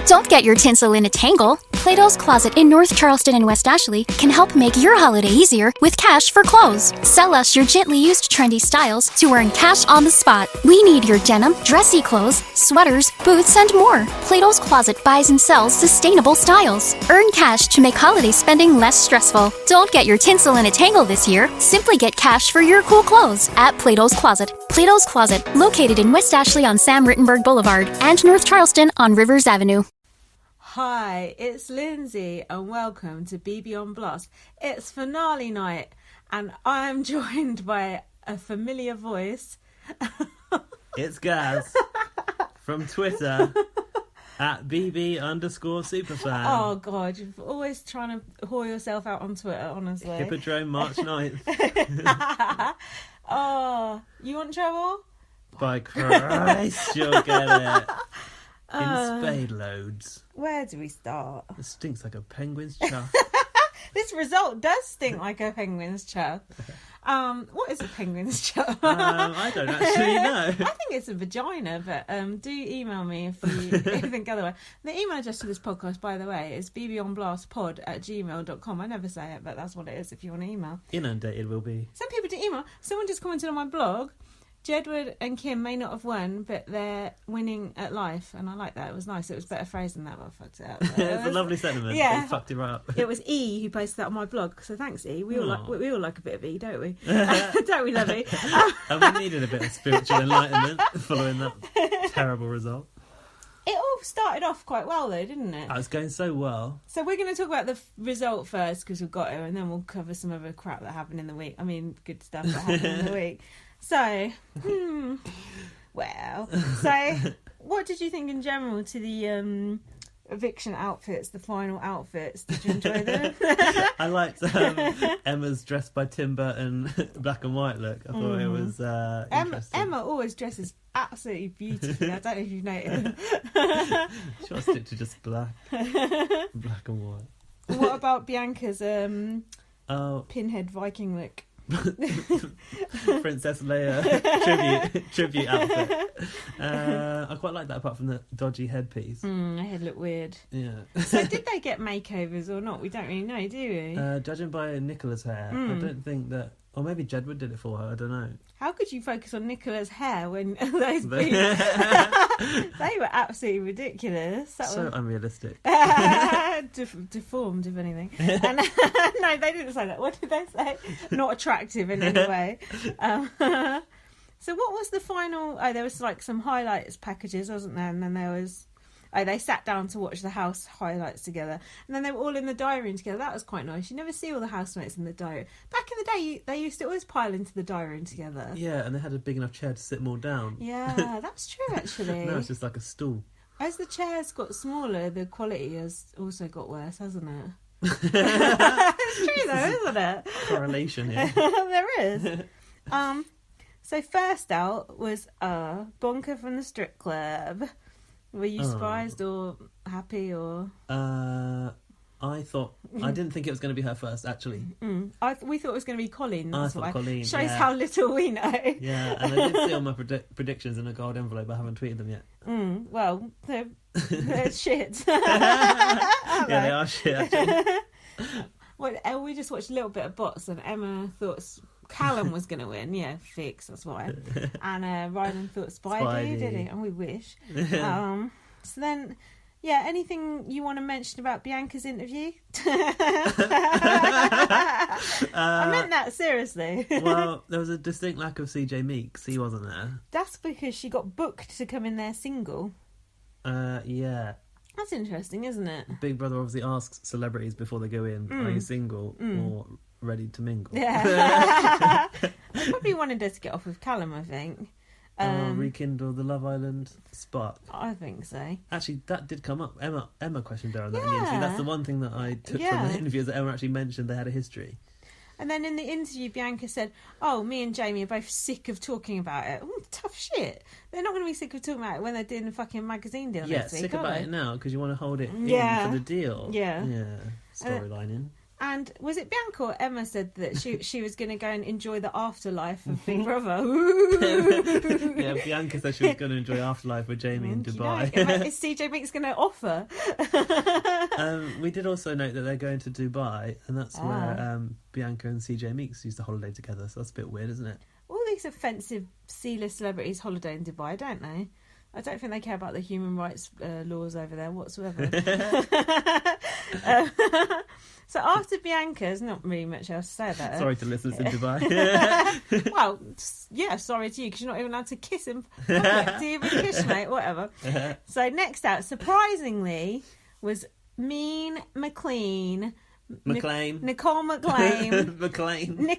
Don't get your tinsel in a tangle. Plato's Closet in North Charleston and West Ashley can help make your holiday easier with cash for clothes. Sell us your gently used trendy styles to earn cash on the spot. We need your denim, dressy clothes, sweaters, boots, and more. Plato's Closet buys and sells sustainable styles. Earn cash to make holiday spending less stressful. Don't get your tinsel in a tangle this year. Simply get cash for your cool clothes at Plato's Closet. Plato's Closet, located in West Ashley on Sam Rittenberg Boulevard and North Charleston on Rivers Avenue. Hi, it's Lindsay and welcome to BB on Blast. It's finale night and I am joined by a familiar voice. It's Gaz from Twitter at BB_superfan. Oh God, you're always trying to whore yourself out on Twitter, honestly. Hippodrome March 9th. Oh, you want trouble? By Christ, you'll get it. In spade loads. Where do we start? It stinks like a penguin's chuff. This result does stink like a penguin's chuff. What is a penguin's chuff? I don't actually know. I think it's a vagina, but do email me if you think otherwise. The email address to this podcast, by the way, is bbonblastpod@gmail.com. I never say it, but that's what it is if you want to email. Inundated will be. Some people do email. Someone just commented on my blog. Jedward and Kim may not have won, but they're winning at life, and I like that. It was nice. It was better phrase than that, but I fucked it up. It's a lovely sentiment. Yeah, you fucked it right up. It was E who posted that on my blog, so thanks E. We all like a bit of E, don't we? Don't we, love E? And we needed a bit of spiritual enlightenment following that terrible result. It all started off quite well, though, didn't it? Oh, it's going so well. So we're going to talk about the result first because we've got to, and then we'll cover some other crap that happened in the week. I mean, good stuff that happened in the week. So, what did you think in general to the eviction outfits, the final outfits? Did you enjoy them? I liked Emma's dressed by Tim Burton black and white look. I thought it was interesting. Emma always dresses absolutely beautifully. I don't know if you've noticed. She wants to stick to just black and white. What about Bianca's pinhead Viking look? Princess Leia tribute outfit. I quite like that, apart from the dodgy headpiece. Her head looked weird. Yeah. So did they get makeovers or not? We don't really know, do we? Judging by Nicola's hair, I don't think that. Or maybe Jedward did it for her. I don't know. How could you focus on Nicola's hair when those boobs? They were absolutely ridiculous. That so was unrealistic. Deformed, if anything. And, no, they didn't say that. What did they say? Not attractive in any way. So what was the final? Oh, there was like some highlights packages, wasn't there? And then there was. Oh, they sat down to watch the house highlights together. And then they were all in the diary room together. That was quite nice. You never see all the housemates in the diary. Back in the day, they used to always pile into the diary room together. Yeah, and they had a big enough chair to sit more down. Yeah, that's true, actually. No, it's just like a stool. As the chairs got smaller, the quality has also got worse, hasn't it? It's true, though, isn't it? Correlation here. There is. So first out was Bonker from the strip club. Were you surprised or happy or? I didn't think it was going to be her first, actually. We thought it was going to be Coleen. I thought Coleen. Shows how little we know. Yeah, and I did see all my predictions in a gold envelope. I haven't tweeted them yet. Well, they're shit. Yeah, they are shit, actually. Well, we just watched a little bit of bots, and Emma thought Callum was going to win. Yeah, fix, that's why. And Ryan thought Spidey, did he? And we wish. So then, yeah, anything you want to mention about Bianca's interview? I meant that seriously. Well, there was a distinct lack of CJ Meeks. He wasn't there. That's because she got booked to come in there single. Yeah. That's interesting, isn't it? Big Brother obviously asks celebrities before they go in, are you single or ready to mingle? Yeah. They probably wanted her to get off with Callum, I think. Rekindle the Love Island spark. I think so. Actually, that did come up. Emma questioned her on that in the interview. That's the one thing that I took from the interview, is that Emma actually mentioned they had a history. And then in the interview, Bianca said, "Oh, me and Jamie are both sick of talking about it." Ooh, tough shit. They're not going to be sick of talking about it when they're doing the fucking magazine deal next week, sick about it now because you want to hold it in for the deal. Yeah. Yeah. Storylining. And was it Bianca or Emma said that she was going to go and enjoy the afterlife of Big Brother? Yeah, Bianca said she was going to enjoy afterlife with Jamie in Dubai. Is CJ Meeks going to offer? We did also note that they're going to Dubai, and that's where Bianca and CJ Meeks used to holiday together. So that's a bit weird, isn't it? All these offensive C-list celebrities holiday in Dubai, don't they? I don't think they care about the human rights laws over there whatsoever. So after Bianca, there's not really much else to say about it. Sorry to listeners in Dubai. Well, yeah, sorry to you, because you're not even allowed to kiss him. Do you even kiss, mate? Whatever. So next out, surprisingly, was Mean McLean. Nicole McLean. McLean.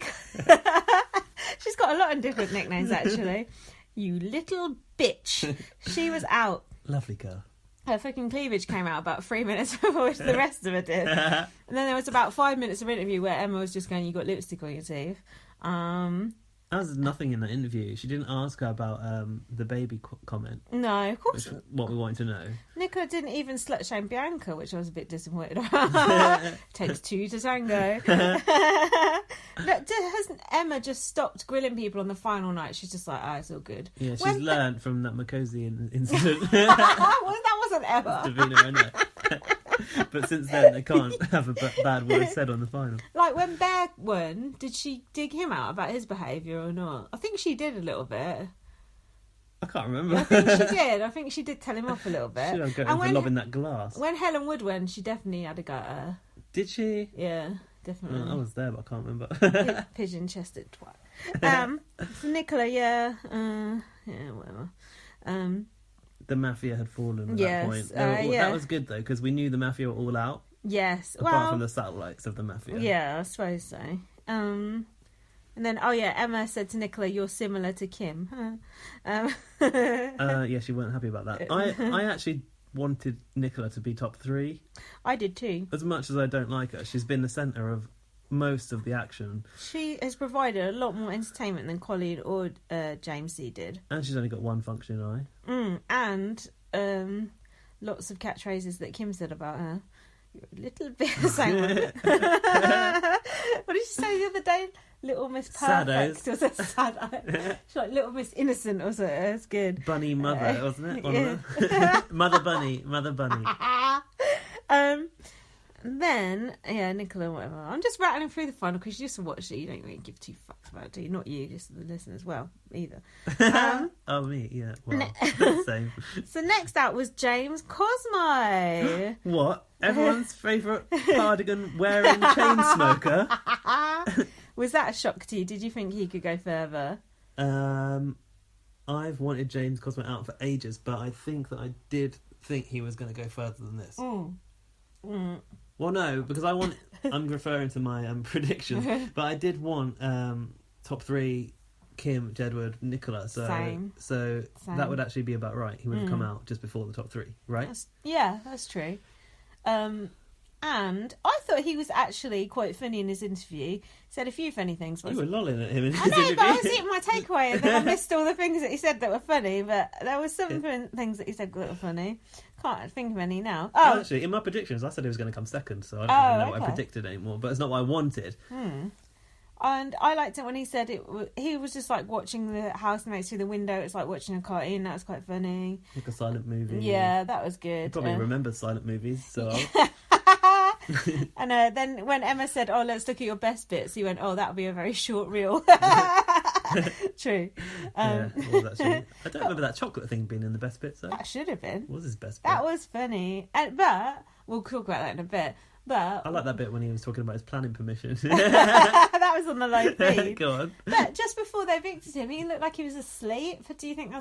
She's got a lot of different nicknames, actually. You little bitch. She was out. Lovely girl. Her fucking cleavage came out about 3 minutes before the rest of it did. And then there was about 5 minutes of interview where Emma was just going, you got lipstick on your teeth. There was nothing in that interview. She didn't ask her about the baby comment. No, of course. What we wanted to know. Nicola didn't even slut shame Bianca, which I was a bit disappointed about. Takes two to tango. Hasn't Emma just stopped grilling people on the final night? She's just like, it's all good. Yeah, she's learned from that Makosi incident. That wasn't Emma. Davina, innit? But since then, they can't have a bad word said on the final. Like when Bear won, did she dig him out about his behaviour or not? I think she did a little bit. I can't remember. I think she did. I think she did tell him off a little bit. Should have got him for lobbing that glass. When Helen Wood won, she definitely had a go at her. Did she? Yeah, definitely. I was there, but I can't remember. Pigeon-chested twat. So Nicola, whatever. The mafia had fallen at that point. That was good though, because we knew the mafia were all out. Yes, apart from the satellites of the mafia. Yeah, I suppose so. And then, Emma said to Nicola, "You're similar to Kim." Yeah, she weren't happy about that. I actually wanted Nicola to be top 3. I did too. As much as I don't like her, she's been the centre of most of the action. She has provided a lot more entertainment than Coleen or James C did. And she's only got one functioning eye. And lots of catchphrases that Kim said about her. You're a little bit same one. What did she say the other day? Little Miss Perfect. Was it sad? She's like Little Miss Innocent or something. That's good. Bunny Mother, wasn't it? One of them. Mother Bunny. Then, Nicola, whatever. I'm just rattling through the final because you just watched it. You don't really give 2 fucks about it, do you? Not you, just the listeners. Well, either. Me, yeah. Well, same. So next out was James Cosmo. What? Everyone's favourite cardigan wearing chain smoker? Was that a shock to you? Did you think he could go further? I've wanted James Cosmo out for ages, but I think that I did think he was going to go further than this. Well, no, because I'm referring to my predictions, but I did want top 3 Kim, Jedward, Nicola. Same. That would actually be about right. He would have come out just before the top 3, right? That's true. And I thought he was actually quite funny in his interview. He said a few funny things. You were lolling at him in his interview. I know, but I was eating my takeaway and then I missed all the things that he said that were funny, but there was some things that he said that were funny. Can't think of any now. Actually, in my predictions, I said he was going to come second, so I don't even know what I predicted anymore, but it's not what I wanted. And I liked it when he said he was just like watching the housemates through the window. It's like watching a cartoon. That was quite funny. Like a silent movie. Yeah, that was good. You probably remember silent movies, so... And then when Emma said, let's look at your best bits, he went, that'll be a very short reel. True. It was actually. I don't remember that chocolate thing being in the best bits, though. That should have been. What was his best bit? That was funny. But we'll talk about that in a bit. But I like that bit when he was talking about his planning permission. That was on the live feed. Go on. But just before they evicted him, he looked like he was asleep. Do you think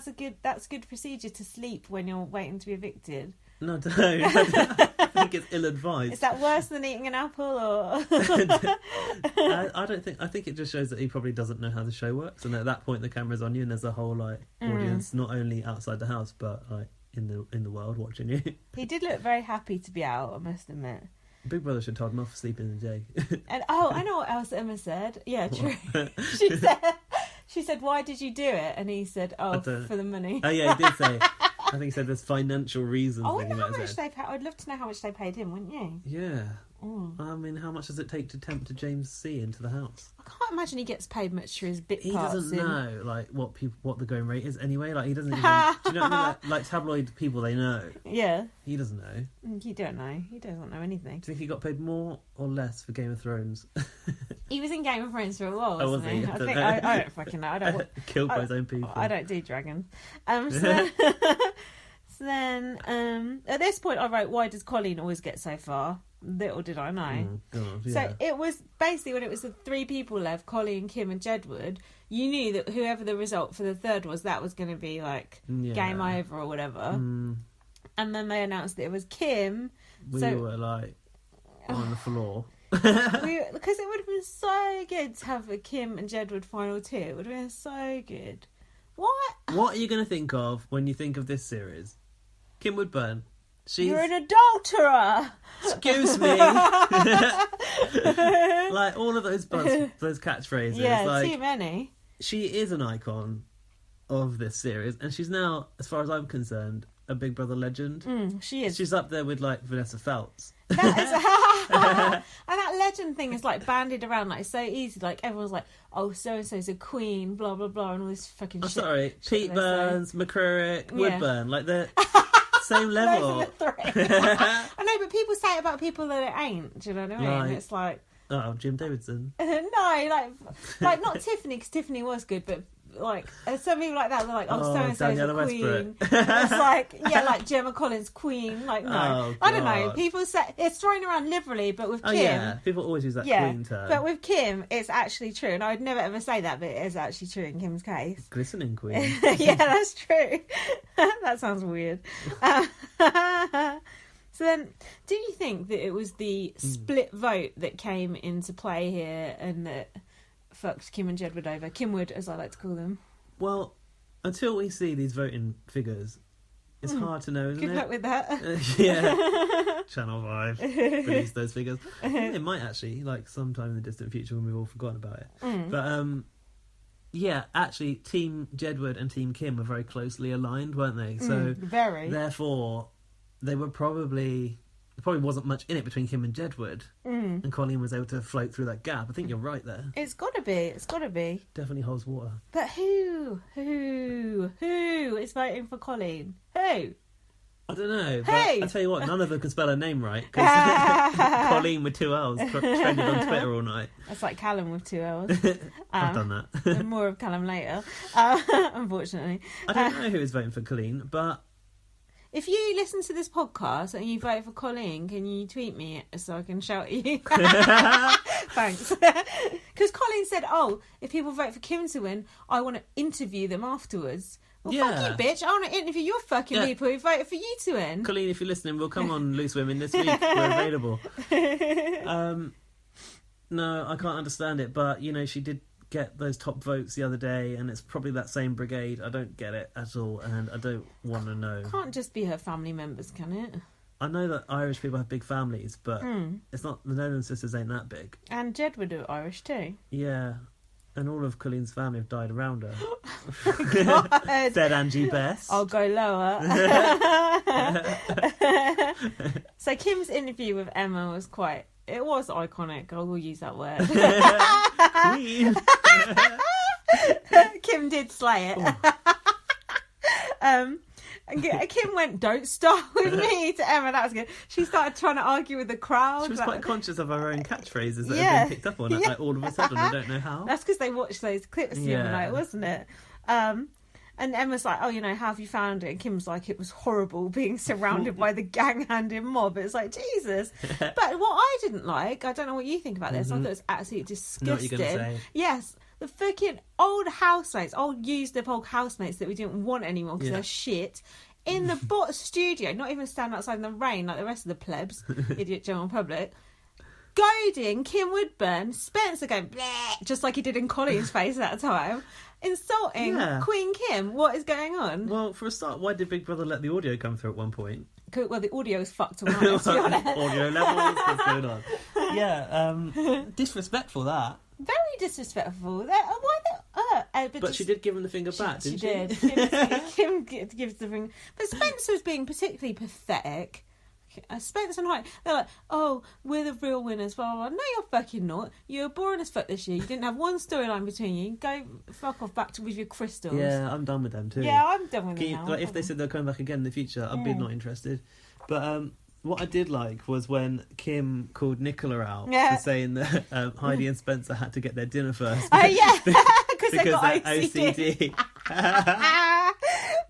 that's good procedure to sleep when you're waiting to be evicted? No, I don't. I think it's ill-advised. Is that worse than eating an apple, or? I don't think. I think it just shows that he probably doesn't know how the show works, and at that point the camera's on you, and there's a whole audience, not only outside the house but in the world watching you. He did look very happy to be out, I must admit. Big Brother should have told him off for sleeping in the day. And I know what else Emma said. Yeah, true. She said, "Why did you do it?" And he said, for the money. Oh yeah, he did say. I think he said there's financial reasons. I wonder how much they paid. I'd love to know how much they paid him, wouldn't you? Yeah. I mean, how much does it take to tempt James C into the house? I can't imagine he gets paid much for his bit He parts. doesn't know, like, what the going rate is anyway. Like, he doesn't even... do you know what I mean? Like tabloid people, they know. Yeah. He doesn't know. You don't know. He doesn't know anything. Do you think he got paid more or less for Game of Thrones? He was in Game of Thrones for a while, Oh, wasn't was he? I think I don't fucking know. I don't. Killed by his own people. I don't do dragons. So then, at this point, I wrote, "Why does Coleen always get so far?" Little did I know. Oh, God, yeah. So it was basically when it was the three people left, Coleen, Kim, and Jedward. You knew that whoever the result for the third was, that was going to be like game over or whatever. And then they announced that it was Kim. We were like on the floor. Because it would have been so good to have a Kim and Jedward final two. It would have been so good. What are you going to think of when you think of this series? Kimward Burn. You're an adulterer. Excuse me. Like all of those catchphrases. Yeah, like, too many. She is an icon of this series, and she's now, as far as I'm concerned, a Big Brother legend. She is. She's up there with like Vanessa Feltz. And that legend thing is like bandied around like so easy. Like everyone's like, "Oh, so and so's a queen," blah blah blah, and all this fucking shit. Sorry, Pete Burns, McCrurick, Woodburn, like they're same level. Those are the three. I know, but people say it about people that it ain't. Do you know what I mean? Right. It's like, Jim Davidson. no, like not Tiffany, because Tiffany was good, but like some people like that, they're like, "Oh, so and so's a queen." It's like, like Gemma Collins, queen. Like, no, I don't know. People say it's thrown around liberally, but with Kim, people always use that queen term. But with Kim, it's actually true, and I would never ever say that, but it is actually true in Kim's case. Glistening queen. Yeah, that's true. That sounds weird. So then, do you think that it was the split vote that came into play here and that fucked Kim and Jedward over? Kimward, as I like to call them. Well, until we see these voting figures, it's hard to know, isn't it? Good luck with that. Yeah. Channel 5 release those figures. I think they might actually, like, sometime in the distant future when we've all forgotten about it. But, yeah, actually, Team Jedward and Team Kim were very closely aligned, weren't they? So, therefore, they were probably... There probably wasn't much in it between Kim and Jedward, and Coleen was able to float through that gap. I think you're right there. It's got to be. Definitely holds water. But who is voting for Coleen? Who? I don't know. But I tell you what, none of them can spell her name right, because Coleen with 2 L's trended on Twitter all night. That's like Callum with 2 L's. I've done that. More of Callum later, unfortunately. I don't know who is voting for Coleen, but... If you listen to this podcast and you vote for Coleen, can you tweet me so I can shout at you? Thanks. Because Coleen said, if people vote for Kim to win, I want to interview them afterwards. Well, fuck you, bitch. I want to interview your fucking people who voted for you to win. Coleen, if you're listening, we'll come on Loose Women this week. We're available. No, I can't understand it, but, she did get those top votes the other day, and it's probably that same brigade. I don't get it at all, and I don't want to know. Can't just be her family members, can it? I know that Irish people have big families, but it's not, the Nolan sisters ain't that big. And Jedward are Irish too. Yeah, and all of Colleen's family have died around her. God. Said Angie Best. I'll go lower. So Kim's interview with Emma was it was iconic. I will use that word. Queen. Kim did slay it. And Kim went, "Don't start with me," to Emma. That was good. She started trying to argue with the crowd. She was quite conscious of her own catchphrases that had been picked up on it, like all of a sudden. I don't know how. That's because they watched those clips the other night, wasn't it? And Emma's like, "Oh, how have you found it?" And Kim's like, "It was horrible being surrounded by the gang-handed mob." It's like, Jesus. But what I didn't like, I don't know what you think about this, I thought it was absolutely disgusting. Know what you're going to say. Yes, the fucking old housemates, used up old housemates that we didn't want anymore because they're shit, in the studio, not even stand outside in the rain like the rest of the plebs, idiot general public, goading Kim Woodburn, Spencer going, bleh, just like he did in Colleen's face at that time. Insulting Queen Kim. What is going on? Well, for a start, why did Big Brother let the audio come through at one point? Well, the audio is fucked all night, to be honest. Audio levels, what's going on? Yeah, disrespectful, that. Very disrespectful. But she did give him the finger back, didn't she? She did. Kim gives the finger. But Spencer was being particularly pathetic. Spencer and Hyde, they're like, oh, we're the real winners. Well, no, you're fucking not. You were boring as fuck this year. You didn't have one storyline between you. Go fuck off back to with your crystals. Yeah, I'm done with them too. Yeah, I'm done with them now. Like, if they said they're coming back again in the future, I'd be not interested. But what I did like was when Kim called Nicola out for saying that Heidi and Spencer had to get their dinner first. Oh, yeah, because they got OCD.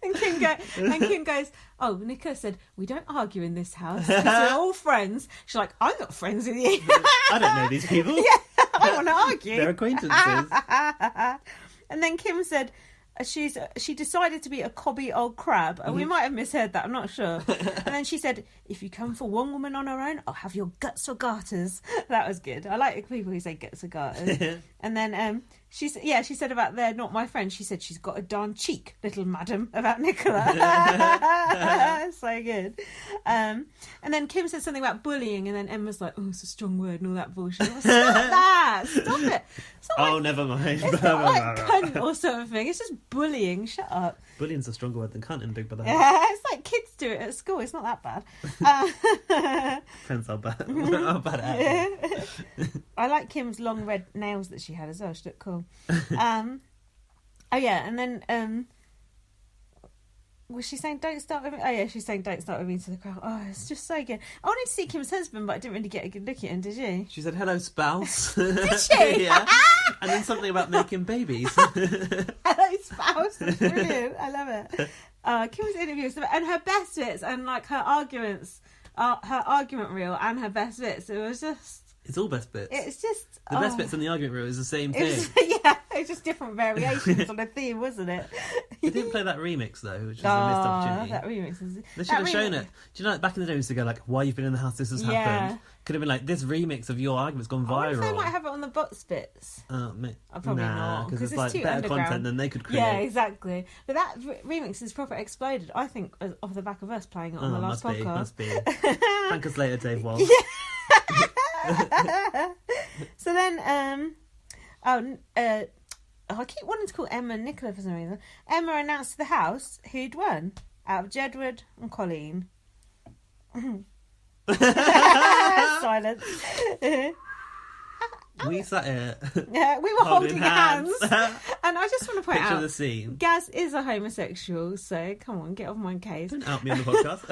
And Kim goes, oh, Nicola said, we don't argue in this house because we're all friends. She's like, I'm not friends with you. I don't know these people. Yeah, I want to argue. They're acquaintances. And then Kim said she decided to be a cobby old crab. And we might have misheard that, I'm not sure. And then she said, if you come for one woman on her own, I'll have your guts or garters. That was good. I like people who say guts or garters. And then she said about they're not my friend. She said she's got a darn cheek, little madam, about Nicola. So good. And then Kim said something about bullying, and then Emma's like, oh, it's a strong word and all that bullshit. Well, stop that. Stop it. Never mind. It's not like cunt or something. It's just bullying. Shut up. Bullying's a stronger word than cunt in Big Brother. Yeah, it's like kids do it at school. It's not that bad. Depends how bad at it. I like Kim's long red nails that she had as well. She looked cool. Oh yeah, and then was she saying don't start with me? Oh yeah, she's saying don't start with me to the crowd. Oh, it's just so good. I wanted to see Kim's husband, but I didn't really get a good look at him, did you? She said hello spouse. Did she? Yeah. And then something about making babies. Hello spouse. That's brilliant. I love it. Kim's interview was and her best bits and like her arguments, her argument reel and her best bits. It was just. It's all best bits. It's just the best bits in the argument reel is the same thing. It's just different variations on a theme, wasn't it? They didn't play that remix though, which is a missed opportunity. That remix is. They should have shown it. Do you know, like, back in the day, we used to go like, "Why you've been in the house? This has happened." Could have been like this remix of your argument's gone viral. I wonder if they might have it on the box bits. Probably not because it's like better underground content than they could create. Yeah, exactly. But that remix is proper exploded. I think off the back of us playing it on the last podcast. Must be. Thank us later, Dave Wall. So then, I keep wanting to call Emma and Nicola for some reason. Emma announced to the house who'd won out of Jedward and Coleen. Silence. We sat here. Yeah, we were holding hands. And I just want to point Picture out the scene. Gaz is a homosexual, so come on, get off my case. Don't out me on the podcast.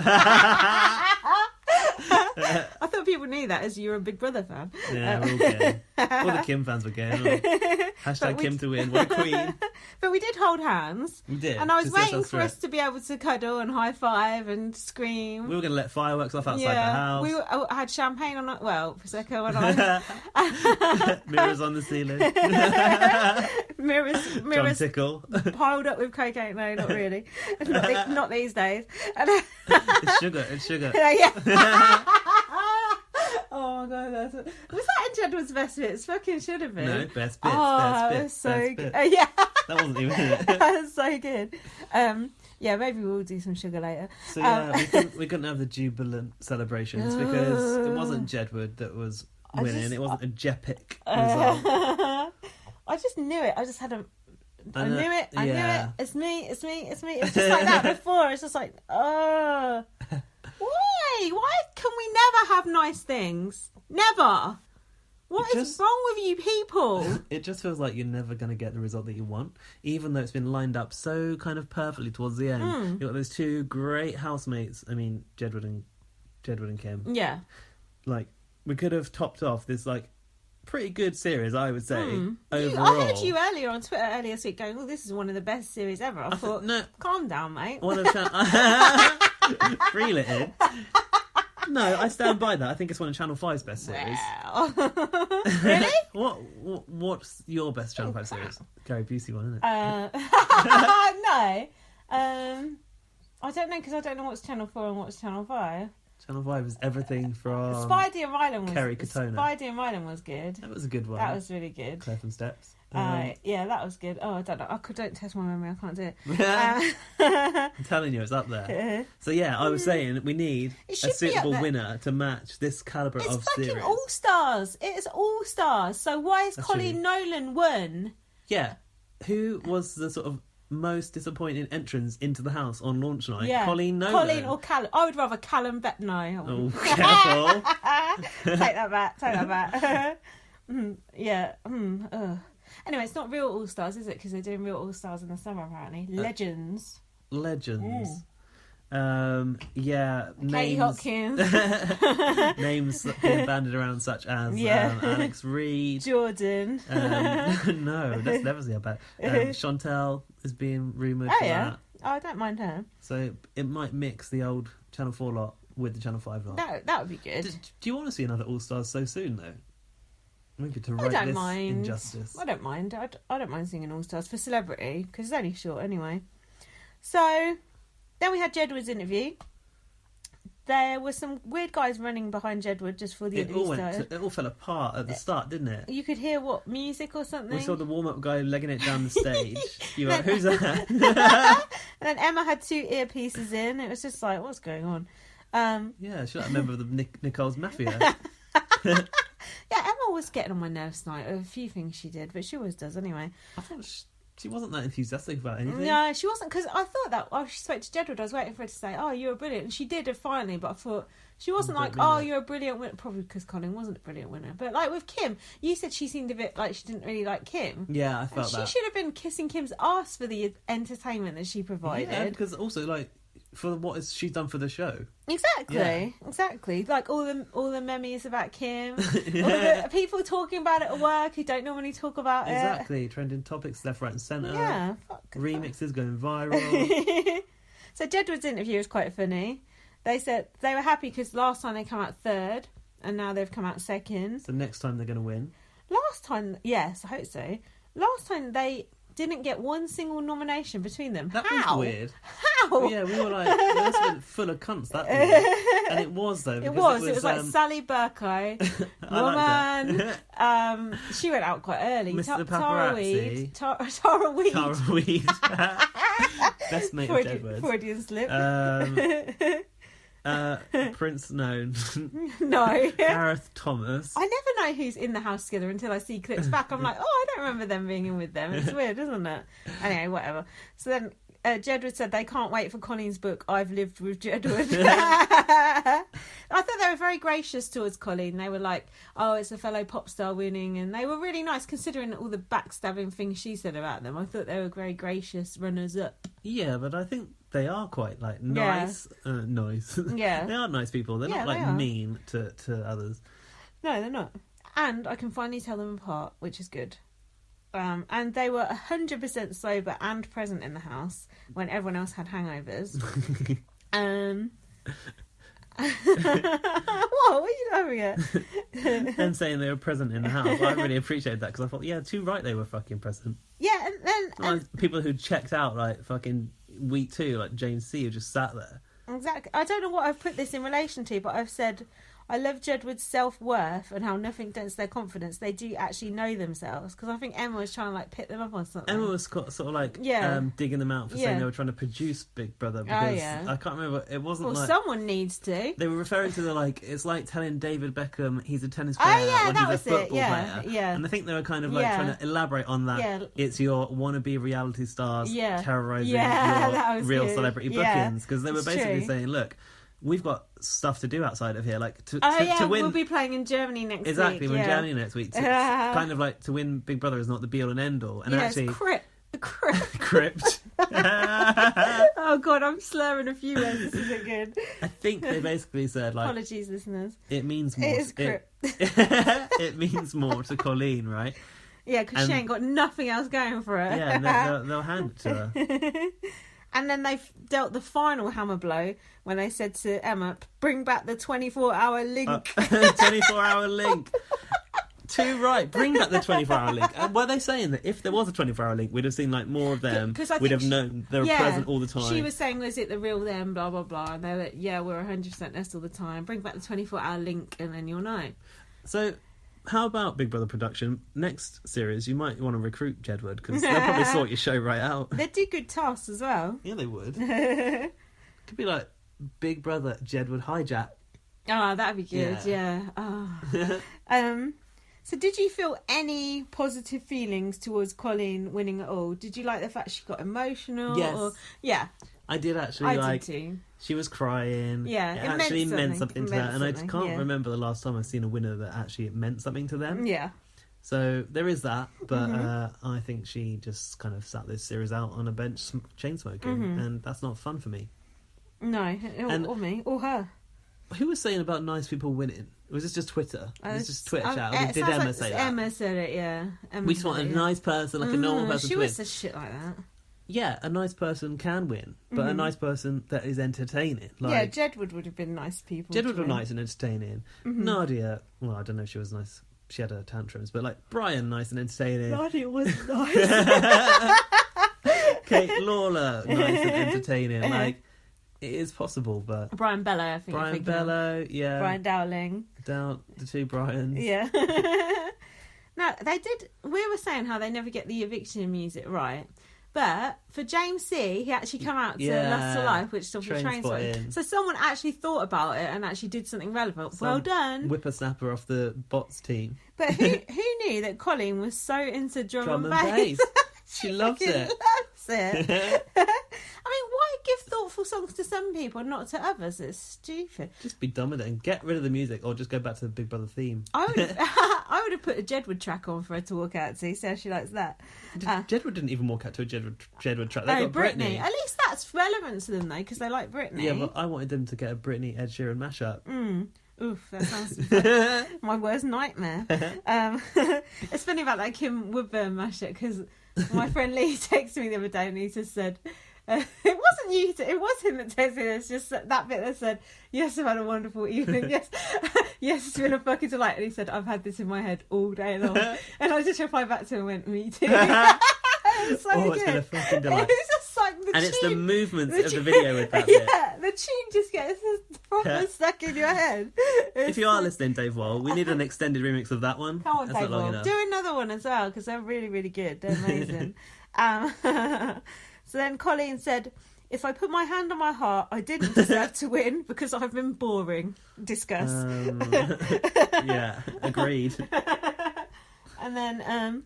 I thought people knew that as you're a Big Brother fan. Yeah, we're all gay. All the Kim fans were gay. Hashtag Kim to win. What a queen. But we did hold hands. We did. And I was waiting for us to be able to cuddle and high five and scream. We were going to let fireworks off outside the house. I had champagne on it. Well, Prosecco on. Mirrors on the ceiling. mirrors John Tickle. Piled up with cocaine. No, not really. Not these days. It's sugar. Yeah. Oh my god, was that in Jedward's best bits? Fucking should have been. No, best bits. Oh, best bits. So good. Yeah. That wasn't even it. That was so good. Yeah, maybe we'll do some sugar later. So yeah, we couldn't have the jubilant celebrations because it wasn't Jedward that was winning. It wasn't a Jepic result. I just knew it. I just had a. I knew it. I knew it. It's me. It's just like that before. It's just like, oh. Why can we never have nice things? Never. What is wrong with you people? It just feels like you're never going to get the result that you want, even though it's been lined up so kind of perfectly towards the end. You've got those two great housemates. I mean, Jedward and Kim. Yeah. Like, we could have topped off this, like, pretty good series, I would say, overall. I heard you earlier on Twitter earlier this week going, oh, this is one of the best series ever. I thought, no, calm down, mate. Free-litted. No, I stand by that. I think it's one of Channel 5's best series. Wow. Really? What's your best Channel 5 series? Gary Busey one, isn't it? No. I don't know because I don't know what's Channel 4 and what's Channel 5. Channel 5 is everything from Spidey and Ryland was Kerry Katona. Spidey and Ryland was good. That was a good one. That was really good. Clef and Steps. Yeah, that was good. Oh, I don't know. Don't test my memory. I can't do it. I'm telling you, it's up there. So yeah, I was saying we need a suitable winner to match this calibre of series. It's fucking All-Stars. It is All-Stars. So why is Coleen Nooooolan won? Yeah. who was the sort of most disappointing entrance into the house on launch night? Yeah. Coleen Nooooolan. Coleen or Callum. I would rather Callum no. I Oh, wouldn't. careful. Take that back. Yeah. Anyway, it's not real All Stars, is it? Because they're doing real All Stars in the summer, apparently. Legends. Yeah, Katie names, Hopkins. names being banded around such as Alex Reid, Jordan. No, let's never see about. Chantel is being rumoured for that. Oh, I don't mind her. So it might mix the old Channel 4 lot with the Channel 5 lot. That would be good. Do you want to see another All Stars so soon though? Maybe to I right don't this mind. injustice. I don't mind. I don't mind singing All Stars for celebrity because it's only short anyway. So then we had Jedward's interview. There were some weird guys running behind Jedward just for the interview started. It all fell apart at the start, didn't it? You could hear what music or something. We saw the warm-up guy legging it down the stage. You were like, who's that? And then Emma had 2 earpieces in. It was just like, what's going on? Yeah, she's like a member of the Nicole's Mafia. Yeah, Emma was getting on my nerves tonight. A few things she did, but she always does anyway. I thought she wasn't that enthusiastic about anything. No, she wasn't, because I thought that while she spoke to Jedward, I was waiting for her to say, oh, you're brilliant. And she did it finally, but I thought she wasn't like, oh, you're a brilliant winner. Probably because Coleen wasn't a brilliant winner. But like with Kim, you said she seemed a bit like she didn't really like Kim. Yeah, I felt that. She should have been kissing Kim's ass for the entertainment that she provided. Yeah, because also, like, for what she's done for the show. Exactly. Like all the memes about Kim, all the people talking about it at work who don't normally talk about it. Exactly, trending topics left, right, and centre. Yeah, remixes going viral. So Jedward's interview was quite funny. They said they were happy because last time they come out 3rd, and now they've come out 2nd. So next time they're going to win. Last time, yes, I hope so. Last time they didn't get one single nomination between them. That How? was weird. How? Yeah, we were like, it must have been full of cunts that week. And it was though. It was like Sally Burko, woman. She went out quite early. Mr. Tara Paparazzi. Weed. Tara Weed. Tara Weed. Best mate of Jedward's. Freudian slip. Prince Known. No. Gareth Thomas. I never know who's in the house together until I see clips back. I'm like, oh, I don't remember them being in with them. It's weird, isn't it? Anyway, whatever. So then Jedward said they can't wait for Colleen's book, I've Lived with Jedward. I thought they were very gracious towards Coleen. They were like, oh, it's a fellow pop star winning. And they were really nice considering all the backstabbing things she said about them. I thought they were very gracious runners-up. Yeah, but I think they are quite like nice. Nice. Yeah. They are nice people. They're not like mean to others. No, they're not. And I can finally tell them apart, which is good. And they were 100% sober and present in the house when everyone else had hangovers. What are you laughing at? Them saying they were present in the house. I really appreciated that because I thought, yeah, too right they were fucking present. Yeah, and then... Like, people who checked out like fucking week 2, like James C, who just sat there. Exactly. I don't know what I've put this in relation to, but I've said I love Jedward's self-worth and how nothing dents their confidence. They do actually know themselves, because I think Emma was trying to like pit them up on something. Emma was sort of like digging them out for saying they were trying to produce Big Brother, because I can't remember, it wasn't like someone needs to. They were referring to the like, it's like telling David Beckham he's a tennis player when he's a football player. Yeah. And I think they were kind of like trying to elaborate on that. Yeah. It's your wannabe reality stars terrorising your real good. celebrity bookings, because they were basically saying, look, we've got stuff to do outside of here, like to win. We'll be playing in Germany next week. Exactly, we're in Germany next week. Kind of like to win Big Brother is not the be all and end all. And actually, crypt. Oh god, I'm slurring a few words. This isn't good. I think they basically said like, apologies, listeners. It means more. It is crypt. It means more to Coleen, right? Yeah, because she ain't got nothing else going for her. Yeah, and they'll hand it to her. And then they dealt the final hammer blow when they said to Emma, bring back the 24-hour link. 24-hour link. Too right. Bring back the 24-hour link. And were they saying that if there was a 24-hour link, we'd have seen like more of them? We'd have known they were present all the time. She was saying, was it the real them, blah, blah, blah. And they were like, yeah, we're 100% us all the time. Bring back the 24-hour link and then you'll know. So... how about Big Brother production? Next series, you might want to recruit Jedward, because they'll probably sort your show right out. They'd do good tasks as well. Yeah, they would. Could be like Big Brother Jedward hijack. Oh, that'd be good. Yeah. Oh. So did you feel any positive feelings towards Coleen winning at all? Did you like the fact she got emotional? Yes. Or... Yeah. I did actually like... did too. She was crying. Yeah, it actually meant something to her. And I can't remember the last time I've seen a winner that actually it meant something to them. Yeah. So there is that, but I think she just kind of sat this series out on a bench chain smoking, and that's not fun for me. No, or me, or her. Who was saying about nice people winning? Was this just Twitter? Was this just Twitter chat? Or did Emma say that? Emma said it, yeah. We just want a nice person, like a normal person to win. She always says shit like that. Yeah, a nice person can win, but a nice person that is entertaining. Like, yeah, Jedward would have been nice people. Jedward was nice and entertaining. Nadia, well, I don't know if she was nice. She had her tantrums, but like Brian, nice and entertaining. Nadia was nice. Kate Lawler, nice and entertaining. Like, it is possible, but... Brian Bello, I think. Brian Bello, yeah. Brian Dowling. The two Brians. Yeah. Now, we were saying how they never get the eviction music right. But for James C, he actually come out to Lust to Life, which is off the train spotting. So someone actually thought about it and actually did something relevant. Well done. Whippersnapper off the bots team. But who knew that Coleen was so into drum and bass? She loves it. Loves it. I mean, why give thoughtful songs to some people and not to others? It's stupid. Just be done with it and get rid of the music, or just go back to the Big Brother theme. I would have put a Jedward track on for her to walk out to, see how she likes that. Jedward didn't even walk out to a Jedward track. They got Britney. At least that's relevant to them, though, because they like Britney. Yeah, but I wanted them to get a Britney Ed Sheeran mashup. Oof, that sounds my worst nightmare. It's funny about that Kim Woodburn mashup, because my friend Lee texted me the other day and he just said, it wasn't you, it was him that texted me. It's just that bit that said, yes, I've had a wonderful evening. Yes, it's been a fucking delight. And he said, I've had this in my head all day long. And I just replied back to him and went, me too. It's so good. It's been a fucking delight. It's just like the and tune, it's the movements of the video with that bit. Yeah, the tune just gets proper stuck in your head. If you are listening, Dave Wall, we need an extended remix of that one. Come on, Dave Wall. Do another one as well, because they're really, really good. They're amazing. So then Coleen said, if I put my hand on my heart, I didn't deserve to win because I've been boring. Discuss. Yeah, agreed. And then...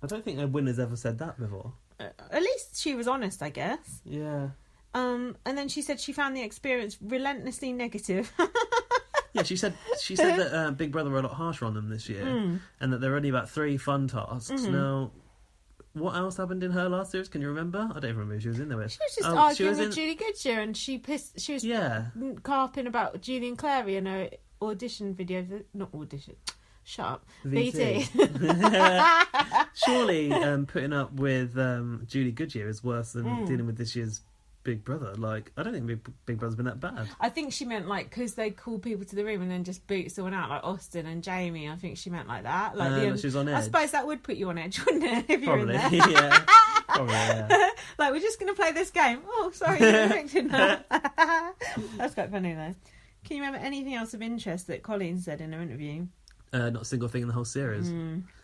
I don't think a winner's ever said that before. At least she was honest, I guess. Yeah. And then she said she found the experience relentlessly negative. Yeah, she said that Big Brother were a lot harsher on them this year, and that there were only about 3 fun tasks. Now, what else happened in her last series? Can you remember? I don't even remember who she was in there with. She was just arguing with Julie Goodyear, and she was carping about Julie and Clary in her audition video. Not audition. Shut up. VT. Surely putting up with Julie Goodyear is worse than dealing with this year's Big Brother. Like, I don't think Big Brother's been that bad. I think she meant like because they call people to the room and then just boot someone out, like Austin and Jamie. I think she meant like that. Like she was on edge. I suppose that would put you on edge, wouldn't it? If you're Probably, in there. yeah. Probably, yeah. Like, we're just going to play this game. Oh, sorry, you're evicted now. That's quite funny though. Can you remember anything else of interest that Coleen said in her interview? Not a single thing in the whole series.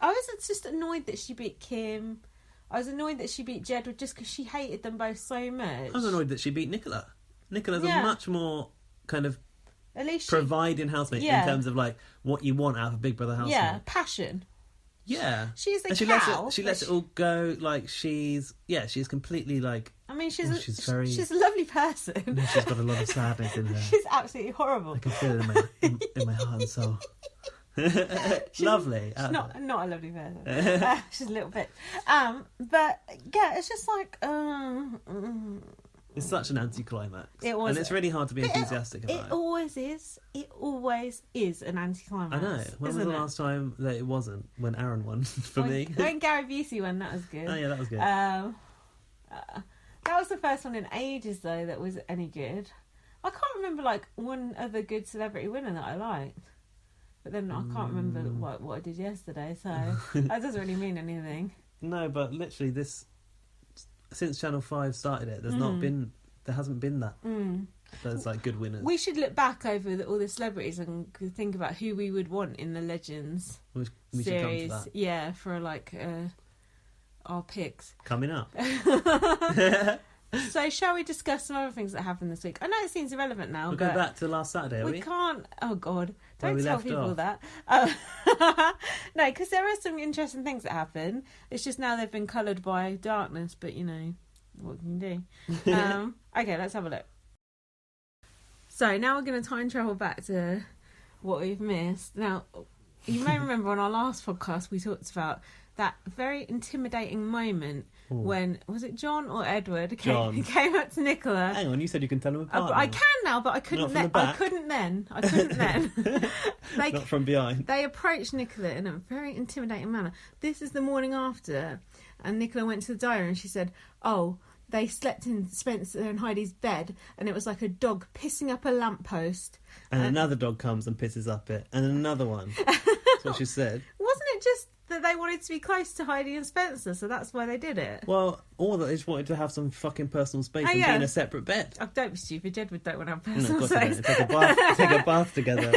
I was just annoyed that she beat Kim. I was annoyed that she beat Jedward just because she hated them both so much. I was annoyed that she beat Nicola. Nicola's a much more kind of at least providing housemate in terms of like what you want out of a Big Brother housemate. Yeah, passion. Yeah, she's a and cow. She lets it all go. Like she's completely like. I mean, she's a lovely person. She's got a lot of sadness in her. She's absolutely horrible. I can feel it in my heart and soul. Lovely. She's not a lovely person. She's a little bit. But yeah, it's just like. It's such an anticlimax. It was, and it's really hard to be enthusiastic about it. It always is. It always is an anticlimax. I know. When was the last time that it wasn't? When Aaron won for me. When Gary Busey won, that was good. Oh yeah, that was good. That was the first one in ages though that was any good. I can't remember like one other good celebrity winner that I liked. But then I can't remember what I did yesterday, so that doesn't really mean anything. No, but literally since Channel 5 started it, there hasn't been that. There's like good winners. We should look back over all the celebrities and think about who we would want in the Legends we series. Should come to that. Yeah, for like our picks. Coming up. So shall we discuss some other things that happened this week? I know it seems irrelevant now. We'll go back to last Saturday, we can't. Oh God, Where don't we tell left people off. that. No, because there are some interesting things that happen. It's just now they've been coloured by darkness, but you know, what can you do? Okay, let's have a look. So now we're going to time travel back to what we've missed. Now, you may remember on our last podcast we talked about that very intimidating moment when, was it John or Edward came up to Nicola. Hang on, you said you can tell them apart. I can now, but I couldn't then. I couldn't then. Not from behind. They approached Nicola in a very intimidating manner. This is the morning after, and Nicola went to the diary and she said, "Oh, they slept in Spencer and Heidi's bed, and it was like a dog pissing up a lamppost." And another dog comes and pisses up it, and another one. That's what she said. Wasn't it just that they wanted to be close to Heidi and Spencer, so that's why they did it? Well, or that they just wanted to have some fucking personal space and be in a separate bed. Oh, don't be stupid. Edward don't want to have No, personal of course they space. don't. Take a bath together,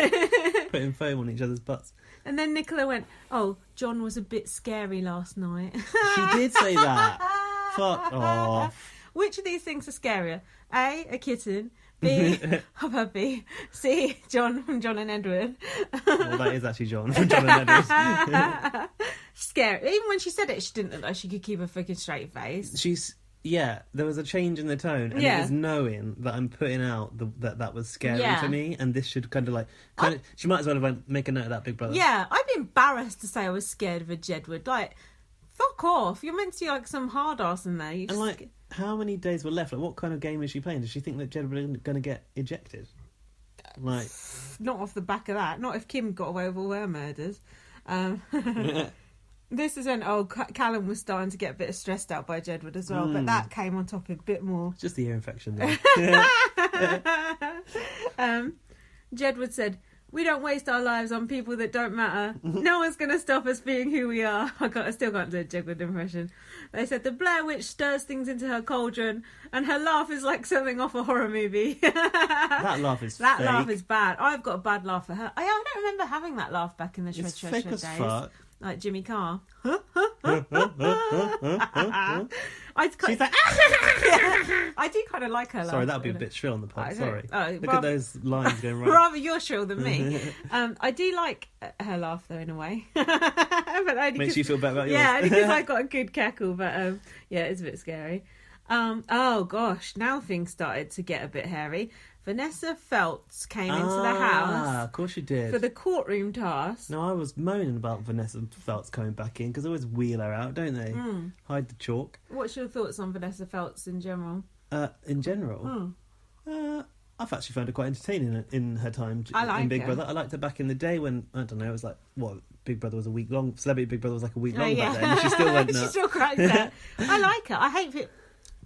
putting foam on each other's butts. And then Nicola went, "Oh, John was a bit scary last night." She did say that. Fuck off. Which of these things are scarier? A kitten. B, a puppy. C, John from John and Edward. Well, that is actually John from John and Edward. Scary. Even when she said it, she didn't look like she could keep a fucking straight face. There was a change in the tone, and it was knowing that I'm putting out that was scary for me, and this should she might as well have make a note of that, Big Brother. Yeah, I'd be embarrassed to say I was scared of a Jedward. Like, fuck off. You're meant to be like some hard ass in there. And like, how many days were left? Like, what kind of game is she playing? Does she think that Jedward is going to get ejected? Like, not off the back of that. Not if Kim got away with all her murders. This is when Callum was starting to get a bit stressed out by Jedward as well, but that came on top a bit more. Just the ear infection there. Jedward said, "We don't waste our lives on people that don't matter. No one's going to stop us being who we are." I still can't do a Jedward impression. They said, "The Blair Witch stirs things into her cauldron, and her laugh is like something off a horror movie." That laugh is That fake. laugh is bad. I've got a bad laugh at her. I don't remember having that laugh back in the Shred It's Shred fake Shred as days. fuck. Like Jimmy Carr. She's like, I do kind of like her laugh. sorry, that would be a bit shrill on the pod. Sorry. Look rather, at those lines going right. Rather you're shrill than me. I do like her laugh though, in a way. But only Makes you feel better about yours. Yeah, because I've got a good cackle. But yeah, it's a bit scary. Oh gosh, now things started to get a bit hairy. Vanessa Feltz came into the house. Of course you did. For the courtroom task. No, I was moaning about Vanessa Feltz coming back in because they always wheel her out, don't they? Hide the chalk. What's your thoughts on Vanessa Feltz in general? In general, I've actually found her quite entertaining in her time in Big her. Brother. I liked her back in the day when, I don't know, it was like, Big Brother was a week long. Celebrity Big Brother was like a week long back then. And she still went She nuts. still cracked that. I like her. I hate it.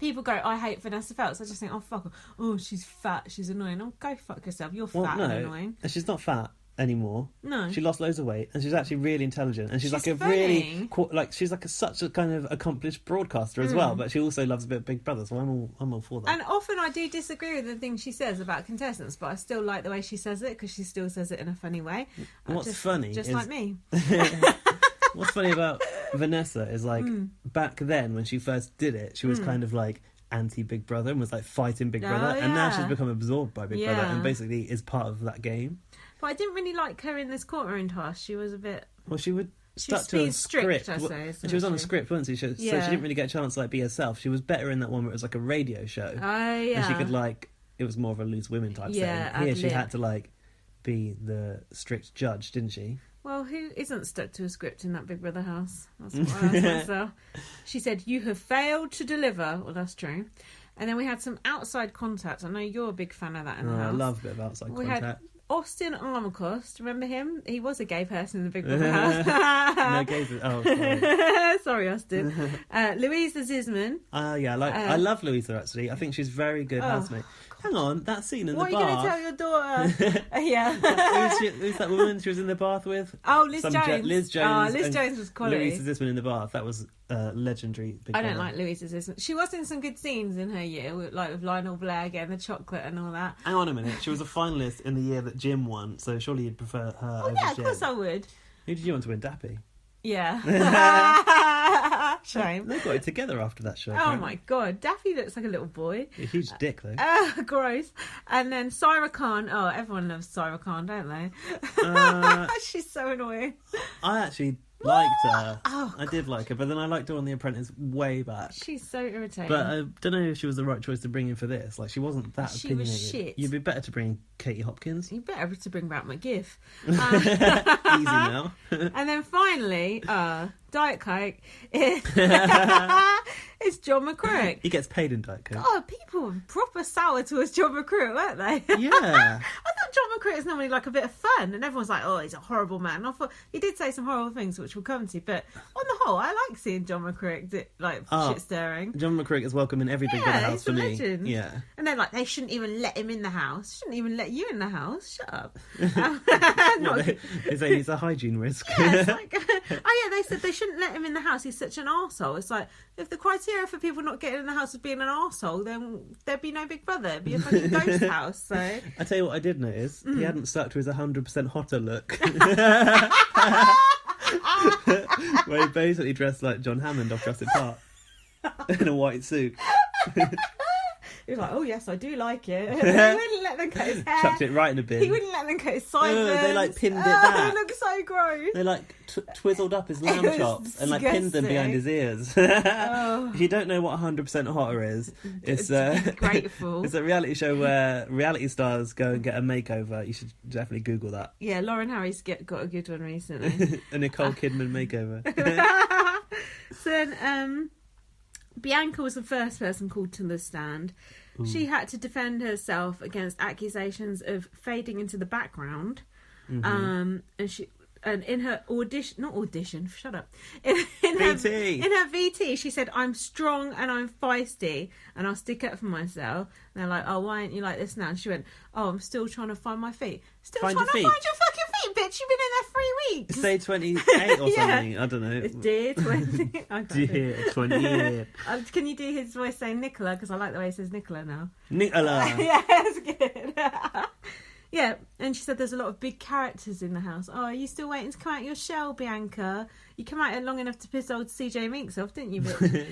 People go, "I hate Vanessa Feltz." I just think, oh, fuck her. Oh, she's fat. She's annoying. Oh, go fuck yourself. You're fat and annoying. And she's not fat anymore. No. She lost loads of weight and she's actually really intelligent. And she's like a funny. really, she's like such a kind of accomplished broadcaster as well. But she also loves a bit of Big Brother, so I'm all for that. And often I do disagree with the things she says about contestants, but I still like the way she says it because she still says it in a funny way. What's funny just is, like me. What's funny about Vanessa is like back then when she first did it, she was kind of like anti-Big Brother and was like fighting Big Brother, and now she's become absorbed by Big Brother and basically is part of that game. But I didn't really like her in this courtroom task. She was a bit... Well, she would stuck was to a being strict, script, I say, and she was on a isn't she? script, wasn't she? So she didn't really get a chance to like be herself. She was better in that one where it was like a radio show, and she could like, it was more of a loose women type thing. Here she had to like be the strict judge, didn't she? Well, who isn't stuck to a script in that Big Brother house? That's what I asked myself. She said, "You have failed to deliver." Well, that's true. And then we had some outside contact. I know you're a big fan of that in the house. I love a bit of outside contact. Had Austin Armacost, remember him? He was a gay person in the Big Brother house. No gays. Oh, sorry. Sorry, Austin. Louisa Zisman. Yeah, I love Louisa actually. I think she's very good housemate. Hang on, that scene in the bath. What are you going to tell your daughter? Yeah. Who's that woman she was in the bath with? Oh, Liz Jones. Liz Jones. Oh, Liz Jones was quality. Louisa Zisman in the bath. That was legendary. Big I don't Brother. like Louisa Zisman. She was in some good scenes in her year, with Lionel Blair getting the chocolate and all that. Hang on a minute. She was a finalist in the year that Jim won, so surely you'd prefer her over Yeah, of Jim. course I would. Who did you want to win, Dappy? Yeah. Shame. They got it together after that show. Oh apparently. my god, Daffy looks like a little boy. A huge dick though. Gross. And then Syra Khan. Oh, everyone loves Syra Khan, don't they? She's so annoying. I actually liked her. Oh, I did like her, but then I liked her on The Apprentice way back. She's so irritating. But I don't know if she was the right choice to bring in for this. Like, she wasn't that She opinionated. was shit. You'd be better to bring Katie Hopkins. You better to bring back McGiff. Easy now. And then finally, Diet Coke is John McCrick. He gets paid in Diet Coke. Oh, people were proper sour towards John McCrick, weren't they? Yeah. I thought John McCrick is normally like a bit of fun, and everyone's like, "Oh, he's a horrible man." And I thought he did say some horrible things, which we'll come to. But on the whole, I like seeing John McCrick shit stirring. John McCrick is welcome in every Big Brother house he's for a me. legend. Yeah. And then they shouldn't even let him in the house. Shouldn't even let you in the house. Shut up. They say he's a hygiene risk. Yeah, it's like, they said they shouldn't let him in the house. He's such an arsehole. It's like, if the criteria for people not getting in the house was being an arsehole, then there'd be no Big Brother. It'd be a fucking ghost house. So I tell you what I did notice. He hadn't stuck to his 100% hotter look. Where he basically dressed like John Hammond off Jurassic Park. In a white suit. he was like, "Oh yes, I do like it." He wouldn't let them cut his hair. Chucked it right in the bin. He wouldn't let them cut his sideburns. They pinned it back. It looks so gross. They twizzled up his lamb was chops and pinned them disgusting. behind his ears. Oh. If you don't know what 100% hotter is, it's Be grateful. it's a reality show where reality stars go and get a makeover. You should definitely Google that. Yeah, Lauren Harris got a good one recently. A Nicole Kidman makeover. So then, Bianca was the first person called to the stand. Ooh. She had to defend herself against accusations of fading into the background. Mm-hmm. And in her audition, shut up. In VT. her VT, she said, "I'm strong and I'm feisty and I'll stick up for myself." And they're like, "Oh, why aren't you like this now?" And she went, "Oh, I'm still trying to find my feet." Still Find trying your to feet? find your fucking feet, bitch. You've been in there 3 weeks. Say 28 or Yeah. something. I don't know. It's dear 20. I can't do it. Dear 28. Can you do his voice saying Nicola? Because I like the way he says Nicola now. Nicola. Yeah, that's good. Yeah, and she said there's a lot of big characters in the house. "Oh, are you still waiting to come out your shell, Bianca? You come out long enough to piss old CJ Meeks off, didn't you, bitch?"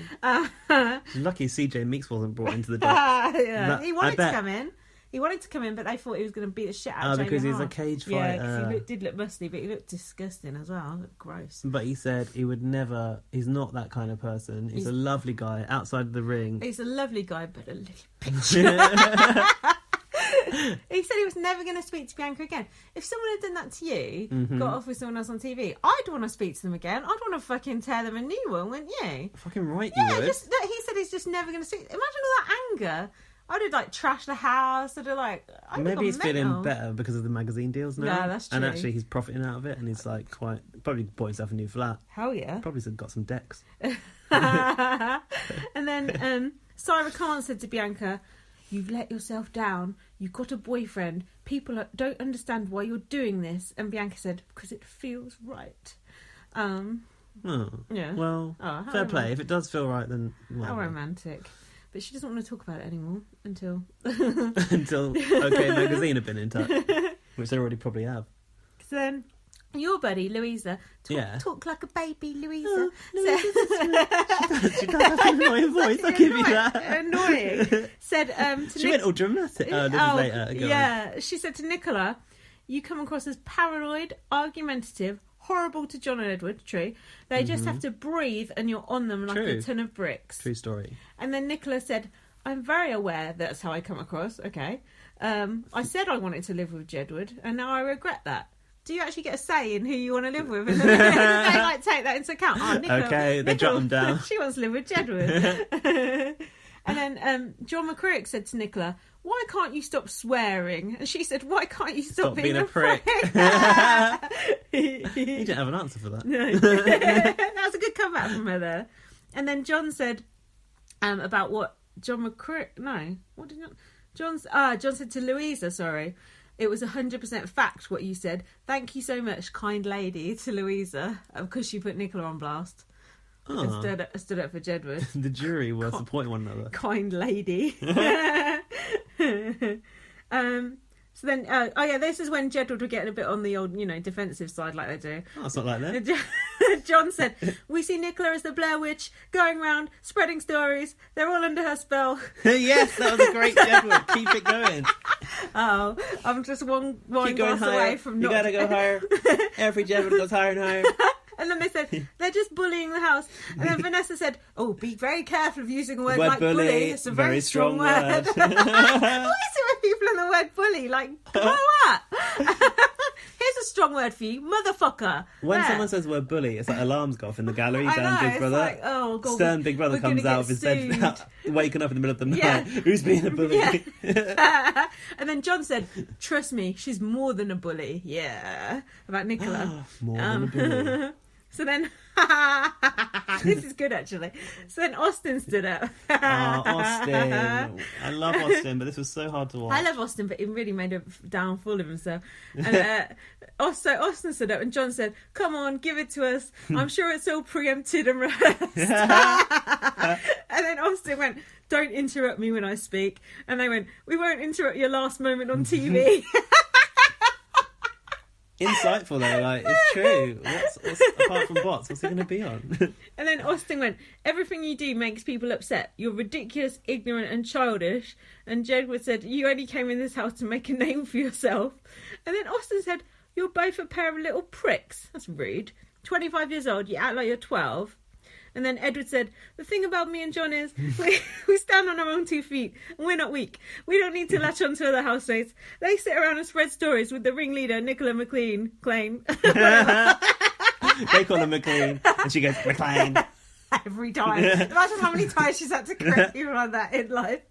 Lucky CJ Meeks wasn't brought into the deck. Yeah. He wanted to bet. come in. He wanted to come in, but they thought he was going to beat the shit out of Jamie because he's a Hart. cage Yeah, fighter. because he did look musty, but he looked disgusting as well. He looked gross. But he said he would never. He's not that kind of person. He's a lovely guy outside of the ring. He's a lovely guy, but a little bitch. He said he was never going to speak to Bianca again. If someone had done that to you, got off with someone else on TV, I'd want to speak to them again. I'd want to fucking tear them a new one, wouldn't you? Fucking right, Yeah, you would. he said he's just never going to speak. Imagine all that anger. I'd have trashed the house. I'd have Maybe he's mental. feeling better because of the magazine deals now. Yeah, that's And true. actually, he's profiting out of it, and he's probably bought himself a new flat. Hell yeah. Probably got some decks. And then Syra Khan said to Bianca, "You've let yourself down. You've got a boyfriend. People don't understand why you're doing this." And Bianca said, "Because it feels right." Oh, Yeah. well, Oh, how fair play. If it does feel right, then How well, romantic. But she doesn't want to talk about it anymore until... until OK Magazine have been in touch, which they already probably have. So then your buddy, Louisa, talk like a baby, Louisa. She does have an annoying voice, I'll give you that. Annoying. Said to She went all dramatic. Oh, this is later. Go on. Yeah, she said to Nicola, "You come across as paranoid, argumentative, horrible to John and Edward." True. They just have to breathe and you're on them like True. a ton of bricks. True story. And then Nicola said, "I'm very aware that's how I come across." Okay. I said I wanted to live with Jedward and now I regret that. Do you actually get a say in who you want to live with? And then they take that into account. Oh, Nicola, Okay, they jot them down. She wants to live with Jedward. And then John McCrick said to Nicola, "Why can't you stop swearing?" And she said, "Why can't you stop being a prick?" He didn't have an answer for that. No. That was a good comeback from her there. And then John said about what John McCrick... No. What did John said to Louisa, sorry. "It was 100% fact what you said. Thank you so much, kind lady," to Louisa, because she put Nicola on blast. And stood up for Jedward. The jury were supporting one another. Kind lady. So then, this is when Jedward were getting a bit on the old, defensive side like they do. Oh, it's not like that. John said, we see Nicola as the Blair Witch, going round, spreading stories. They're all under her spell. Yes, that was a great Jedward. Keep it going. Oh, I'm just one Keep going glass higher. away from You not... gotta go higher. Every Jedward goes higher and higher. And then they said, they're just bullying the house. And then Vanessa said, oh, be very careful of using a word Word like bully. It's a very strong word. Why is it with people in the word bully? Like, grow up. Here's a strong word for you, motherfucker. When There. someone says the word bully, it's like alarms go off in the gallery I down know, Big it's Brother. like, oh, God, Stern Big Brother we're comes gonna out of his get bed, waking up in the middle of the night. Yeah. Who's being a bully? Yeah. And then John said, trust me, she's more than a bully. Yeah. About Nicola. More than a bully. So then, this is good actually. So then Austin stood up. Oh, Austin. I love Austin, but this was so hard to watch. I love Austin, but he really made a downfall of himself. And so Austin stood up and John said, come on, give it to us. I'm sure it's all preempted and rehearsed. And then Austin went, don't interrupt me when I speak. And they went, we won't interrupt your last moment on TV. Insightful though, like, it's true. What's apart from bots, what's he going to be on? And then Austin went, everything you do makes people upset. You're ridiculous, ignorant and childish. And Jedward said, you only came in this house to make a name for yourself. And then Austin said, you're both a pair of little pricks. That's rude. 25 years old, you act like you're 12. And then Edward said, the thing about me and John is we stand on our own 2 feet and we're not weak. We don't need to latch on to other housemates. They sit around and spread stories with the ringleader, Nicola McLean. They call her McLean, and she goes, McLean. Every time. Imagine how many times she's had to correct people like that in life.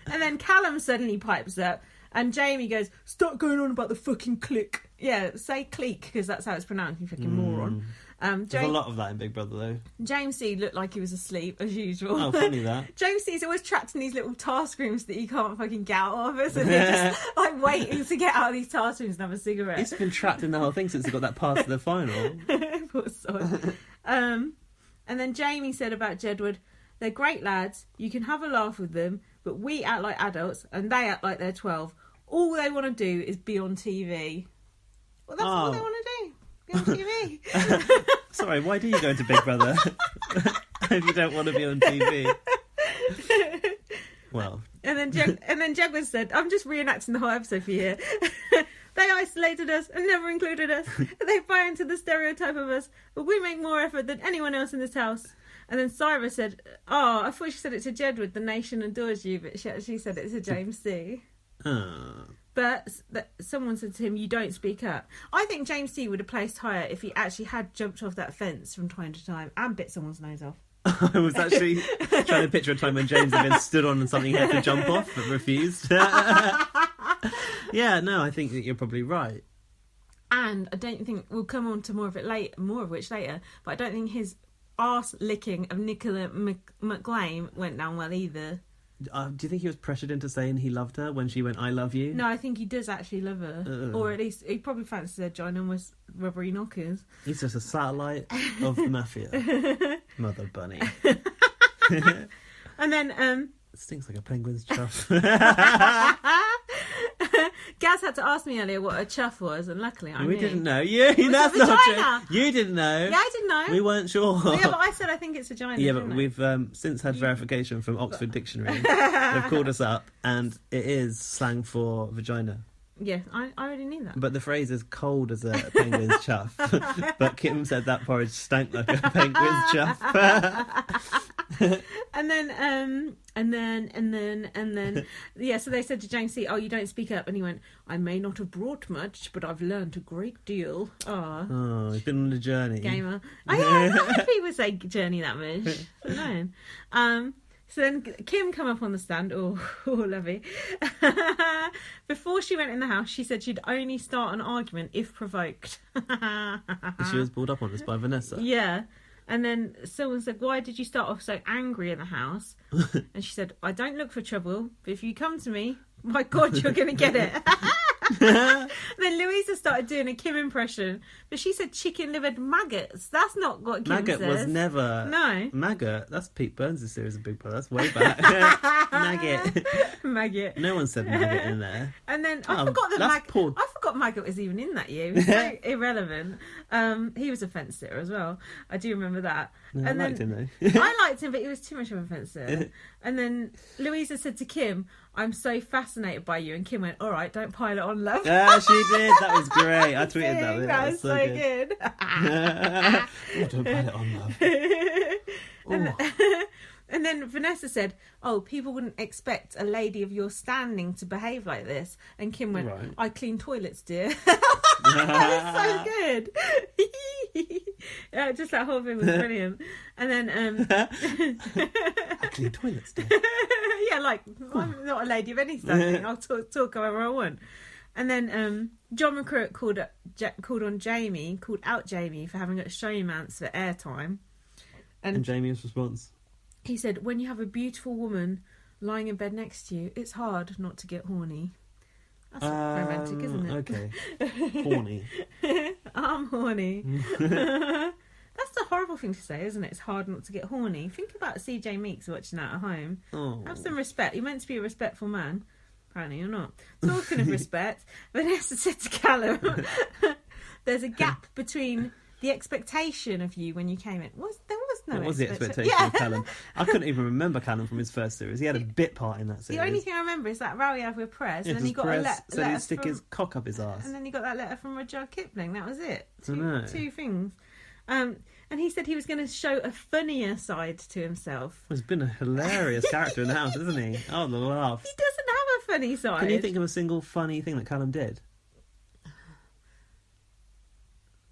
And then Callum suddenly pipes up and Jamie goes, stop going on about the fucking clique. Yeah, say clique because that's how it's pronounced, you fucking moron. There's a lot of that in Big Brother though. James C looked like he was asleep as usual. Oh, funny that. James C's always trapped in these little task rooms that you can't fucking get out of. So they're just like waiting to get out of these task rooms and have a cigarette. He's been trapped in the whole thing since he got that pass to the final. Poor sod. And then Jamie said about Jedward, they're great lads, you can have a laugh with them, but we act like adults and they act like they're 12. All they want to do is be on TV. Well, that's all they want to do. Be on TV. Sorry, why do you go into Big Brother if you don't want to be on TV? Well. And then Jedward said, I'm just reenacting the whole episode for you. They isolated us and never included us. They buy into the stereotype of us, but we make more effort than anyone else in this house. And then Cyrus said, oh, I thought she said it to Jedward, the nation adores you, but she actually said it to James C. But someone said to him, you don't speak up. I think James C would have placed higher if he actually had jumped off that fence from time to time and bit someone's nose off. I was actually trying to picture a time when James had been stood on something he had to jump off but refused. Yeah, no, I think that you're probably right. And I don't think we'll come on to more of which later, but I don't think his arse licking of Nicola McLean went down well either. Do you think he was pressured into saying he loved her when she went, I love you? No, I think he does actually love her. Or at least he probably fancies her ginormous rubbery knockers. He's just a satellite of the mafia. Mother bunny. And then It stinks like a penguin's chuff. Gaz had to ask me earlier what a chuff was, and luckily I knew. We didn't know. Yeah, It was that's a not vagina. true. You didn't know. Yeah, I didn't know. We weren't sure. Yeah, but I said I think it's vagina. Yeah, but didn't I? we've since had verification from Oxford Dictionary. They've called us up, and it is slang for vagina. Yeah, I already knew that. But the phrase is cold as a penguin's chuff. But Kim said that porridge stank like a penguin's chuff. And then, yeah, so they said to James C, oh, you don't speak up. And he went, I may not have brought much, but I've learned a great deal. Oh, he's been on a journey. Gamer. I don't know if people say journey that much. I don't know. So then Kim come up on the stand. Oh, lovely. Before she went in the house, she said she'd only start an argument if provoked. She was brought up on this by Vanessa. Yeah. And then someone said, why did you start off so angry in the house? And she said, I don't look for trouble, but if you come to me, my God, you're going to get it. Then Louisa started doing a Kim impression, but she said chicken-livered maggots. That's not what Kim Maggot says. was never... No. Maggot? That's Pete Burns' series of Big Brother. That's way back. Maggot. Maggot. No one said maggot in there. And then I forgot Maggot was even in that year. It was so irrelevant. He was a fence sitter as well. I do remember that. No, and I liked him though. I liked him, but he was too much of a fence sitter. And then Louisa said to Kim, "I'm so fascinated by you." And Kim went, "All right, don't pile it on, love." Yeah, she did. That was great. I tweeted that. That was so good. Oh, don't pile it on, love. And then Vanessa said, "Oh, people wouldn't expect a lady of your standing to behave like this." And Kim went, Right. "I clean toilets, dear." That was so good. Yeah, just that whole thing was brilliant. And then I clean toilets, dear. yeah, like, I'm not a lady of any standing. I'll talk however I want. And then John McCrook called out Jamie for having a showmance for airtime. And Jamie's response? He said, "When you have a beautiful woman lying in bed next to you, it's hard not to get horny." That's romantic, isn't it? Okay. Horny. I'm horny. That's a horrible thing to say, isn't it? It's hard not to get horny. Think about CJ Meeks watching that at home. Oh. Have some respect. You're meant to be a respectful man. Apparently you're not. Talking of respect, Vanessa said to Callum, "There's a gap between the expectation of you when you came in." There was no What was the expectation? expectation of Callum? I couldn't even remember Callum from his first series. He had a bit part in that series. The only thing I remember is that row he had with Prez, and then he got Perez a letter said he'd stick his cock up his arse. and then he got that letter from Rudyard Kipling. That was it. I know. Two things. And he said he was going to show a funnier side to himself. He's been a hilarious character in the house, isn't he? Oh, the laugh. He doesn't have a funny side. Can you think of a single funny thing that Callum did?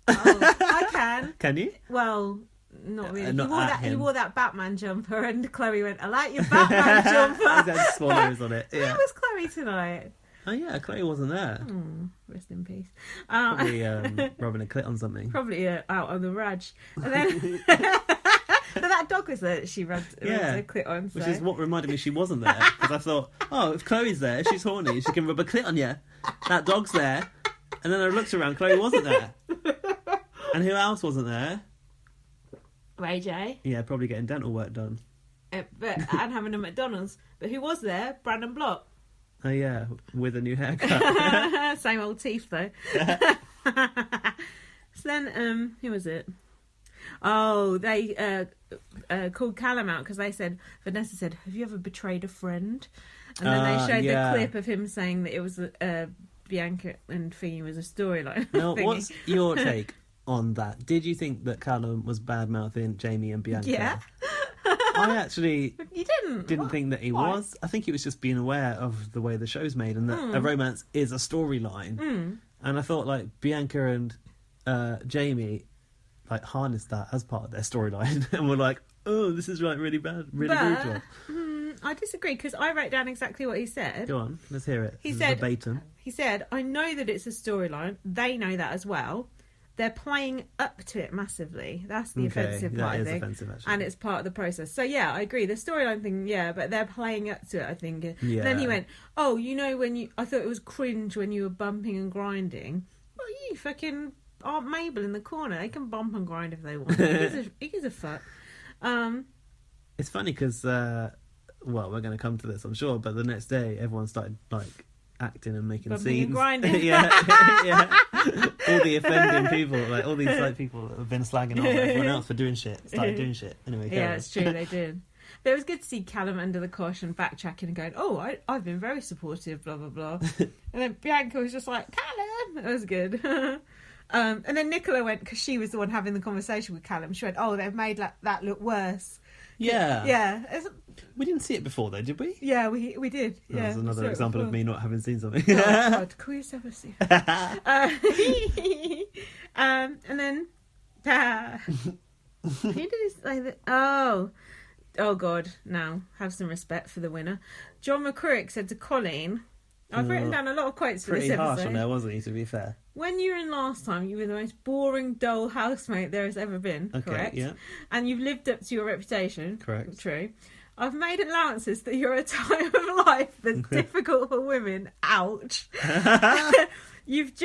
Oh, I can. Can you? Well, not really. Not He him. wore that Batman jumper, and Chloe went, "I like your Batman jumper." He's had swallows on it. Yeah. Where was Chloe tonight? Oh yeah, Chloe wasn't there. Rest in peace. Probably rubbing a clit on something. Probably out on the raj. And then, but that dog was there that she rubbed a clit on. So. Which is what reminded me she wasn't there. Because I thought, oh, if Chloe's there, she's horny, she can rub a clit on you. That dog's there. And then I looked around, Chloe wasn't there. And who else wasn't there? Ray J. Yeah, probably getting dental work done. And having a McDonald's. But who was there? Brandon Block. Oh yeah, with a new haircut. Same old teeth though. So then, who was it? Oh, they called Callum out because Vanessa said, "Have you ever betrayed a friend?" And then they showed the clip of him saying that it was Bianca and Thingy was a storyline. Now, what's your take on that? Did you think that Callum was bad mouthing Jamie and Bianca? Yeah. I actually You didn't think that he was. I think he was just being aware of the way the show's made and that a romance is a storyline. And I thought like Bianca and Jamie like harnessed that as part of their storyline and were like, "Oh, this is like really bad, really brutal." I disagree because I wrote down exactly what he said. Go on, let's hear it. He This is said, verbatim. He said, "I know that it's a storyline. They know that as well. They're playing up to it massively. That's the offensive part, I think. That is offensive, actually. And it's part of the process. So, yeah, I agree. The storyline thing, yeah, but they're playing up to it, I think. Yeah. Then he went, "Oh, you know I thought it was cringe when you were bumping and grinding." Well, you fucking Aunt Mabel in the corner. They can bump and grind if they want. He gives a fuck. It's funny because, well, we're going to come to this, I'm sure, but the next day everyone started, like, acting and making Bumping scenes. and grinding. yeah. All the offending people, like, all these, like, people that have been slagging off everyone else for doing shit, started doing shit. Anyway, yeah, it's true, they did. But it was good to see Callum under the cosh and backtracking and going, "Oh, I've been very supportive, blah, blah, blah." And then Bianca was just like, "Callum!" That was good. And then Nicola went, because she was the one having the conversation with Callum, she went, "Oh, they've made that look worse." Yeah. Yeah. We didn't see it before, though, did we? Yeah, we did. That Yeah, was another example of me not having seen something. Oh, God, call yourself a Sue. And then... who did he say that? Oh, God, now, have some respect for the winner. John McCrook said to Coleen... I've written down a lot of quotes for this Pretty episode. harsh on there, wasn't he, to be fair? When you were in last time, you were the most boring, dull housemate there has ever been, Okay, correct? yeah. And you've lived up to your reputation. Correct. True. I've made allowances that you're a time of life that's difficult for women. Ouch. You've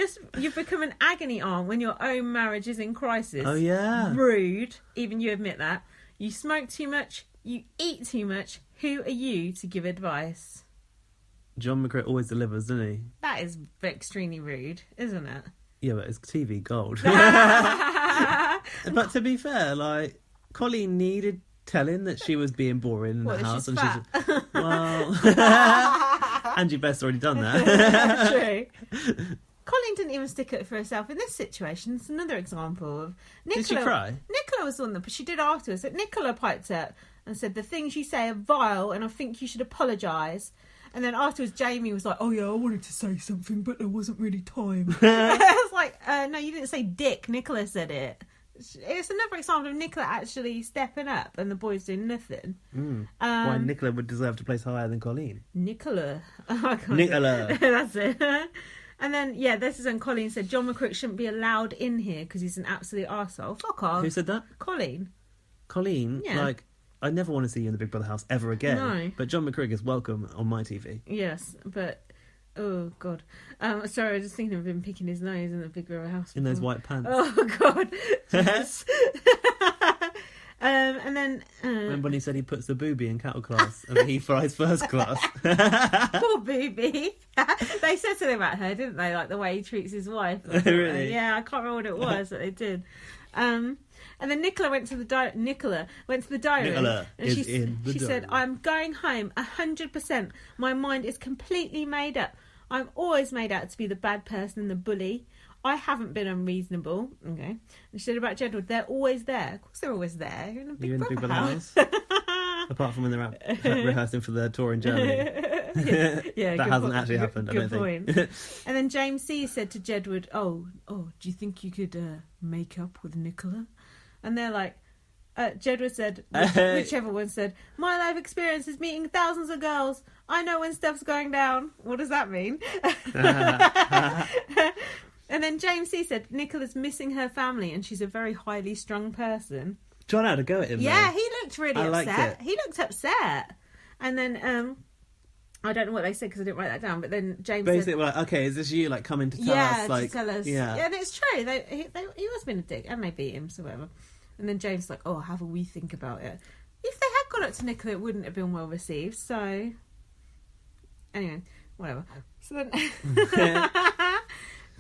become an agony aunt when your own marriage is in crisis. Oh, yeah. Rude. Even you admit that. You smoke too much. You eat too much. Who are you to give advice? John McCrick always delivers, doesn't he? That is extremely rude, isn't it? Yeah, but it's TV gold. But to be fair, like, Coleen needed telling that she was being boring in the house. She's fat. Well, Angie Best's already done that. True. Coleen didn't even stick it for herself in this situation. It's another example of Nicola. Did she cry? Nicola was the one that she did afterwards. But Nicola piped up and said, "The things you say are vile, and I think you should apologise." And then afterwards, Jamie was like, "Oh yeah, I wanted to say something, but there wasn't really time." I was like, "No, you didn't say dick. Nicola said it." It's another example of Nicola actually stepping up and the boys doing nothing. Why Nicola would deserve to place higher than Coleen. Nicola. Nicola. That's it. And then, yeah, this is when Coleen said John McCrick shouldn't be allowed in here because he's an absolute arsehole. Fuck off. Who said that? Coleen. Coleen? Yeah. Like, I never want to see you in the Big Brother house ever again. No. But John McCrick is welcome on my TV. Yes, but... Oh, God. Sorry, I was just thinking of him picking his nose in the Big Brother house. In those white pants. Oh, God. Yes. And then... Remember when he said he puts the booby in cattle class and he flies first class? Poor booby. They said something about her, didn't they? Like the way he treats his wife. Really? Yeah, I can't remember what it was that they did. And then Nicola went to the diary. Nicola and she said, diary. "I'm going home 100%. My mind is completely made up. I'm always made out to be the bad person and the bully. I haven't been unreasonable." Okay. And she said about Jedward, "They're always there." Of course they're always there. You're in a Big Brother house. Apart from when they're out rehearsing for their tour in Germany. Yeah, that hasn't actually happened, I don't think. think. And then James C said to Jedward, oh, do you think you could make up with Nicola? And they're like, Jedward said, whichever one said, "My life experience is meeting thousands of girls. I know when stuff's going down." What does that mean? And then James C said, "Nicola's missing her family and she's a very highly strung person." John had a go at him. Yeah, though. he looked really upset. He looked upset. And then, I don't know what they said because I didn't write that down, but then James basically, said... like, okay, is this you, like, coming to tell us? Like, to tell us. Yeah, and it's true. He was being a dick, and they beat him, so whatever. And then James was like, "Oh, have a wee think about it." If they had gone up to Nicola, it wouldn't have been well received, so... Anyway, whatever. So then...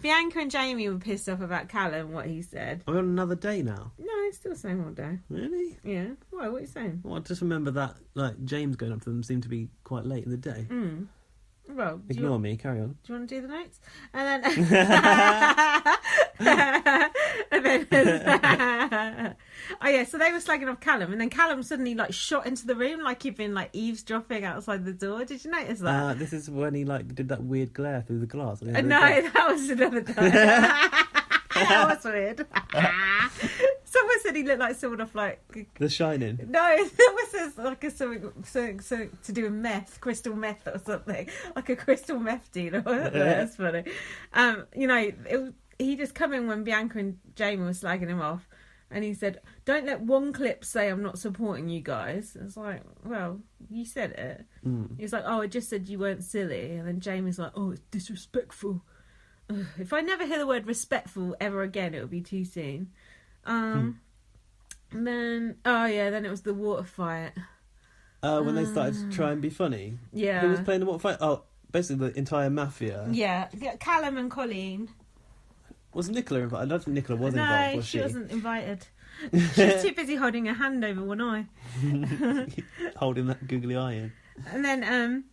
Bianca and Jamie were pissed off about Callum, what he said. Are we on another day now? No, it's still the same all day. Really? Yeah. Why? What are you saying? Well, I just remember that, like, James going up to them seemed to be quite late in the day. Well, Ignore me, carry on. Do you want to do the notes? And then... oh, yeah, so they were slagging off Callum, and then Callum suddenly, like, shot into the room like he'd been, like, eavesdropping outside the door. Did you notice that? This is when he, like, did that weird glare through the glass. No, that was another time. That was weird. Someone said he looked like someone off, like... The Shining. No, it was like something to do with meth, crystal meth or something. Like a crystal meth dealer. That's funny. You know, he just come in when Bianca and Jamie were slagging him off, and he said, "Don't let one clip say I'm not supporting you guys." It's like, well, you said it. He was like, "Oh, I just said you weren't silly." And then Jamie's like, "Oh, it's disrespectful." Ugh, if I never hear the word respectful ever again, it would be too soon. And then, then it was the water fight. When they started to try and be funny. Yeah. Who was playing the water fight? Oh, basically the entire mafia. Yeah, Callum and Coleen. Was Nicola invited? I don't think Nicola was involved, was she? No, she wasn't invited. She was too busy holding her hand over one eye. Holding that googly eye in. And then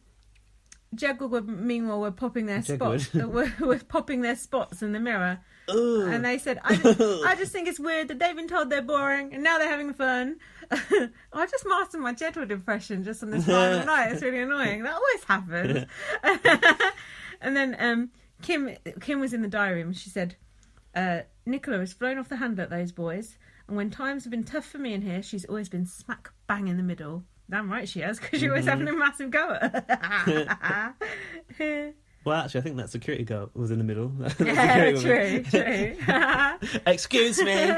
Jedward, meanwhile, were popping their spots. were popping their spots in the mirror. Ugh. And they said, I just think it's weird that they've been told they're boring and now they're having fun. I just mastered my Jedward impression just on this final night. It's really annoying. That always happens. And then Kim was in the diary room. She said, "Nicola has flown off the handle at those boys, and when times have been tough for me in here, she's always been smack bang in the middle." Damn right she has, because you're always having a massive go at her. Well, actually, I think that security guard was in the middle. Yeah, true. Excuse me.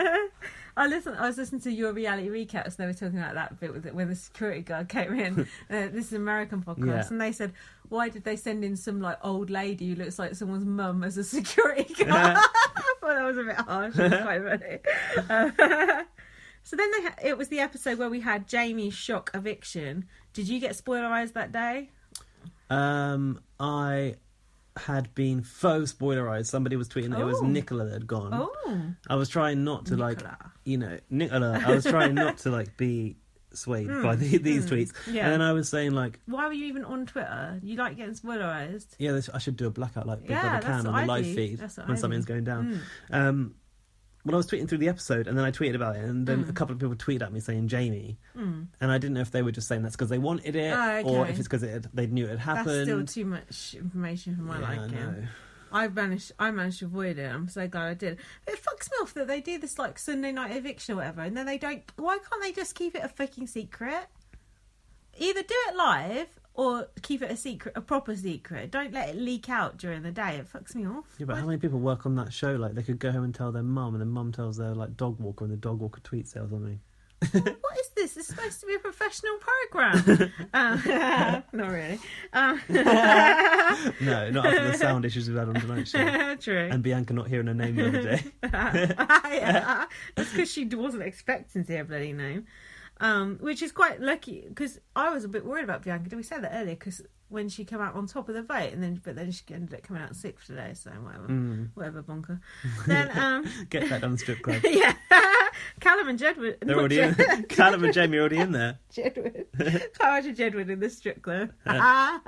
I was listening to your reality recaps. They were talking about that bit when the security guard came in. This is an American podcast, and they said, "Why did they send in some like old lady who looks like someone's mum as a security guard?" I thought that was a bit harsh. It was quite funny. So then it was the episode where we had Jamie's shock eviction. Did you get spoilerized that day? I had been faux spoilerized. Somebody was tweeting that it was Nicola that had gone. Oh. I was trying not to Nicola. I was trying not to be swayed by these tweets. Yeah. And then I was saying why were you even on Twitter? You like getting spoilerized? Yeah, I should do a blackout Big Brother can on the live feed when something's going down. Well, I was tweeting through the episode, and then I tweeted about it, and then a couple of people tweeted at me saying Jamie, and I didn't know if they were just saying that's because they wanted it, or if it's because they knew it had happened. That's still too much information for my liking. I managed to avoid it. I'm so glad I did. But it fucks me off that they do this Sunday night eviction or whatever, and then they don't. Why can't they just keep it a fucking secret? Either do it live or keep it a proper secret. Don't let it leak out during the day. It fucks me off. Yeah, but how many people work on that show? They could go home and tell their mum, and then mum tells their dog walker, and the dog walker tweets it or something. What is this? It's supposed to be a professional programme. Not really. No, not after the sound issues we've had on tonight's show. True. And Bianca not hearing her name the other day. Yeah, that's because she wasn't expecting to hear her bloody name. Which is quite lucky, because I was a bit worried about Bianca. Did we say that earlier? Because when she came out on top of the vote, but then she ended up coming out sixth today. So whatever, bonker. Then get that down the strip club. Yeah, Callum and Jedward. They're already in. Callum and Jamie are already in there. Jedward. Can't imagine Jedward in the strip club. Oh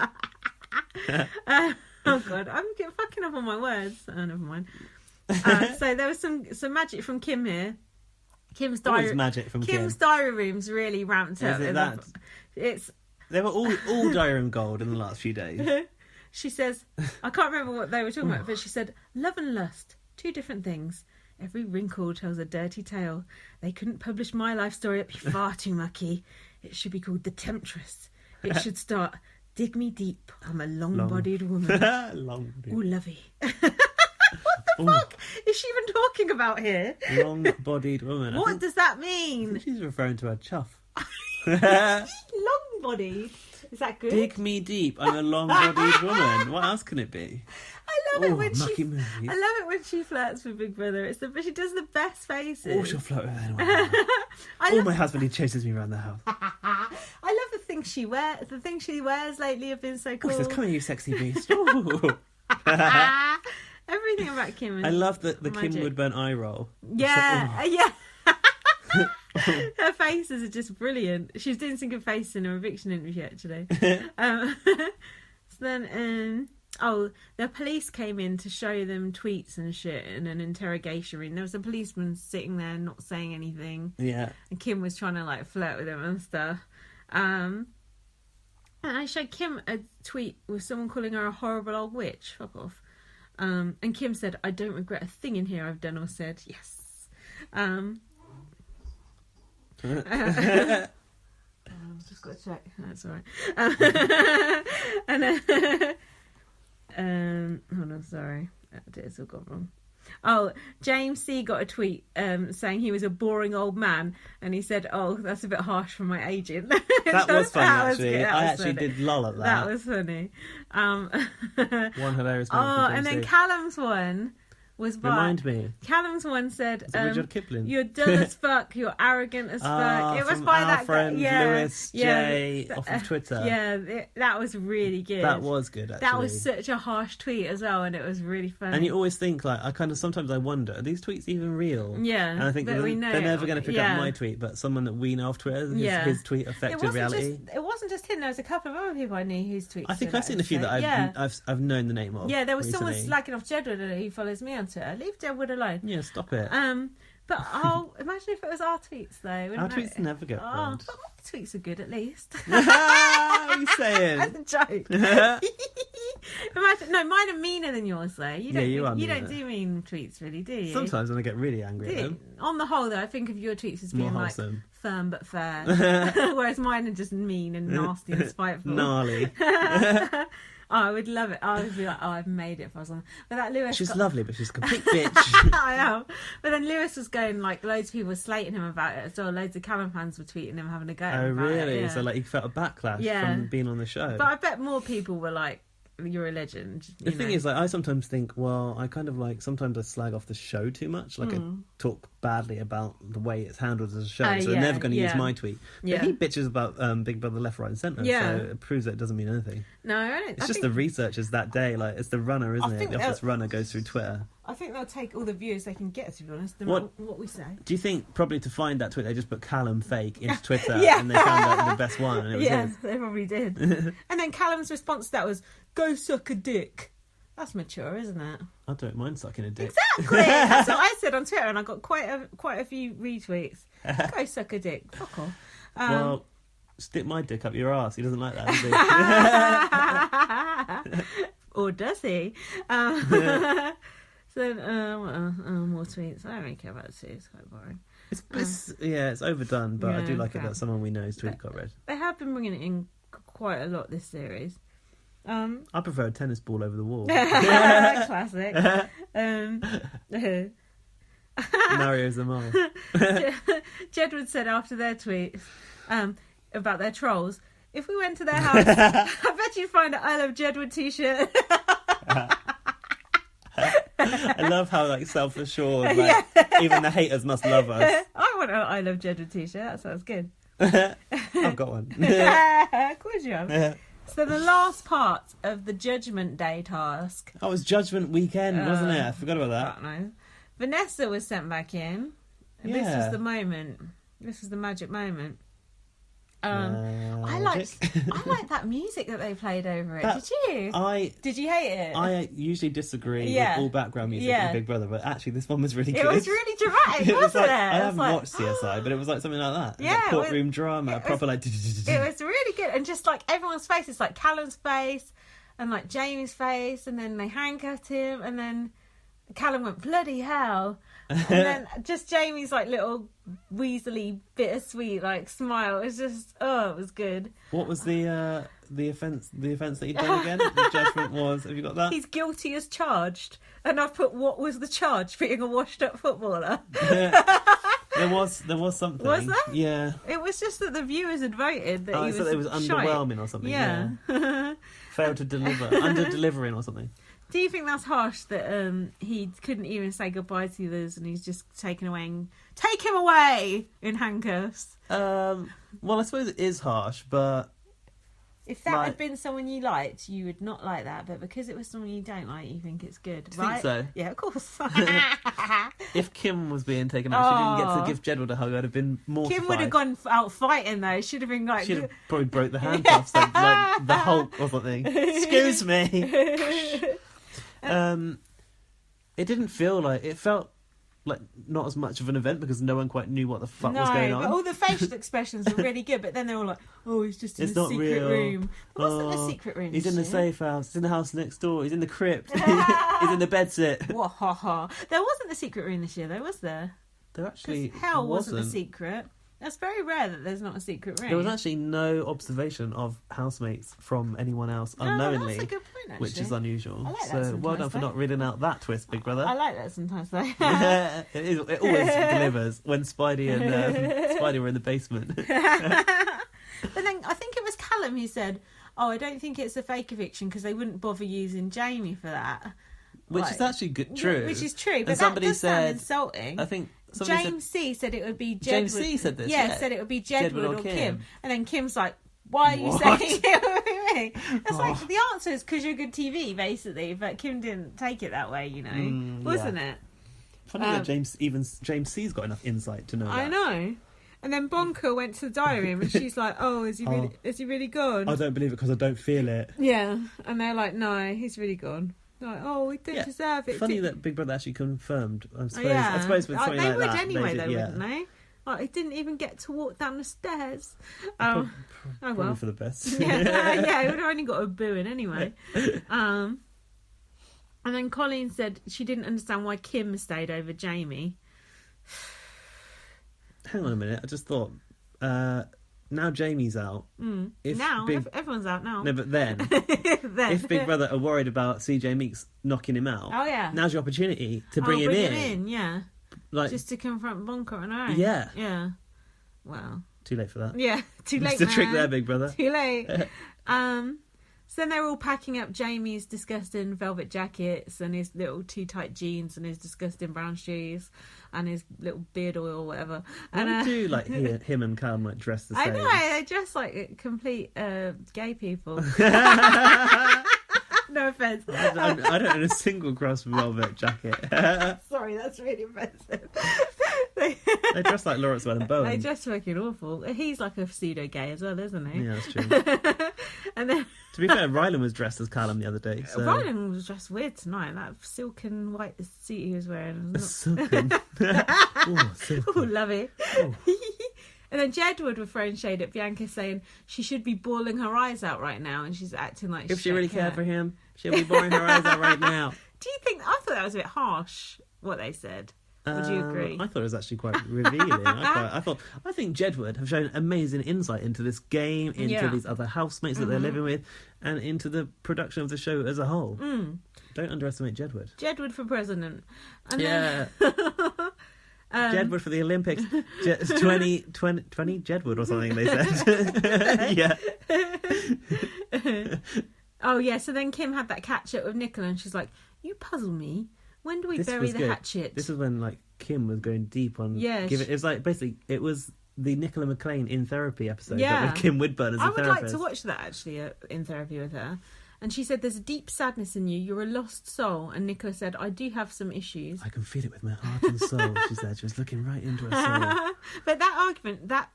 God, I'm fucking up on my words. Oh, never mind. So there was some magic from Kim here. Kim's diary magic from Kim's diary room's really ramped up. Is it that? They were all diary room gold in the last few days. She says, I can't remember what they were talking about, but she said, "Love and lust, two different things. Every wrinkle tells a dirty tale. They couldn't publish my life story. It'd be far too mucky. It should be called The Temptress. It should start, dig me deep. I'm a long-bodied woman. Ooh, lovey." What the fuck is she even talking about here? Long-bodied woman. What does that mean? I think she's referring to her chuff. Long-bodied? Is that good? Dig me deep. I'm a long-bodied woman. What else can it be? I love it when she flirts with Big Brother. She does the best faces. Oh, she'll flirt with anyone. My husband, he chases me around the house. I love the things she wears. The things she wears lately have been so cool. Oh, says, "Come here, you sexy beast." Everything about Kim. I love the Kimward burnt eye roll. Yeah, yeah. Her faces are just brilliant. She was doing some good faces in her eviction interview, actually. So then, the police came in to show them tweets and shit in an interrogation room. There was a policeman sitting there not saying anything. Yeah. And Kim was trying to flirt with him and stuff. And I showed Kim a tweet with someone calling her a horrible old witch. Fuck off. And Kim said, "I don't regret a thing in here I've done or said." Yes. Just got to check. That's all right. And then, hold on, sorry. It's all gone wrong. Oh, James C got a tweet saying he was a boring old man, and he said, "Oh, that's a bit harsh for my agent." That was funny, actually. I actually did lol at that. That was funny. One hilarious moment. Oh, and then Callum's one was by... Remind me. Callum's one said, Rudyard Kipling? "You're dull as fuck, you're arrogant as fuck." It was from by our that friend guy. Lewis J off of Twitter. Yeah, that was really good. That was good, actually. That was such a harsh tweet as well, and it was really funny. And you always think, sometimes I wonder, are these tweets even real? Yeah. And I think they're never going to pick up my tweet, but someone that we know off Twitter, his tweet affected reality. It wasn't just him, there was a couple of other people I knew whose tweets. I think I've seen a few that I've known the name of. Yeah, there was recently. someone slacking off Jedward who follows me on Twitter. Leave Jedward alone. Yeah, stop it. But imagine if it was our tweets though. Our tweets never get banned. But my tweets are good at least. What are you saying? As a joke. Imagine, mine are meaner than yours though. You don't do mean tweets, really, do you? Sometimes when I get really angry at them. On the whole, though, I think of your tweets as being firm but fair, whereas mine are just mean and nasty and spiteful. Gnarly. I would love it. I would be like, oh, I've made it if I was on. But that Lewis, She's lovely, but she's a complete bitch. I am. But then Lewis was going, like, loads of people were slating him about it as well. Loads of Callum fans were tweeting him, having a go at him about really? it. Yeah. So, like, he felt a backlash from being on the show. But I bet more people were like, you're a legend. The thing is, like, I sometimes think, well, I kind of like, sometimes I slag off the show too much. Like, I talk badly about the way it's handled as a show. So they're never going to use my tweet. But he bitches about Big Brother left, right and centre. Yeah. So it proves that it doesn't mean anything. No, I don't. It's just the researchers that day. Like, it's the runner, isn't it? The office runner goes through Twitter. I think they'll take all the views they can get, to be honest, no matter what we say. Do you think probably to find that tweet they just put Callum fake into Twitter and they found out the best one and it was his? They probably did. And then Callum's response to that was, go suck a dick. That's mature, isn't it? I don't mind sucking a dick. Exactly. That's what I said on Twitter, and I got quite a few retweets. Go suck a dick. Fuck off. Well, stick my dick up your ass. He doesn't like that, does he? Or does he? So, more tweets. I don't really care about the tweets. It's quite boring. It's overdone, but I do like it that someone we know's tweet got read. They have been bringing it in quite a lot this series. I prefer a tennis ball over the wall. Classic. Mario's the mole. Jedward said after their tweets about their trolls, if we went to their house, I bet you'd find an I Love Jedward t-shirt. I love how like self-assured, like even the haters must love us. I want an I Love Jedward t-shirt. That sounds good. I've got one. Of course you have. So the last part of the Judgment Day task. Oh, it was Judgment Weekend, wasn't it? I forgot about that. No. Vanessa was sent back in. And this was the moment. This was the magic moment. I like that music that they played over it. Did you? Did you hate it? I usually disagree with all background music in Big Brother, but actually this one was really good. It was really dramatic, wasn't it? I haven't watched CSI, but it was like something like that. Yeah, like courtroom drama, proper like. It was really good, and just like everyone's faces, like Callum's face, and like Jamie's face, and then they handcuffed him, and then Callum went bloody hell. And then just Jamie's like little weaselly, bittersweet like smile. It was just it was good. What was the offence that he'd done again? The judgment was, have you got that? He's guilty as charged. And I've put, what was the charge? Being a washed up footballer. There was something. Was there? Yeah. It was just that the viewers had voted that he was it was underwhelming or something. Yeah. Failed to deliver. Under-delivering or something. Do you think that's harsh that he couldn't even say goodbye to others and he's just take him away in handcuffs? Well, I suppose it is harsh, but if that had been someone you liked, you would not like that. But because it was someone you don't like, you think it's good, right? Think so? Yeah, of course. If Kim was being taken out, she didn't get to give Jedward a hug. I'd have been mortified. Kim would have gone out fighting though. She'd have been like, she'd have probably broke the handcuffs like the Hulk or something. Excuse me. It didn't feel like, it felt like not as much of an event because no one quite knew what the fuck was going on. But all the facial expressions were really good, but then they're all like, oh, he's just in the secret room. It wasn't the secret room. He's in the safe house, he's in the house next door, he's in the crypt, he's in the bedsit. There wasn't the secret room this year though, was there? There actually hell wasn't the secret. That's very rare that there's not a secret room. There was actually no observation of housemates from anyone else unknowingly, that's a good point, actually. which is unusual. I like that so sometimes, well done for not reading out that twist, Big Brother. I like that sometimes, though. It always delivers when Spidey and Spidey were in the basement. But then I think it was Callum who said, "Oh, I don't think it's a fake eviction because they wouldn't bother using Jamie for that." Which is actually true. Which is true, but and somebody that does said, sound insulting. I think James C said it would be Jedward. James C said this. Yeah, said it would be Jedward or Kim. And then Kim's like, why are you What? saying it would be me? It's like, the answer is because you're good TV, basically. But Kim didn't take it that way, you know. Wasn't it? Funny that James C's got enough insight to know that. I know. And then Bonker went to the diary room and she's like, oh, is he really gone? I don't believe it because I don't feel it. Yeah. And they're like, no, he's really gone. Like, oh, we didn't deserve it. Funny that Big Brother actually confirmed. I suppose with something they like would that, anyway, they did, wouldn't they? Like, he didn't even get to walk down the stairs. Probably for the best. Yeah, he would have only got a booing anyway. And then Coleen said she didn't understand why Kim stayed over Jamie. Hang on a minute. I just thought now Jamie's out. If Now everyone's out now. No, but then if Big Brother are worried about CJ Meeks knocking him out, oh yeah, now's your opportunity to bring him in. Yeah, like just to confront Bonker on her own. Yeah. Wow. Too late for that. Yeah, too late. It's a trick there, Big Brother. Too late. So then they're all packing up Jamie's disgusting velvet jackets and his little too tight jeans and his disgusting brown shoes and his little beard oil or whatever. And I do like him and Callum like dress the same. I know, they dress like complete gay people. No offence. I don't own a single cross velvet jacket. Sorry, that's really offensive. They dress like Lawrence Welland Bowen. They dress fucking awful. He's like a pseudo gay as well, isn't he? Yeah, that's true. And then, to be fair, Rylan was dressed as Callum the other day. So. Rylan was dressed weird tonight. That silken white suit he was wearing. Silken. Oh, silken. Oh, love it. Oh. And then Jedward were throwing shade at Bianca, saying she should be bawling her eyes out right now, and she's acting like if she really cared for him, she'll be bawling her eyes out right now. Do you think? I thought that was a bit harsh. What they said. Would you agree? I thought it was actually quite revealing. I think Jedward have shown amazing insight into this game, into these other housemates that they're living with, and into the production of the show as a whole. Don't underestimate Jedward. Jedward for president. And then... Jedward for the Olympics. 20 Jedward or something they said. Yeah. Oh yeah, so then Kim had that catch up with Nicola and she's like, you puzzle me. When do we bury the hatchet? This is when like Kim was going deep on it was like basically it was the Nicola McLean in therapy episode with Kim Woodburn as a therapist. I would like to watch that actually in therapy with her. And she said, there's a deep sadness in you. You're a lost soul. And Nicola said, I do have some issues. I can feel it with my heart and soul, she said. She was looking right into her soul. But that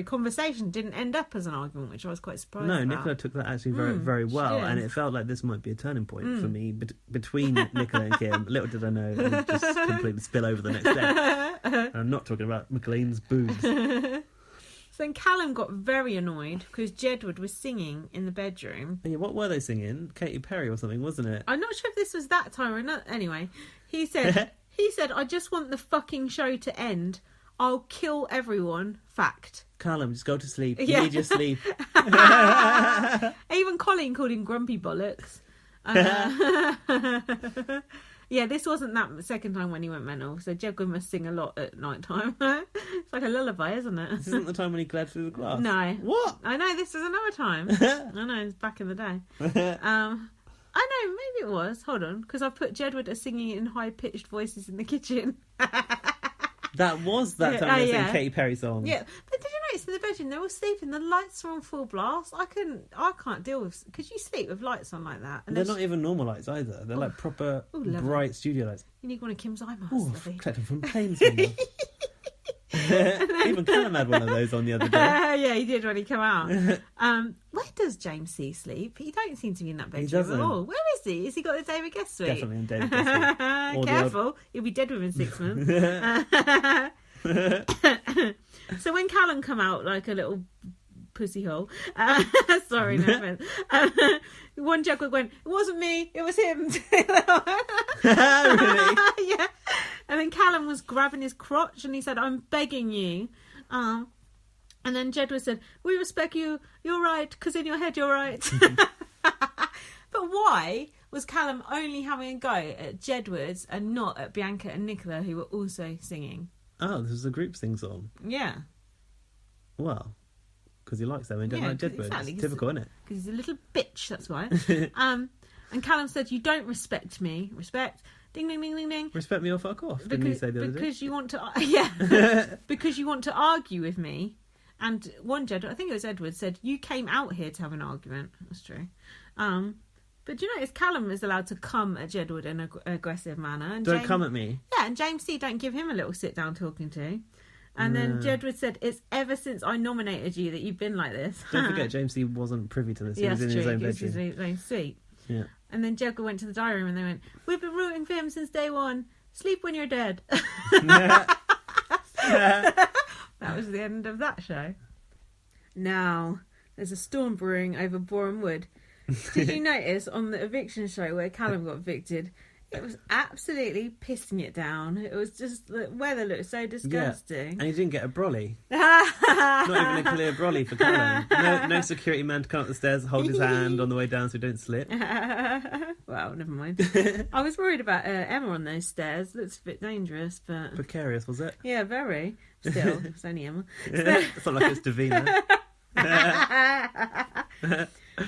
conversation didn't end up as an argument, which I was quite surprised about. No, Nicola took that actually very, very well. And it felt like this might be a turning point for me between Nicola and Kim. Little did I know, it would just completely spill over the next day. And I'm not talking about McLean's boobs. So then Callum got very annoyed because Jedward was singing in the bedroom. Yeah, what were they singing? Katy Perry or something, wasn't it? I'm not sure if this was that time or not. Anyway, he said, I just want the fucking show to end. I'll kill everyone. Fact. Callum, just go to sleep. You need your sleep. Even Coleen called him grumpy bollocks. Yeah, this wasn't that second time when he went mental. So Jedward must sing a lot at night time. It's like a lullaby, isn't it? This isn't the time when he glared through the glass. No. What? I know, this is another time. I know, it's back in the day. I know, maybe it was. Hold on, because I put Jedward as singing in high-pitched voices in the kitchen. That was that time they sang Katy Perry songs. Yeah, but did you notice in the bedroom they were sleeping? The lights were on full blast. I can't deal with. Could you sleep with lights on like that? And they're not even normal lights either. They're like proper bright studio lights. You need one of Kim's eye masks. Oh, collected from planes. Even Callum had one of those on the other day. Yeah, he did when he came out. Where does James C sleep? He don't seem to be in that bedroom he doesn't. at all. Where is he? Has he got the David Guest suite? Definitely in David Guest suite. Careful, he'll be dead within 6 months. So when Callum come out like a little pussy hole, sorry, no offense. One Jedward went, it wasn't me, it was him. Really? Yeah. And then Callum was grabbing his crotch and he said, I'm begging you. And then Jedward said, we respect you, you're right, because in your head you're right. But why was Callum only having a go at Jedward's and not at Bianca and Nicola, who were also singing? Oh, this is a group sing song. Yeah. Well, because he likes them and don't like Jedward. Exactly, it's typical, isn't it? Because he's a little bitch, that's why. And Callum said, you don't respect me. Respect. Ding, ding, ding, ding, ding. Respect me or fuck off, didn't he say the other day? Because you want to... because you want to argue with me. And one Jedward, I think it was Edward, said, you came out here to have an argument. That's true. But do you notice Callum is allowed to come at Jedward in an aggressive manner? And don't come at me. Yeah, and James C don't give him a little sit-down talking to. And then Jedward said, it's ever since I nominated you that you've been like this. Don't forget, James C wasn't privy to this. He was in his own bedroom. His own suite. Yeah. And then Jedward went to the diary room and they went, we've been rooting for him since day one. Sleep when you're dead. That was the end of that show. Now, there's a storm brewing over Boreham Wood. Did you notice on the eviction show where Callum got evicted, It was absolutely pissing it down. It was just, the weather looked so disgusting. And he didn't get a brolly. Not even a clear brolly for Callum. No security man to come up the stairs, hold his hand on the way down so he don't slip. Well, never mind. I was worried about Emma on those stairs. Looks a bit dangerous, but... Precarious, was it? Yeah, very. Still, it's only Emma. It's not like it's Davina.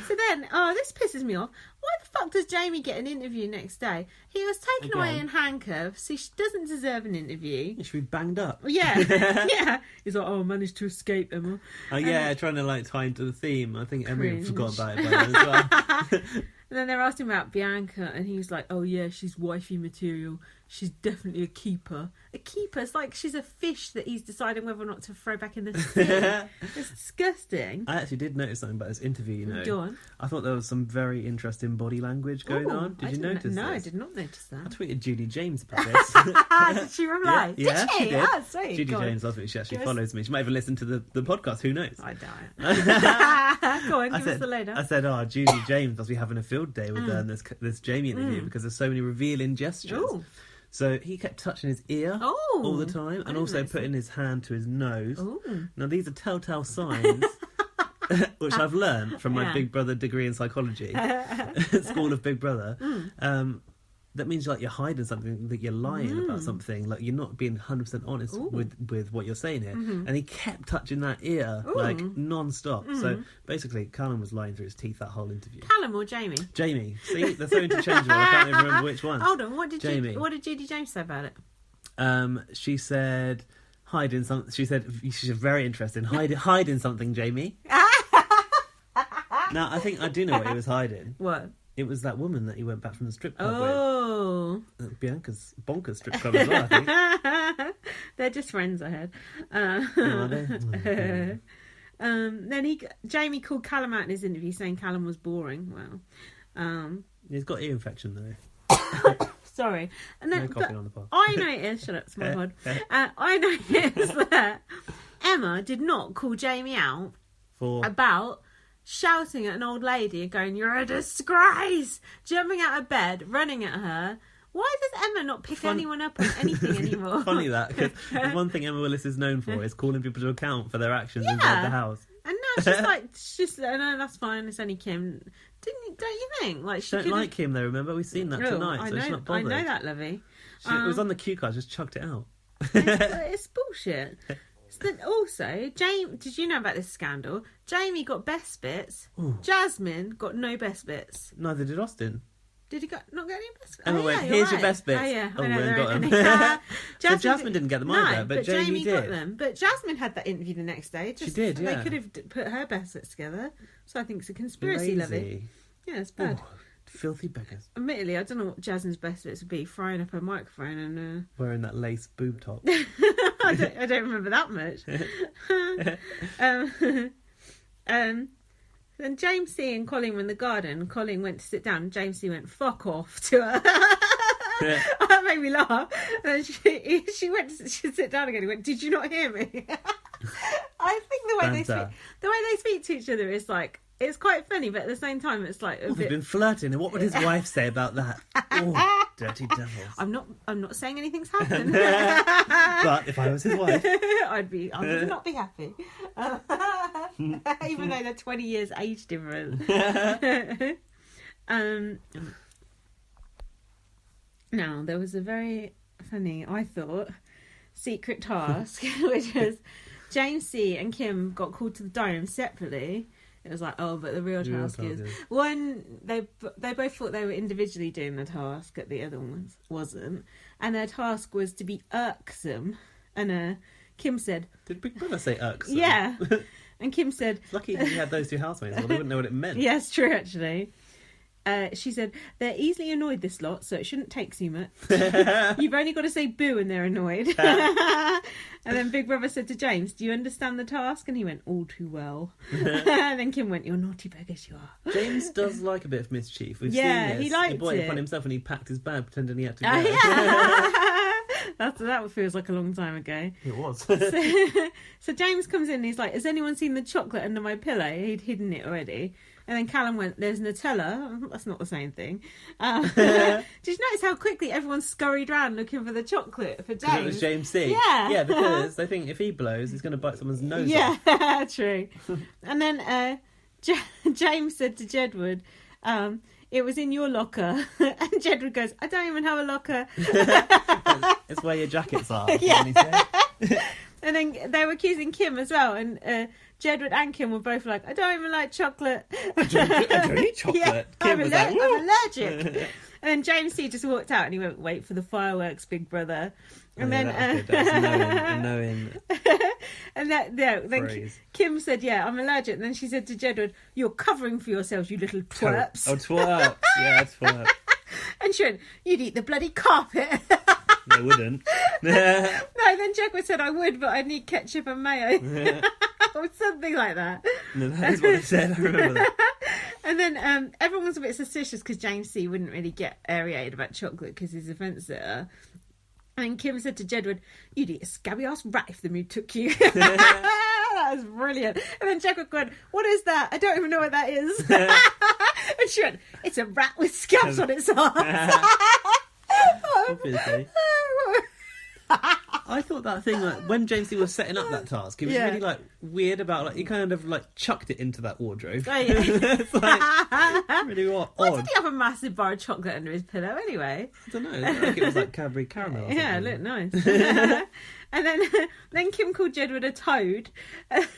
So then, this pisses me off. Why the fuck does Jamie get an interview next day? He was taken away in handcuffs. He doesn't deserve an interview. He should be banged up. Yeah, yeah. He's like, I managed to escape, Emma. Oh yeah, trying to like tie into the theme. I think Emma forgot about it by then as well. And then they're asking about Bianca, and he's like, oh yeah, she's wifey material. She's definitely a keeper. A keeper? It's like she's a fish that he's deciding whether or not to throw back in the sea. It's disgusting. I actually did notice something about this interview, you know. Go on. I thought there was some very interesting body language going on. Did you notice this? No, I did not notice that. I tweeted Judy James about this. Did she reply? Yeah, did she? she did. Oh, sweet. Judy James last week, she actually follows me. She might even listen to the podcast, who knows? I doubt. Go on, give us the later. I said, Judy James must be having a field day with this Jamie interview because there's so many revealing gestures. Ooh. So he kept touching his ear all the time and also putting his hand to his nose. Ooh. Now, these are telltale signs, which I've learned from my Big Brother degree in psychology, School of Big Brother. That means like you're hiding something, that you're lying about something, like you're not being 100% honest with what you're saying here. And he kept touching that ear like non-stop. So basically, Callum was lying through his teeth that whole interview. Callum or Jamie? Jamie. See, they're so interchangeable. I can't even remember which one. Hold on, what did Jamie. what did Judy James say about it? She said hiding something. She said she's very interesting. Hiding something, Jamie. Now I think I do know what he was hiding. What? It was that woman that he went back from the strip club with. Bianca's bonkers strip club as well, I think. They're just friends, I heard. Are they? Then Jamie called Callum out in his interview saying Callum was boring. Well, he's got ear infection though. Sorry. And then, no coughing on the pod. I noticed, shut up, it's my pod. I noticed that Emma did not call Jamie out about shouting at an old lady and going, "You're a disgrace!" Jumping out of bed, running at her. Why does Emma not pick anyone up on anything anymore? Funny that, because the one thing Emma Willis is known for is calling people to account for their actions inside the house. And now she's like, no, that's fine, it's only Kim. Don't you think? Like, she don't like Kim though, remember? We've seen that tonight, I so know, she's not bothered. I know that, Lovey. It was on the cue card, just chucked it out. It's bullshit. Also, did you know about this scandal? Jamie got best bits. Ooh. Jasmine got no best bits. Neither did Austin. Did he not get any best bits? Emma went, here's your best bits. Oh, yeah. We got them. So Jasmine didn't get them either, but Jamie did. got them. But Jasmine had that interview the next day. She did, yeah. They could have put her best bits together. So I think it's a conspiracy, Lovey. Yeah, it's bad. Oh, filthy beggars. Admittedly, I don't know what Jasmine's best bits would be. Frying up her microphone and... wearing that lace boob top. I don't remember that much. And James C and Coleen were in the garden. Coleen went to sit down. James C went, "Fuck off" to her. That made me laugh. And she went to sit down again. He went, "Did you not hear me?" I think the way they speak to each other is like, it's quite funny, but at the same time it's like they've been flirting, and what would his wife say about that? Oh, dirty devils. I'm not saying anything's happened. But if I was his wife, I would not be happy. Even though they're 20 years age difference. Now, there was a very funny, I thought, secret task, which was James C and Kim got called to the dome separately. It was like, but the real task is one. They both thought they were individually doing the task, but the other one wasn't. And their task was to be irksome. And Kim said, "Did Big Brother say irksome?" Yeah. And Kim said, "It's lucky he had those two housemates, or they wouldn't know what it meant." Yes, true, actually. She said, "They're easily annoyed, this lot, so it shouldn't take so much. You've only got to say boo and they're annoyed." And then Big Brother said to James, "Do you understand the task?" And he went, "All too well." And then Kim went, "You're naughty beggars, you are." James does like a bit of mischief. We've seen this. He liked he brought it upon himself when he packed his bag pretending he had to go. That feels like a long time ago. It was. So James comes in and he's like, "Has anyone seen the chocolate under my pillow?" He'd hidden it already. And then Callum went, there's Nutella. That's not the same thing. Did you notice how quickly everyone scurried around looking for the chocolate for James? It was James C. Yeah. Yeah, because they think if he blows, he's going to bite someone's nose off. Yeah, true. And then James said to Jedward, it was in your locker. And Jedward goes, I don't even have a locker. It's where your jackets are. Yeah. And then they were accusing Kim as well. And Jedward and Kim were both like, I don't even like chocolate. I don't eat chocolate. Yeah, Kim was like, I'm allergic. And then James C just walked out and he went, wait for the fireworks, big brother. And then that was knowing and then phrase. Kim said, yeah, I'm allergic. And then she said to Jedward, you're covering for yourselves, you little twerps. Oh, twerps. Yeah, twerps. And she went, you'd eat the bloody carpet. They wouldn't. No, then Jedward said, I would, but I need ketchup and mayo. Or something like that. No, that is what they said. I remember that. And then everyone was a bit suspicious because James C wouldn't really get aerated about chocolate because he's a fence sitter. And Kim said to Jedward, you'd eat a scabby ass rat if the mood took you. That was brilliant. And then Jedward went, what is that? I don't even know what that is. And she went, it's a rat with scabs on its arms. Obviously. I thought that thing, like, when James C was setting up that task, he was really, like, weird about, like, he kind of, like, chucked it into that wardrobe. Oh, yeah. It's like, really odd. Why did he have a massive bar of chocolate under his pillow anyway? I don't know. It looked like it was, like, Cadbury caramel or something. Yeah, it looked nice. And then Kim called Jedward a toad.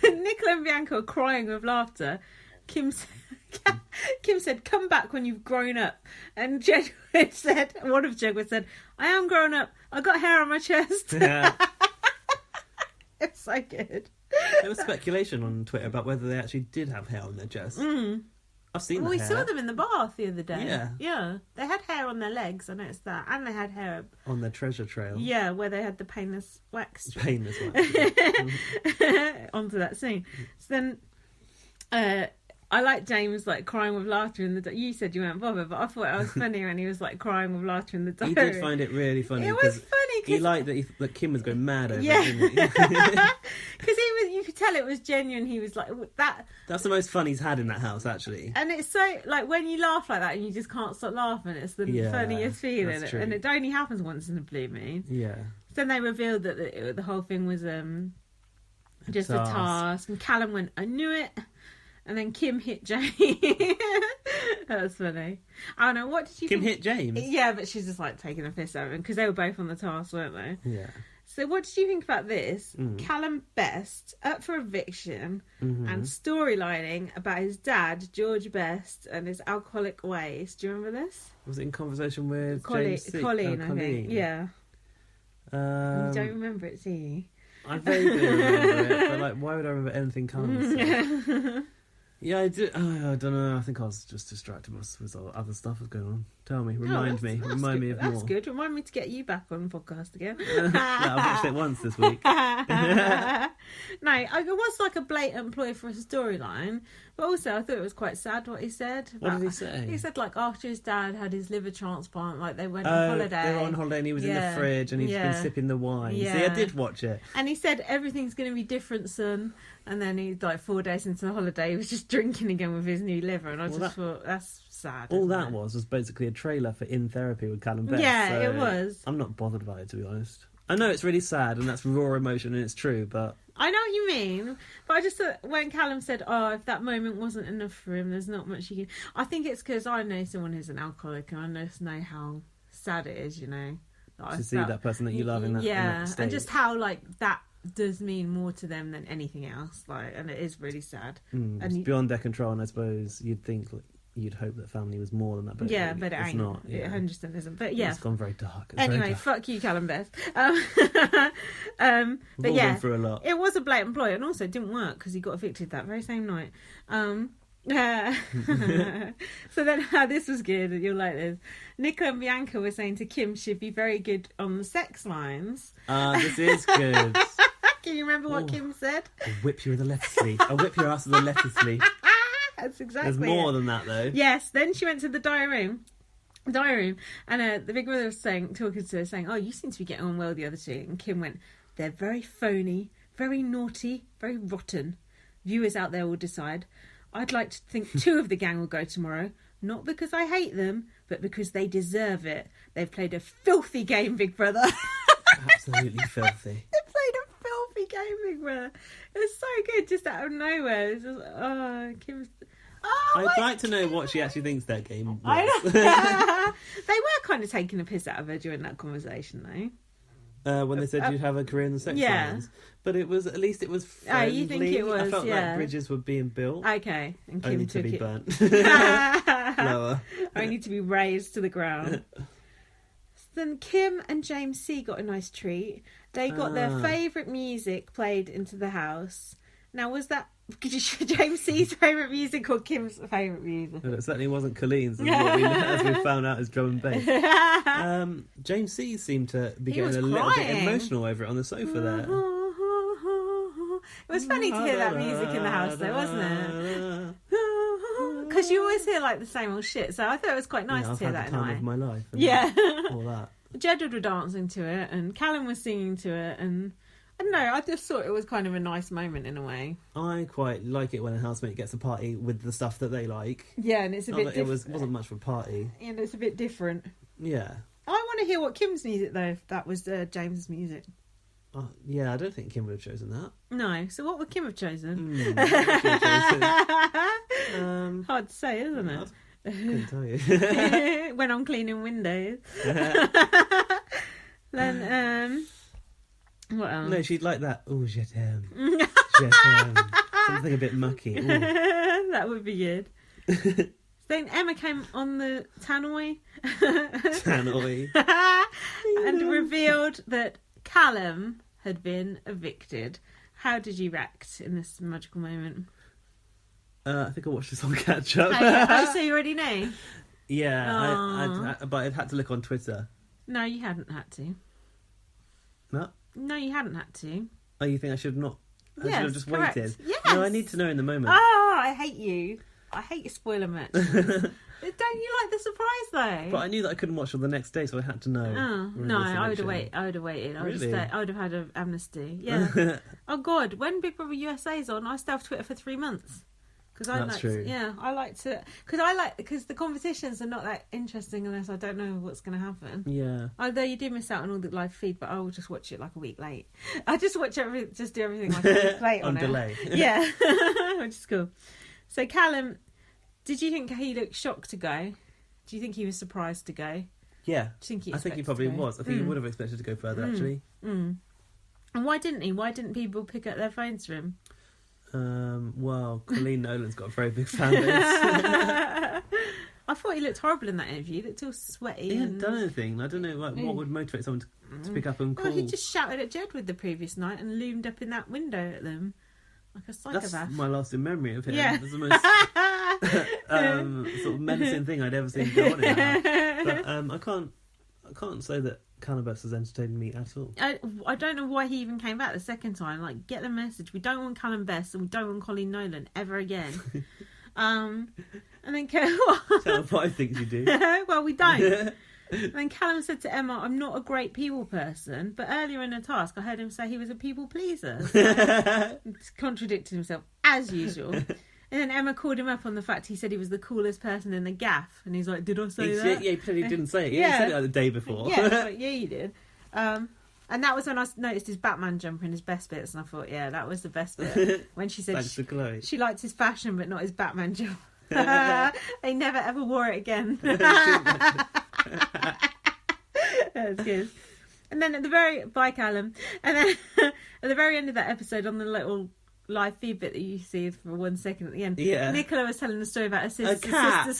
Nicola and Bianca were crying with laughter. Kim said, come back when you've grown up. And Jedward said, one of Jedward said, I am grown up. I got hair on my chest. Yeah. It's so good. There was speculation on Twitter about whether they actually did have hair on their chest. I've seen Well, the we hair. saw them in the bath the other day. Yeah. Yeah. They had hair on their legs, I noticed that. And they had hair... on their treasure trail. Yeah, where they had the painless wax. Painless one. Onto that scene. So then... I like James like crying with laughter in the. You said you weren't bothered, but I thought it was funny when he was like crying with laughter in the diary. He did find it really funny. It was funny. He liked that Kim was going mad over Yeah. it, didn't he? Because you could tell it was genuine. He was like that. That's the most fun he's had in that house, actually. And it's so like when you laugh like that and you just can't stop laughing. It's the funniest feeling, that's true. and it only happens once in a blue moon. Yeah. Then they revealed that the whole thing was just a task, and Callum went, "I knew it." And then Kim hit James. That was funny. I don't know, what did you Kim think? hit James? Yeah, but she's just like taking a piss out of him because they were both on the task, weren't they? Yeah. So what did you think about this? Callum Best up for eviction and storylining about his dad, George Best, and his alcoholic ways. Do you remember this? Was it in conversation with James C? Coleen, I think. Coleen. Yeah. You don't remember it, do you? I vaguely remember it, but like, why would I remember anything Callum? Yeah, I do. Oh, I don't know. I think I was just distracted with other stuff was going on. Tell me, remind me of good. more. That's good. Remind me to get you back on the podcast again. Yeah, I've watched it once this week. No, it was like a blatant ploy for a storyline, but also I thought it was quite sad what he said. What did he say? He said like after his dad had his liver transplant, like they went on holiday. They were on holiday and he was in the fridge and he's been sipping the wine. Yeah. See, I did watch it. And he said everything's going to be different, son. And then he, like 4 days into the holiday, he was just drinking again with his new liver, and I thought that's sad. All that was basically a trailer for In Therapy with Callum Best. Yeah, so it was. I'm not bothered by it, to be honest. I know it's really sad and that's raw emotion and it's true, but I know what you mean, but I just thought when Callum said, "Oh, if that moment wasn't enough for him, there's not much you can." I think it's because I know someone who's an alcoholic, and I just know how sad it is, you know, to see that person that you love in that, in that state. And just how like that does mean more to them than anything else, like, and it is really sad. And it's beyond their control, and I suppose you'd think, like, you'd hope that family was more than that, but but it ain't. Not. It 100% isn't. But yeah, it's gone very dark. Anyway, fuck you, Callum Best. But all yeah, gone through a lot. It was a blatant ploy, and also it didn't work because he got evicted that very same night. So then this was good, and you'll like this. Nicola and Bianca were saying to Kim she'd be very good on the sex lines. This is good. Can you remember what Kim said? I'll whip you with a lettuce leaf. I'll whip your ass with a lettuce leaf. That's exactly There's more than that, though. Yes, then she went to the diary room, and the big brother was talking to her, saying, "Oh, you seem to be getting on well the other two." And Kim went, "They're very phony, very naughty, very rotten. Viewers out there will decide. I'd like to think 2 of the gang will go tomorrow. Not because I hate them, but because they deserve it. They've played a filthy game, Big Brother. Absolutely filthy. They played a filthy game, Big Brother. It was so good, just out of nowhere. It was just, Kim's... I'd like to know what she actually thinks that game was. I know. They were kind of taking a piss out of her during that conversation, though. When they said you'd have a career in the sex lines. But it was, at least it was friendly. Oh, you think it was, I felt like bridges were being built. Okay. And Kim Only took to be it. burnt. Lower. Only to be raised to the ground. Then Kim and James C got a nice treat. They got their favourite music played into the house. Now, was that James C's favourite music or Kim's favourite music? Well, it certainly wasn't Coleen's, as we found out, is drum and bass. James C seemed to be getting a little bit emotional over it on the sofa there. It was funny to hear that music in the house, though, wasn't it? Because you always hear like the same old shit, so I thought it was quite nice to hear that. I've had the time of my life. Yeah, all that. Jedward were dancing to it, and Callum was singing to it, and I don't know, I just thought it was kind of a nice moment in a way. I quite like it when a housemate gets a party with the stuff that they like. Yeah, and it's a bit different. It wasn't much of a party. And it's a bit different. Yeah. I want to hear what Kim's music, though, if that was James's music. Yeah, I don't think Kim would have chosen that. No, so what would Kim have chosen? Hard to say, isn't it? I couldn't tell you. When I'm cleaning windows. Then, what else? No, she'd like that. Oh, je t'aime. Je t'aime. Something a bit mucky. That would be good. Then Emma came on the tannoy. Tannoy. And revealed that Callum had been evicted. How did you react in this magical moment? I think I watched this on catch up. Oh, so you already know? Yeah, but I'd had to look on Twitter. No, you hadn't had to. No? No, you hadn't had to. Oh, you think I should not? I should have just correct. waited? Yes. No, I need to know in the moment. Oh, I hate you. I hate your spoiler mentions. Don't you like the surprise, though? But I knew that I couldn't watch it the next day, so I had to know. Oh, no, I would have waited. I would have waited. Really? I would have had an amnesty. Yeah. Oh, God. When Big Brother USA's on, I still have Twitter for 3 months. That's true. Yeah, I like to... Because the competitions are not that interesting unless I don't know what's going to happen. Yeah. Although you do miss out on all the live feed, but I will just watch it like a week late. I just watch just do everything like a week late on delay. Yeah, which is cool. So Callum, did you think he looked shocked to go? Do you think he was surprised to go? Yeah. I think he probably was. I think he would have expected to go further, actually. And why didn't he? Why didn't people pick up their phones for him? Well, Coleen Nolan's got a very big fan base. I thought he looked horrible in that interview. He looked all sweaty. He hadn't done anything. I don't know what would motivate someone to pick up and call. Well, he just shouted at Jedward the previous night and loomed up in that window at them like a psychopath. That's my lasting memory of him. Yeah. It's the most sort of menacing thing I'd ever seen go on in that. But I can't say that Cannabis has entertained me at all. I don't know why he even came back the second time. Like, get the message. We don't want Callum Best and we don't want Coleen Nooooolan ever again. And then Tell 5 things you do. Well, we don't. And then Callum said to Emma, I'm not a great people person, but earlier in the task I heard him say he was a people pleaser. So contradicted himself as usual. And then Emma called him up on the fact he said he was the coolest person in the gaff. And he's like, did I say that? Yeah, he said he didn't say it. He said it like the day before. Yeah, you did. And that was when I noticed his Batman jumper in his best bits. And I thought, yeah, that was the best bit. When she said she liked his fashion, but not his Batman jumper. They never ever wore it again. That was good. And then bye Callum. And then at the very end of that episode, on the little live feed bit that you see for 1 second at the end, Nicola was telling the story about her sister's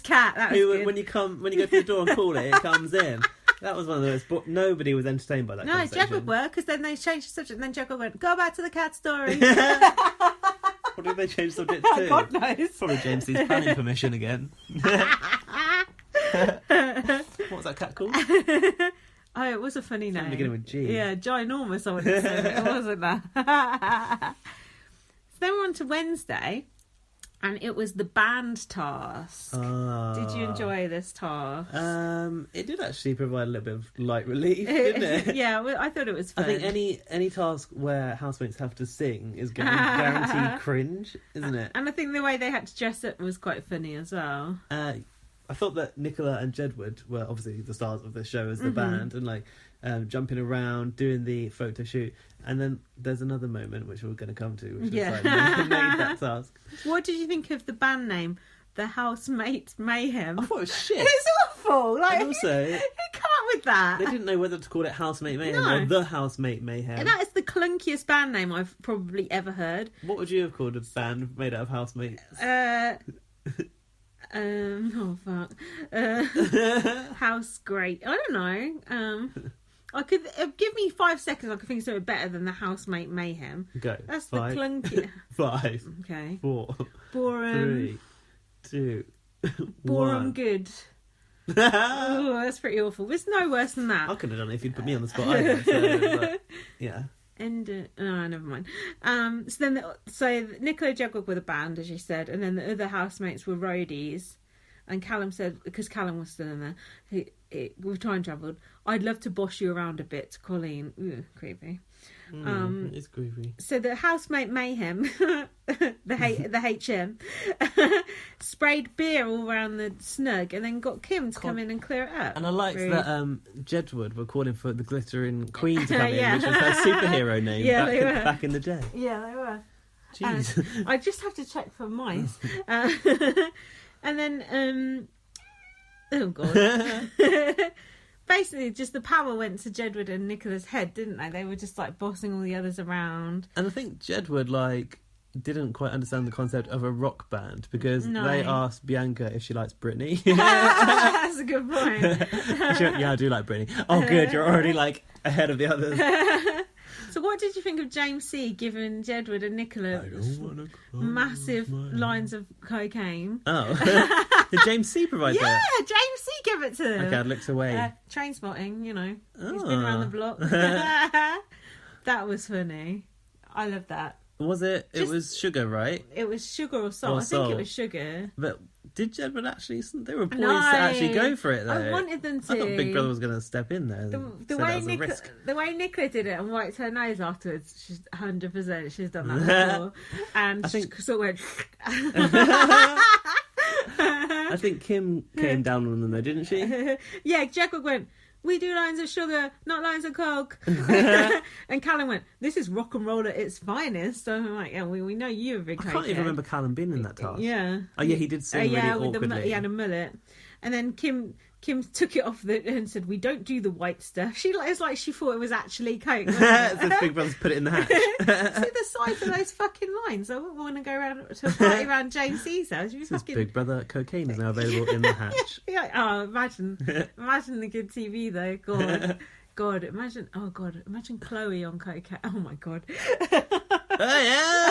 cat. That was good. When you go to the door and call it comes in. That was one of those. But nobody was entertained by that. No, Jacob were, because then they changed the subject. And then Jacob went, "Go back to the cat story." What did they change the subject to? God knows. Probably James C's planning permission again. What's that cat called? Oh, it was a funny name. Beginning with G. Yeah, ginormous. I would say it wasn't that. So then we're on to Wednesday, And it was the band task. Did you enjoy this task? It did actually provide a little bit of light relief, didn't it? Yeah, well, I thought it was fun. I think any task where housemates have to sing is guaranteed cringe, isn't it? And I think the way they had to dress up was quite funny as well. I thought that Nicola and Jedward were obviously the stars of the show as the band, and like jumping around, doing the photo shoot. And then there's another moment which we're going to come to, which is like made that task. What did you think of the band name, The Housemate Mayhem? I thought it was shit. It's awful. Like, And also, who came up with that? they didn't know whether to call it Housemate Mayhem No. or The Housemate Mayhem. And that is the clunkiest band name I've probably ever heard. What would you have called a band made out of housemates? Oh fuck. House Great. I don't know. I could give me 5 seconds. I could think of something better than the Housemate Mayhem. Go. That's 5, the clunky. 5, Okay. 4, Borum. 3, 2, Borum 1. good. Oh, that's pretty awful. It's no worse than that. I could have done it if you'd put me on the spot either. So, but, yeah. And oh, never mind. So Nicola Jedward were the band, as you said, and then the other housemates were roadies. And Callum said, because Callum was still in there, we've time travelled. I'd love to boss you around a bit to Coleen. Ooh, creepy. It's creepy. So the housemate Mayhem, the HM, sprayed beer all around the snug and then got Kim to come in and clear it up. And I liked Rude. that Jedward were calling for the glittering queen to come Yeah. in, which was her superhero name back in the day. Yeah, they were. Jeez. I just have to check for mice. And then, oh god. Basically, just the power went to Jedward and Nicola's head, didn't they? They were just like bossing all the others around. And I think Jedward didn't quite understand the concept of a rock band because No. they asked Bianca if she likes Britney. That's a good point. She went, yeah, I do like Britney. Oh, good, you're already like ahead of the others. So what did you think of James C. giving Jedward and Nicola I don't wanna close massive my eyes. lines of cocaine? Oh. Did James C provide Yeah, that? James C. gave it to them. Okay, I looked away. Train spotting, you know. He's Oh. been around the block. That was funny. I love that. Was it? It Just- was sugar, right? It was sugar or salt. Or I think salt. it was sugar. But did Jedward actually... There were points No. to actually go for it, though. I wanted them to. I thought Big Brother was going to step in there. The and say way that was a risk. the way Nicola did it and wiped her nose afterwards, she's 100%. She's done that before, and I think- she sort of went. I think Kim came down on them, though, didn't she? Yeah, Jedward went, we do lines of sugar, not lines of coke. And Callum went, this is rock and roll at its finest. So I'm like, yeah, we know you're a big I can't even cokehead. remember Callum being in that task. Yeah. Oh, yeah, he did sing really with awkwardly. he had a mullet. And then Kim took it off and said, we don't do the white stuff. It's like she thought it was actually coke. wasn't it? Since Big Brother's put it in the hatch. See the size of those fucking lines. I wouldn't want to go around to a party around James C's house. You Since fucking... Big Brother cocaine is now available in the hatch. Yeah, oh, imagine the good TV though. Imagine Chloe on cocaine. Oh my god. Hey!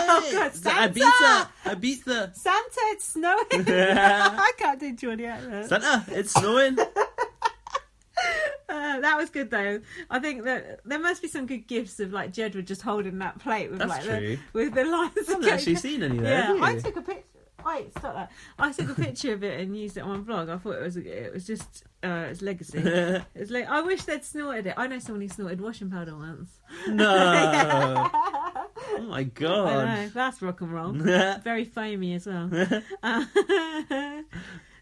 Oh god, Santa! Ibiza! Santa, it's snowing. I can't do Johnny out there. Santa, it's snowing! That was good though. I think that there must be some good gifts of like Jedward just holding that plate with That's true. with the lines. I haven't actually seen any there, Yeah, have you? I took a picture. Wait, stop that! I took a picture of it and used it on my vlog. I thought it was just it's legacy. It's like I wish they'd snorted it. I know someone who snorted washing powder once. No! Oh my I god. know, that's rock and roll. Very foamy as well.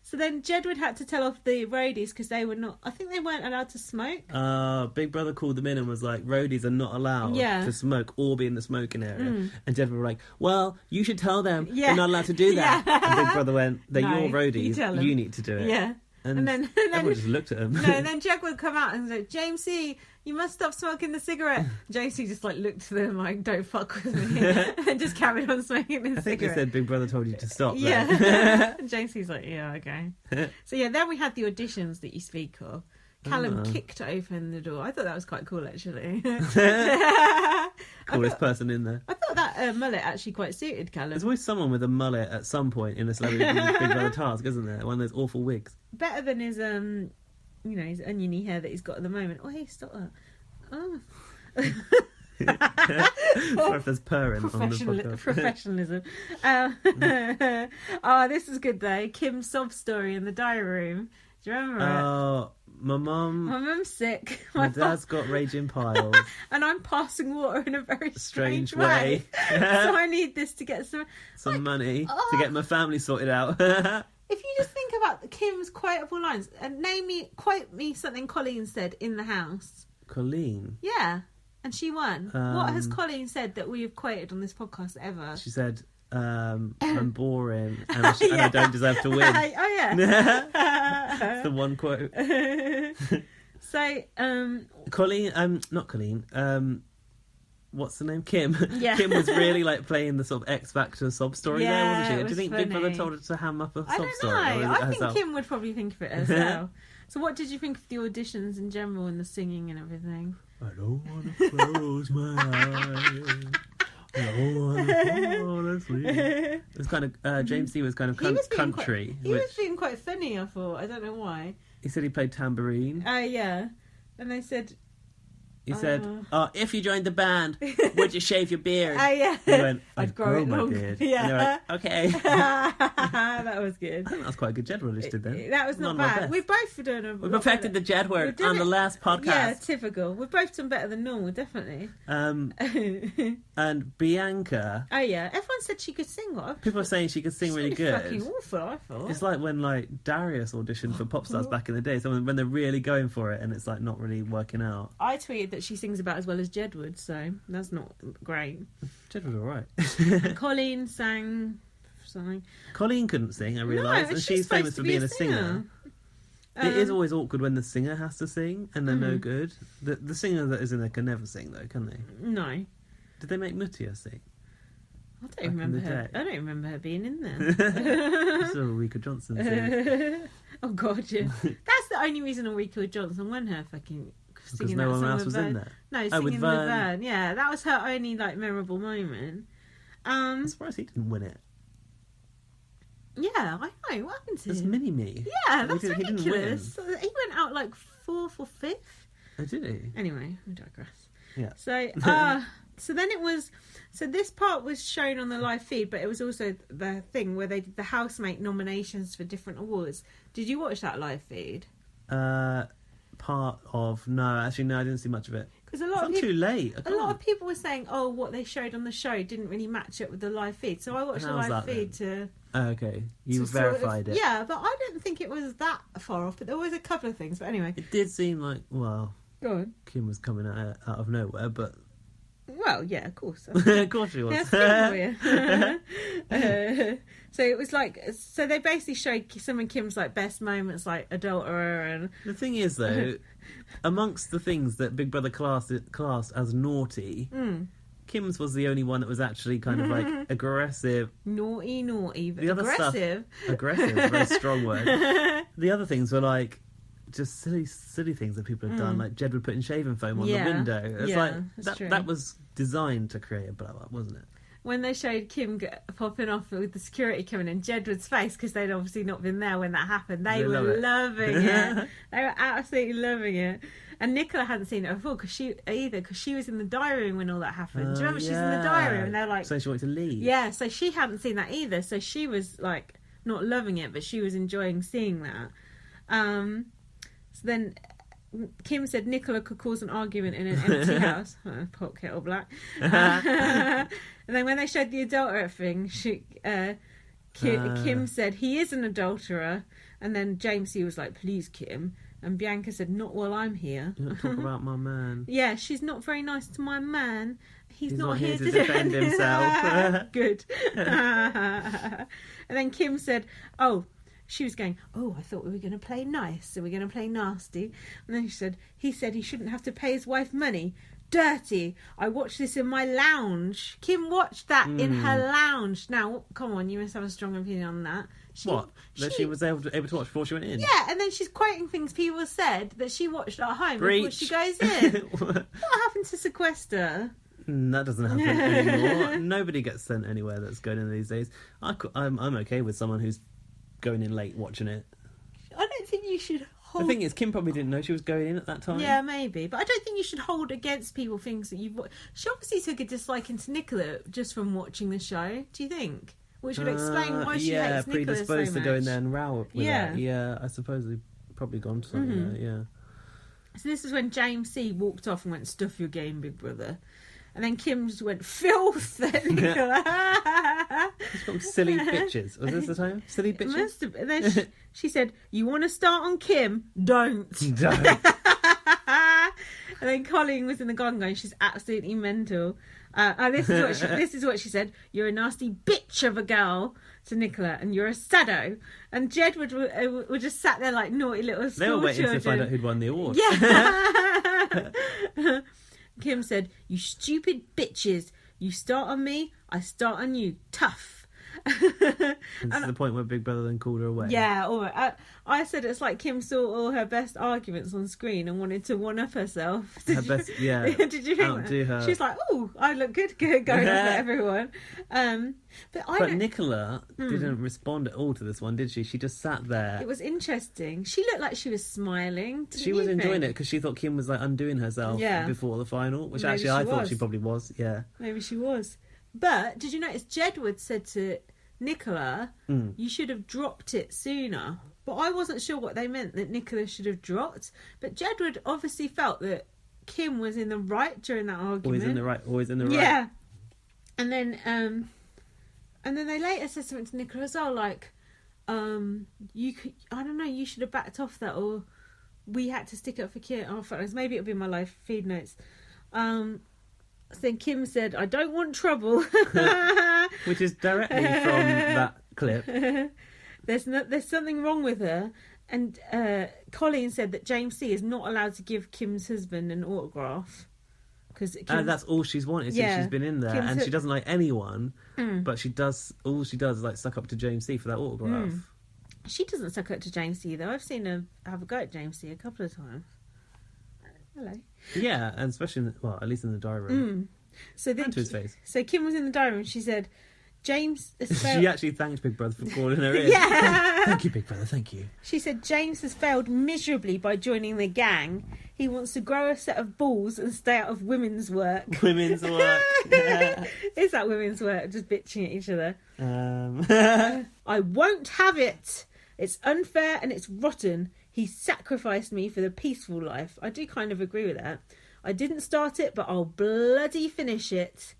So then Jedward had to tell off the roadies because they were not. I think they weren't allowed to smoke. Big Brother called them in and was like, roadies are not allowed to smoke or be in the smoking area. And Jedward were like, well, you should tell them they're not allowed to do that. And Big Brother went, they're No, your roadies, you tell 'em. you need to do it. Yeah. And then everyone just looked at him. No, and then Jedward would come out and say, James C, you must stop smoking the cigarette. James C just like looked at them like, don't fuck with me. And just carried on smoking the I think they cigarette. said Big Brother told you to stop. Yeah. And James C's like, yeah, okay. So yeah, then we had the auditions that you speak of. Callum kicked open the door. I thought that was quite cool, actually. Coolest person in there. I thought that mullet actually quite suited Callum. There's always someone with a mullet at some point in a Celebrity Big Brother task, isn't there? One of those awful wigs. Better than his his oniony hair that he's got at the moment. Oh, hey, stop that. Oh. Or if there's purring on the podcast. Professionalism. Oh, this is good though. Kim's sob story in the diary room. Do you remember it? Oh, my mum's sick. My dad's got raging piles. And I'm passing water in a very strange way. So I need this to get some money to get my family sorted out. If you just think about Kim's quotable lines, and quote me something Coleen said in the house. Coleen? Yeah. And she won. What has Coleen said that we have quoted on this podcast ever? She said, I'm boring and I don't deserve to win. Oh, yeah. That's the one quote. So, Coleen, not Coleen, what's the name? Kim. Yeah. Kim was really like playing the sort of X Factor sob story there, wasn't she? it Do you was think funny. Big Brother told her to ham up a I sob don't story? know. Or is it I think herself? Kim would probably think of it herself. So what did you think of the auditions in general and the singing and everything? I don't want to close my eyes. I don't want to fall asleep. It was kind of James D was kind of country. He was being quite funny, I thought. I don't know why. He said he played tambourine. Yeah. And they said... He said, if you joined the band, would you shave your beard? Yeah. He went, I'd grow it my long. beard. Yeah. And they were like, okay. That was good. I think that's quite a good Jed release did then. That was not bad. We both were doing We perfected the Jed word on the last podcast. Yeah, typical. We've both done better than normal, definitely. And Bianca. Oh yeah, everyone said she could sing. People are saying she could sing really good. Fucking awful, I thought. It's like when Darius auditioned for pop stars back in the day. So when they're really going for it and it's like not really working out. I tweeted that she sings about as well as Jed would, so that's not great. Jed was alright. Colleen sang something. Colleen couldn't sing, I realised, and she's famous for being a singer. It is always awkward when the singer has to sing and they're no good. The singer that is in there can never sing though, can they? No. Did they make Mutia sing? I don't remember her. I don't remember her being in there. Still Ulrika Johnson sing. Oh god, yeah. That's the only reason Ulrika Johnson won her fucking singing no that one song else with was in Vern. there. No, Oh, with singing with Vern. Vern. Yeah, that was her only memorable moment. I'm surprised he didn't win it. Yeah, I know. What happened to It's him? Mini-Me. Yeah, that's He ridiculous. didn't win. He went out 4th or 5th. Oh, did he? Anyway, we digress. Yeah. So then it was. So this part was shown on the live feed, but it was also the thing where they did the housemate nominations for different awards. Did you watch that live feed? Part of I didn't see much of it. Because a lot of people, too late. A lot of people were saying, "Oh, what they showed on the show didn't really match up with the live feed." So I watched the live feed to. Oh, okay, you verified it. Yeah, but I didn't think it was that far off. But there was a couple of things. But anyway, It did seem like go on. Kim was coming out of nowhere, but Well, yeah, of course. of course she was. So it was so they basically showed some of Kim's best moments, like adulterer and. The thing is, though, amongst the things that Big Brother classed as naughty, Kim's was the only one that was actually kind of aggressive. Naughty, but the other aggressive. Aggressive, very strong word. The other things were just silly things that people have done, like Jed would put in shaving foam on the window. It's that was designed to create a blow up, wasn't it? When they showed Kim popping off with the security coming in, Jedward's face, because they'd obviously not been there when that happened, they were loving it. They were absolutely loving it. And Nicola hadn't seen it before because she was in the diary room when all that happened. Do you remember she's in the diary room and they're like... So she wanted to leave. Yeah, so she hadn't seen that either. So she was not loving it, but she was enjoying seeing that. So then Kim said Nicola could cause an argument in an empty house. Pot kettle black. And then when they showed the adulterer thing, Kim said he is an adulterer. And then James was like, please, Kim. And Bianca said, not while I'm here. You don't talk about my man. Yeah, she's not very nice to my man. He's not here to defend himself. Good. And then Kim said, she was going, I thought we were going to play nice, so we're going to play nasty. And then he said he shouldn't have to pay his wife money. Dirty. I watched this in my lounge. Kim watched that in her lounge. Now, come on, you must have a strong opinion on that. She was able to watch before she went in? Yeah, and then she's quoting things people said that she watched at home before she goes in. What happened to sequester? That doesn't happen anymore. Nobody gets sent anywhere that's going in these days. I'm okay with someone who's going in late watching it. I don't think you should The thing is, Kim probably didn't know she was going in at that time. Yeah, maybe. But I don't think you should hold against people things that you've... She obviously took a dislike into Nicola just from watching the show. Do you think? Which would explain why she hates Nicola so much. Yeah, predisposed to go in there and row with Yeah. her. Yeah, I suppose they've probably gone to something there, yeah. So this is when James C. walked off and went, stuff your game, big brother. And then Kim just went, filth at Nicola. It's called silly bitches. Was this the time? Silly bitches? Must have been. Then she said, you want to start on Kim? Don't. Don't. And then Coleen was in the garden going, she's absolutely mental. This is what she said. You're a nasty bitch of a girl to Nicola, and you're a sado. And Jedward were just sat there like naughty little school They were waiting children. to find out who'd won the award. Yeah. Kim said, you stupid bitches. You start on me, I start on you. Tough. This is the point where Big Brother then called her away. Yeah, all right. I said it's like Kim saw all her best arguments on screen and wanted to one-up herself. Her best, yeah. Did you think outdo that? her. She's like, oh, I look good going on at everyone. But Nicola didn't respond at all to this one, did she? She just sat there. It was interesting. She looked like she was smiling. She was enjoying it because she thought Kim was like undoing herself before the final, which Maybe actually I thought she probably was. Yeah, maybe she was. But did you notice Jedward said to Nicola, you should have dropped it sooner. But I wasn't sure what they meant that Nicola should have dropped. But Jedward obviously felt that Kim was in the right during that argument. Always in the right. Always in the right. Yeah. And then they later said something to Nicola as well, like, you could, I don't know, you should have backed off that, or we had to stick up for Kim. Oh, maybe it'll be in my live feed notes. So then Kim said, I don't want trouble. Which is directly from that clip. There's something wrong with her. And Coleen said that James C. is not allowed to give Kim's husband an autograph. And that's all she's wanted since she's been in there. And she doesn't like anyone, but all she does is like suck up to James C. for that autograph. She doesn't suck up to James C. though. I've seen her have a go at James C. a couple of times. Hello. Yeah, and especially, at least in the diary room. So then, to his face. So Kim was in the diary room. She said, James has failed... She actually thanked Big Brother for calling her in. Yeah. Thank you, Big Brother, thank you. She said, James has failed miserably by joining the gang. He wants to grow a set of balls and stay out of women's work. Women's work. Is that women's work? Just bitching at each other. I won't have it. It's unfair and it's rotten. He sacrificed me for the peaceful life. I do kind of agree with that. I didn't start it, but I'll bloody finish it.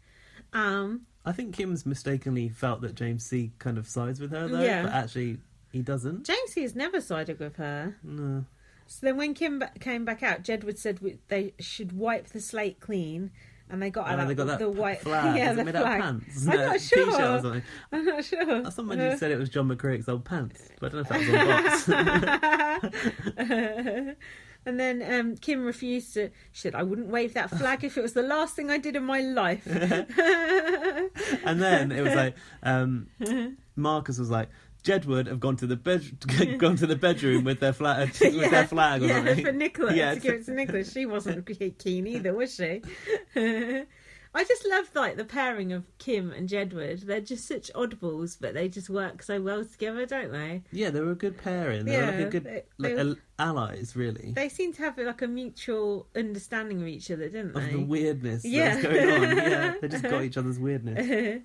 I think Kim's mistakenly felt that James C. kind of sides with her, though. Yeah. But actually, he doesn't. James C. has never sided with her. No. So then when Kim came back out, Jedward said they should wipe the slate clean. And they got out the white flag. Yeah, Is the it made out of flag. pants? I'm not sure. T-shirt or something. I'm not sure. Somebody said it was John McCrick's old pants, but I don't know if that was on box. And then Kim refused to. She said, "I wouldn't wave that flag if it was the last thing I did in my life." And then it was like Marcus was like, Jedward have gone to the bedroom with their flag or something. For Nicola, to give it to Nicola. She wasn't keen either, was she? I just love like the pairing of Kim and Jedward. They're just such oddballs, but they just work so well together, don't they? Yeah, they were a good pairing. They were like a good allies, really. They seem to have like a mutual understanding of each other, didn't they? Of the weirdness that was going on. Yeah, they just got each other's weirdness.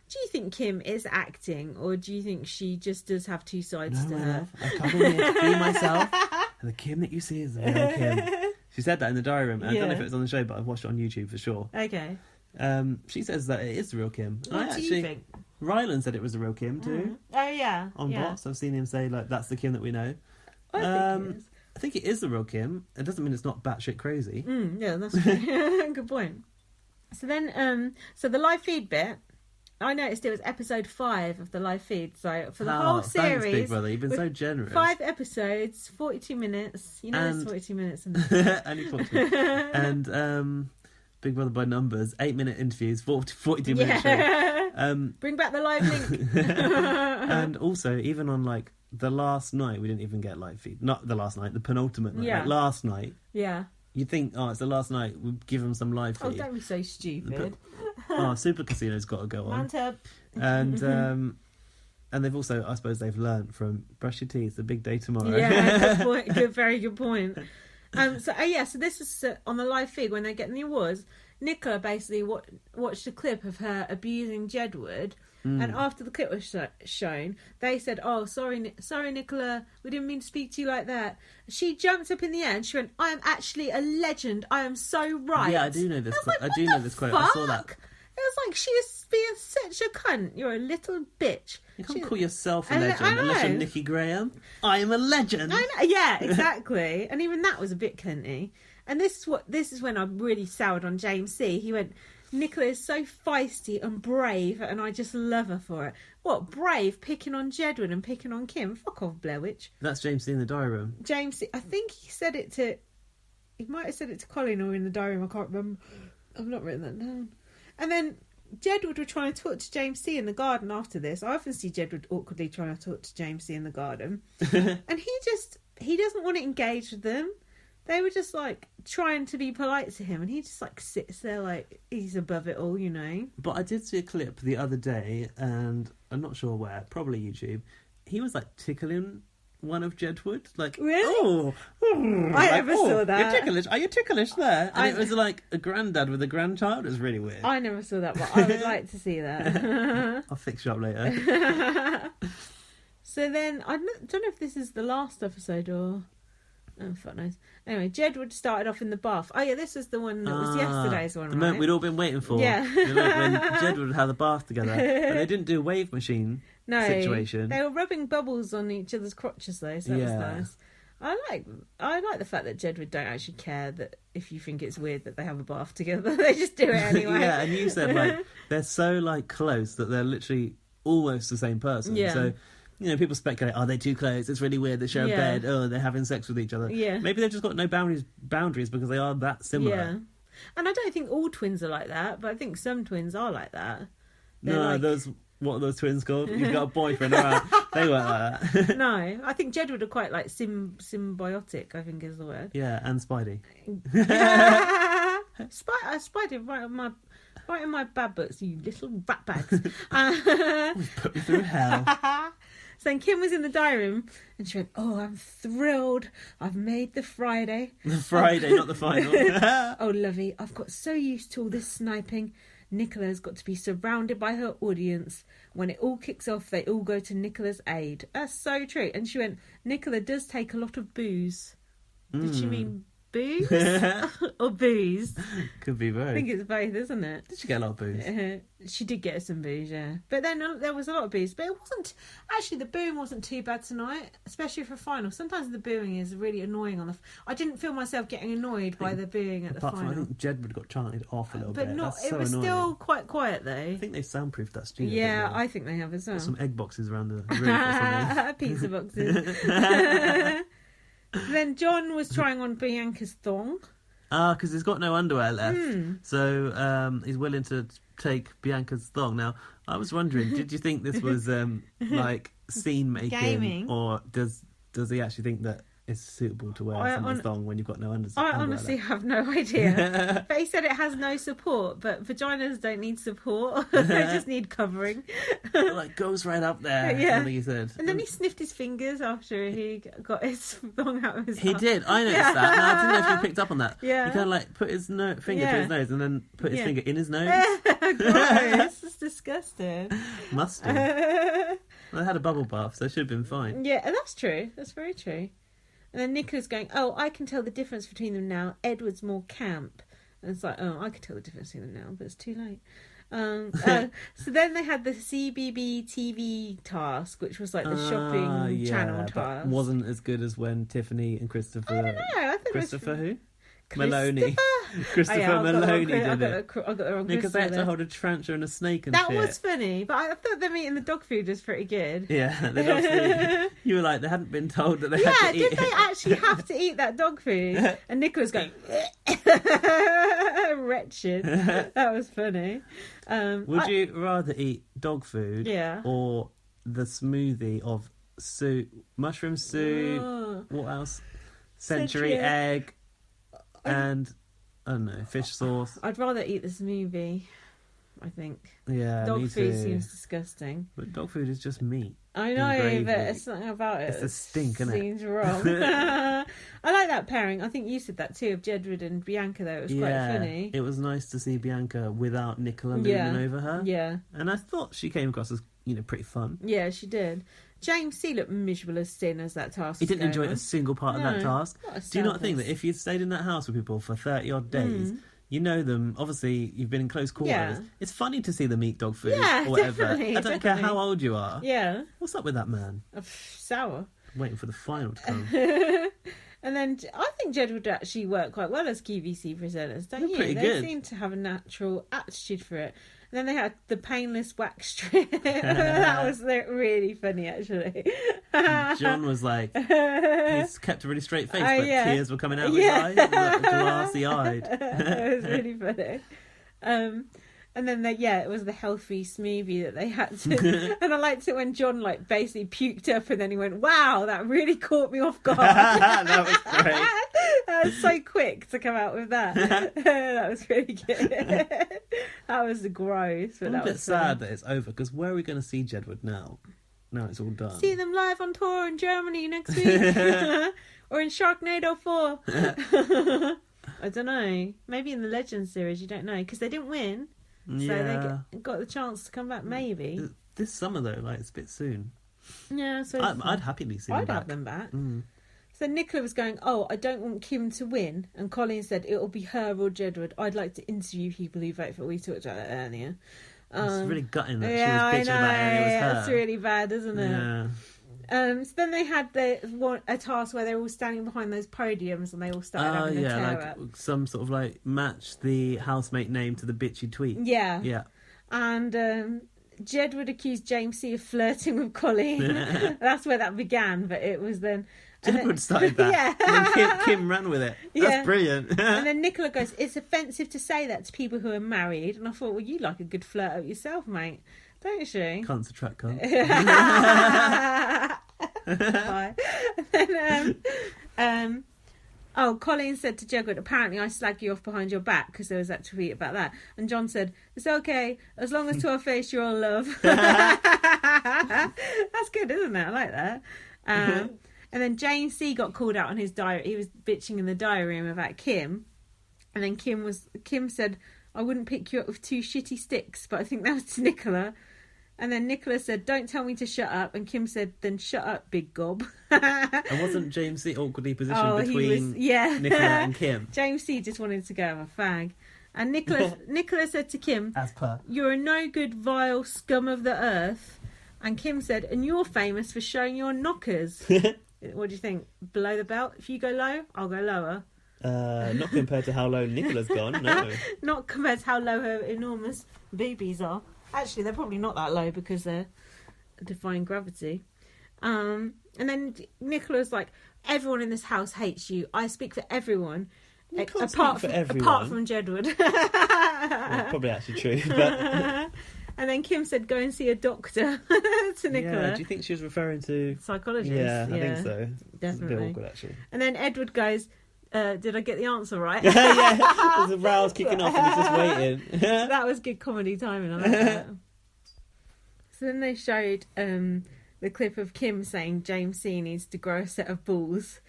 Do you think Kim is acting, or do you think she just does have two sides to her? I come in here to be myself, and the Kim that you see is the real Kim. She said that in the diary room. I don't know if it was on the show, but I've watched it on YouTube for sure. Okay. She says that it is the real Kim. What do you think? Rylan said it was the real Kim too. Oh yeah. On Boss, I've seen him say like that's the Kim that we know. I think it is the real Kim. It doesn't mean it's not batshit crazy. Yeah, that's good. Good point. So then, so the live feed bit. I noticed it was episode 5 of the live feed. So for the whole series, thanks, Big Brother, you've been so generous. 5 episodes, 42 minutes. You know, it's 42 minutes. Only 42 minutes. And Big Brother by numbers, 8-minute interviews, 42 minutes show. Bring back the live link. And also, even on like the last night, we didn't even get live feed. Not the last night, the penultimate night. Like last night. Yeah. You'd think, it's the last night, we'll give them some live feed. Oh, don't be so stupid. Super Casino's got to go on. Mount up. And And they've also, I suppose, they've learnt from brush your teeth. It's a big day tomorrow. Yeah, good point. Very good point. So this is on the live feed when they're getting the awards. Nicola basically watched a clip of her abusing Jedward, and after the clip was shown, they said, "Oh, sorry, Nicola, we didn't mean to speak to you like that." She jumped up in the air and she went, "I am actually a legend. I am so right." Yeah, I do know this. Like, I do know this quote. I saw that. It was like, she is being such a cunt. You're a little bitch. You can't call yourself a legend unless you're Nikki Graham. I am a legend. I know. Yeah, exactly. And even that was a bit cunty. And this is when I really soured on James C. He went, "Nicola is so feisty and brave, and I just love her for it." What, brave? Picking on Jedward and picking on Kim? Fuck off, Blair Witch. That's James C in the diary room. James C. I think he said it to... He might have said it to Coleen or in the diary room. I can't remember. I've not written that down. And then Jedward were trying to talk to James C in the garden after this. I often see Jedward awkwardly trying to talk to James C in the garden. And he doesn't want to engage with them. They were just like trying to be polite to him, and he just like sits there like he's above it all, you know. But I did see a clip the other day, and I'm not sure where, probably YouTube. He was like tickling one of Jedward, like, really? I never saw that. You're ticklish. Are you ticklish there? And it was like a granddad with a grandchild. It was really weird. I never saw that, but I would like to see that. I'll fix you up later. So then, I don't know if this is the last episode or... Oh, fuck knows. Anyway, Jedward started off in the bath. Oh, yeah, this is the one that was yesterday's one, the right? moment we'd all been waiting for. Yeah. When Jedward had the bath together. But they didn't do a wave machine situation. They were rubbing bubbles on each other's crotches, though, so that was nice. I like the fact that Jedward don't actually care that if you think it's weird that they have a bath together. They just do it anyway. Yeah, and you said, like, they're so, like, close that they're literally almost the same person. Yeah. So... You know, people speculate, are they too close? It's really weird. They share a bed. Oh, they're having sex with each other. Yeah. Maybe they've just got no boundaries because they are that similar. Yeah. And I don't think all twins are like that, but I think some twins are like that. What are those twins called? You've got a boyfriend. Right? They weren't like that. No, I think Jedward are quite like symbiotic, I think is the word. Yeah, and Spidey. Spidey right in my bad books, you little rat bags. Put me through hell. So then Kim was in the diary room and she went, "Oh, I'm thrilled. I've made the Friday." The Friday, not the final. "Oh, lovey, I've got so used to all this sniping. Nicola's got to be surrounded by her audience. When it all kicks off, they all go to Nicola's aid." That's so true. And she went, "Nicola does take a lot of booze." Did she mean booze or booze? Could be both. I think it's both, isn't it? Did she get a lot of booze? She did get some booze, yeah. But then there was a lot of booze. But it wasn't... Actually, the booing wasn't too bad tonight, especially for final. Sometimes the booing is really annoying on the... I didn't feel myself getting annoyed by the booing at the final. I think Jedward got chanted off a little but bit. Not, That's it so was annoying. Still quite quiet, though. I think they soundproofed that studio. Yeah, I think they have as well. Got some egg boxes around the room or something. Pizza boxes. Then John was trying on Bianca's thong. Because he's got no underwear left. So he's willing to take Bianca's thong. Now, I was wondering, did you think this was like scene making? Gaming. Or does he actually think that it's suitable to wear someone's thong when you've got no underwear? I honestly have no idea. But he said it has no support, but vaginas don't need support. They just need covering. It like goes right up there. Yeah. I think he said. And then he sniffed his fingers after he got his thong out of his He mouth. did. I noticed that. Now, I didn't know if you picked up on that. Yeah. He kind of like put his finger to his nose and then put his finger in his nose. Gross. It's disgusting. Must have. Well, they had a bubble bath, so it should have been fine. Yeah, and that's true. That's very true. And then Nicola's going, "Oh, I can tell the difference between them now. Edward's more camp." And it's like, oh, I could tell the difference between them now, but it's too late. So then they had the CBB TV task, which was like the shopping channel task. Wasn't as good as when Tiffany and Christopher... I don't know. I think Christopher who? Christopher? Maloney. Christopher Maloney did it. I got the wrong Because they had to there. hold a tarantula and a snake and That shit. was funny, but I thought them eating the dog food was pretty good. Yeah, they'd obviously... You were like, they hadn't been told that they had to eat did it. they actually have to eat that dog food? And Nicola's going, wretched. That was funny. Would you rather eat dog food Yeah. or the smoothie of soup, mushroom soup, Oh. what else? Century Century egg, and, I don't know, fish sauce? I'd rather eat the smoothie. I think. Yeah, Dog me food too. seems disgusting. But dog food is just meat. I know, gravy. but it's something about it. It's a stink, isn't it? Seems wrong. I like that pairing. I think you said that too, of Jedward and Bianca, though. It was quite funny. It was nice to see Bianca without Nicola looming over her. Yeah. And I thought she came across as, pretty fun. Yeah, she did. James C. looked miserable as sin as that task He was didn't enjoy going on. a single part of that task. Do you not think that if you'd stayed in that house with people for 30 odd days, you know them, obviously you've been in close quarters, it's funny to see them eat dog food or whatever. Definitely, I don't care how old you are. Yeah. What's up with that man? Sour. Waiting for the final to come. And then I think Jed would actually work quite well as QVC presenters, don't you? Pretty They good. seem to have a natural aptitude for it. And then they had the painless wax strip. That was really funny, actually. John was like, he's kept a really straight face, but tears were coming out of his eyes. He was like glassy-eyed. It was really funny. And then it was the healthy smoothie that they had to. And I liked it when John basically puked up, and then he went, "Wow, that really caught me off guard." That was great. That was so quick to come out with that. That was really good. That was gross. But I'm that a bit was sad that it's over, because where are we going to see Jedward now? Now it's all done. See them live on tour in Germany next week. Or in Sharknado 4. I don't know. Maybe in the Legends series, you don't know. Because they didn't win. So they got the chance to come back, maybe. This summer, though, it's a bit soon. Yeah, so I'd happily see them back. I'd have them back. So Nicola was going, I don't want Kim to win. And Coleen said, it'll be her or Jedward. I'd like to interview people who vote for... We talked about that earlier. It's really gutting that yeah, she was bitching about it. It was her. That's really bad, isn't it? Yeah. So then they had a task where they were all standing behind those podiums and they all started having a tear up. Some sort of match the housemate name to the bitchy tweet. Yeah. Yeah. And Jedward accused James C of flirting with Coleen. That's where that began, but it was then... Jedward started that. Yeah. And then Kim ran with it. That's brilliant. And then Nicola goes, it's offensive to say that to people who are married. And I thought, well, you like a good flirt up yourself, mate. Don't you? Cunt's a track cunt. Bye. And then, Coleen said to Jedward, apparently I slagged you off behind your back, because there was that tweet about that. And John said, it's okay, as long as to our face you're all love. That's good, isn't it? I like that. And then James C got called out on his diary. He was bitching in the diary room about Kim. And then Kim said, I wouldn't pick you up with 2 shitty sticks, but I think that was to Nicola. And then Nicola said, don't tell me to shut up. And Kim said, then shut up, big gob. And wasn't James C awkwardly positioned between Nicola and Kim? James C just wanted to go have a fag. And Nicola said to Kim, as per, you're a no good, vile scum of the earth. And Kim said, and you're famous for showing your knockers. What do you think? Below the belt? If you go low, I'll go lower. Not compared to how low Nicola's gone, no. Not compared to how low her enormous boobies are. Actually, they're probably not that low because they're defying gravity. And then Nicola's like, everyone in this house hates you. I speak for everyone. Apart from Jedward. Well, probably actually true. But... And then Kim said, go and see a doctor to Nicola. Yeah, do you think she was referring to... Psychologist? Yeah, I think so. Definitely. It's a bit awkward, actually. And then Edward goes, did I get the answer right? Yeah, there's a rouse kicking off and he's just waiting. That was good comedy timing, I like that. So then they showed the clip of Kim saying James C needs to grow a set of balls.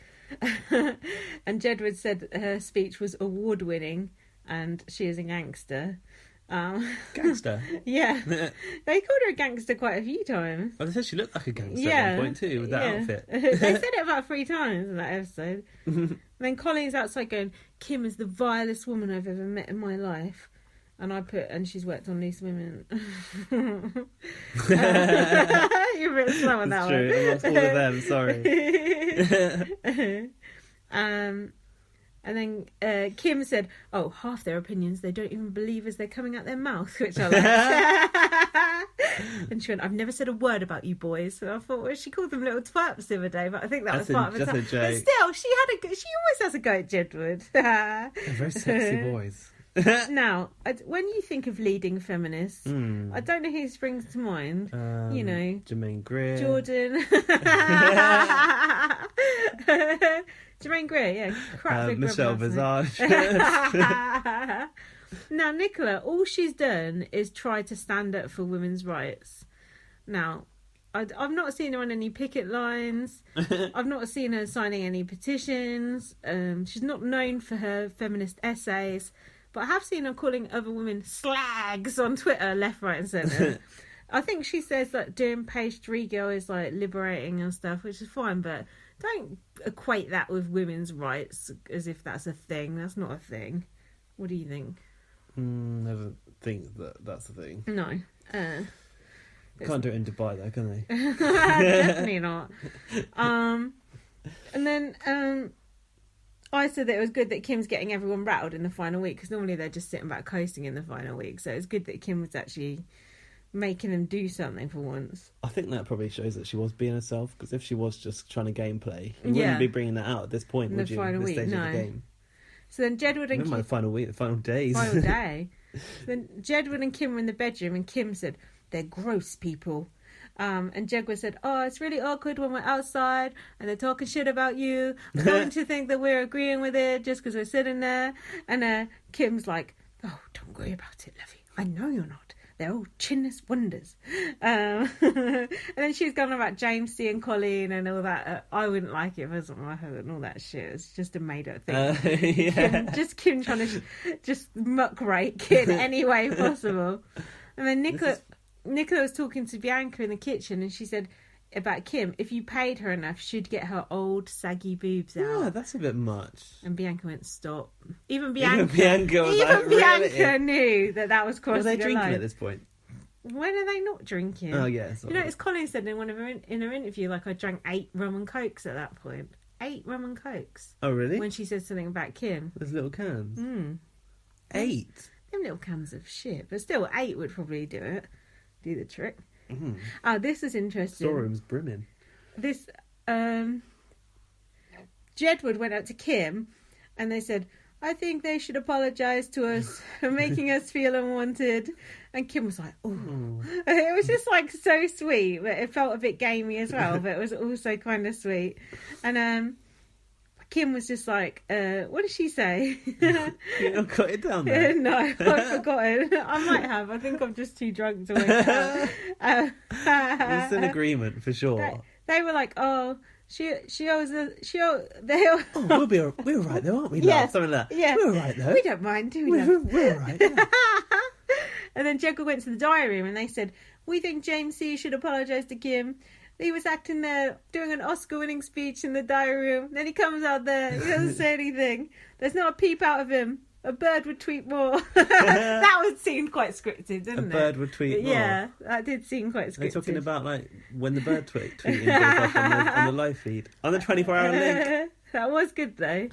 And Jedward said her speech was award-winning and she is a gangster. Gangster? Yeah. They called her a gangster quite a few times. Well, they said she looked like a gangster at one point too, with that outfit. They said it about 3 times in that episode. And then Colleen's outside going, Kim is the vilest woman I've ever met in my life. And and she's worked on Loose Women. You're a bit slow on that one. It's true, amongst all of them, sorry. And then Kim said, half their opinions they don't even believe as they're coming out their mouth, which I liked. And she went, I've never said a word about you boys. So I thought, well, she called them little twerps the other day, but I think that was part of it. Just a joke. But still, she always has a go at Jedward. They're very sexy boys. Now, when you think of leading feminists, I don't know who springs to mind. Jermaine Greer. Jordan. Jermaine Greer, yeah. Crap big Michelle rub, Visage. Now, Nicola, all she's done is try to stand up for women's rights. Now, I've not seen her on any picket lines. I've not seen her signing any petitions. She's not known for her feminist essays. But I have seen her calling other women slags on Twitter, left, right and centre. I think she says that doing page 3 girl is like liberating and stuff, which is fine, but don't equate that with women's rights as if that's a thing. That's not a thing. What do you think? I don't think that's the thing. No. Can't do it in Dubai though, can they? Definitely not. And then I said that it was good that Kim's getting everyone rattled in the final week, because normally they're just sitting back coasting in the final week. So it's good that Kim was actually making them do something for once. I think that probably shows that she was being herself, because if she was just trying to gameplay, you wouldn't be bringing that out at this point, would you? Final this week, stage no. of the game. So then Jedward and Kim... the final week, the final days. Final day. Then Jedward and Kim were in the bedroom, and Kim said, "They're gross people." And Jedward said, "Oh, it's really awkward when we're outside and they're talking shit about you. I'm going to think that we're agreeing with it just because we're sitting there." And Kim's like, "Oh, don't worry about it, lovey. I know you're not. They're all chinless wonders." And then she was going on about James C and Coleen and all that. I wouldn't like it if it wasn't my husband and all that shit. It's just a made-up thing. Kim trying to just muckrake in any way possible. And then Nicola was talking to Bianca in the kitchen, and she said about Kim, if you paid her enough, she'd get her old saggy boobs out. Yeah, that's a bit much. And Bianca went, "Stop." Even Bianca knew that was crossing. Were they the drinking line. at this point? When are they not drinking? Oh yeah, you know, as Coleen said in her interview, like, I drank 8 rum and cokes at that point. 8 rum and cokes. Oh really? When she said something about Kim. Those little cans. 8. Them little cans of shit, but still 8 would probably do the trick. This is interesting. Storeroom's brimming. This Jedward went out to Kim, and they said, "I think they should apologise to us for making us feel unwanted." And Kim was like, "Oh." It was just like so sweet, but it felt a bit gamey as well, but it was also kind of sweet. And Kim was just like, what did she say? You not got it down there? No, I've forgotten. I might have. I think I'm just too drunk to work out. It's an agreement for sure. They were like, "Oh, she owes they Oh, we're all right though, aren't we? Yeah, something like that. Yeah, we're all right though. We don't mind, do we? We're all right. Yeah. And then Jekyll went to the diary room, and they said, "We think James C should apologise to Kim. He was acting there, doing an Oscar-winning speech in the diary room. Then he comes out there, he doesn't say anything. There's not a peep out of him. A bird would tweet more." That would seem quite scripted, didn't it? A bird would tweet more. Yeah, that did seem quite scripted. They're talking about like when the bird tweeting goes off on the live feed on the 24-hour link. That was good though.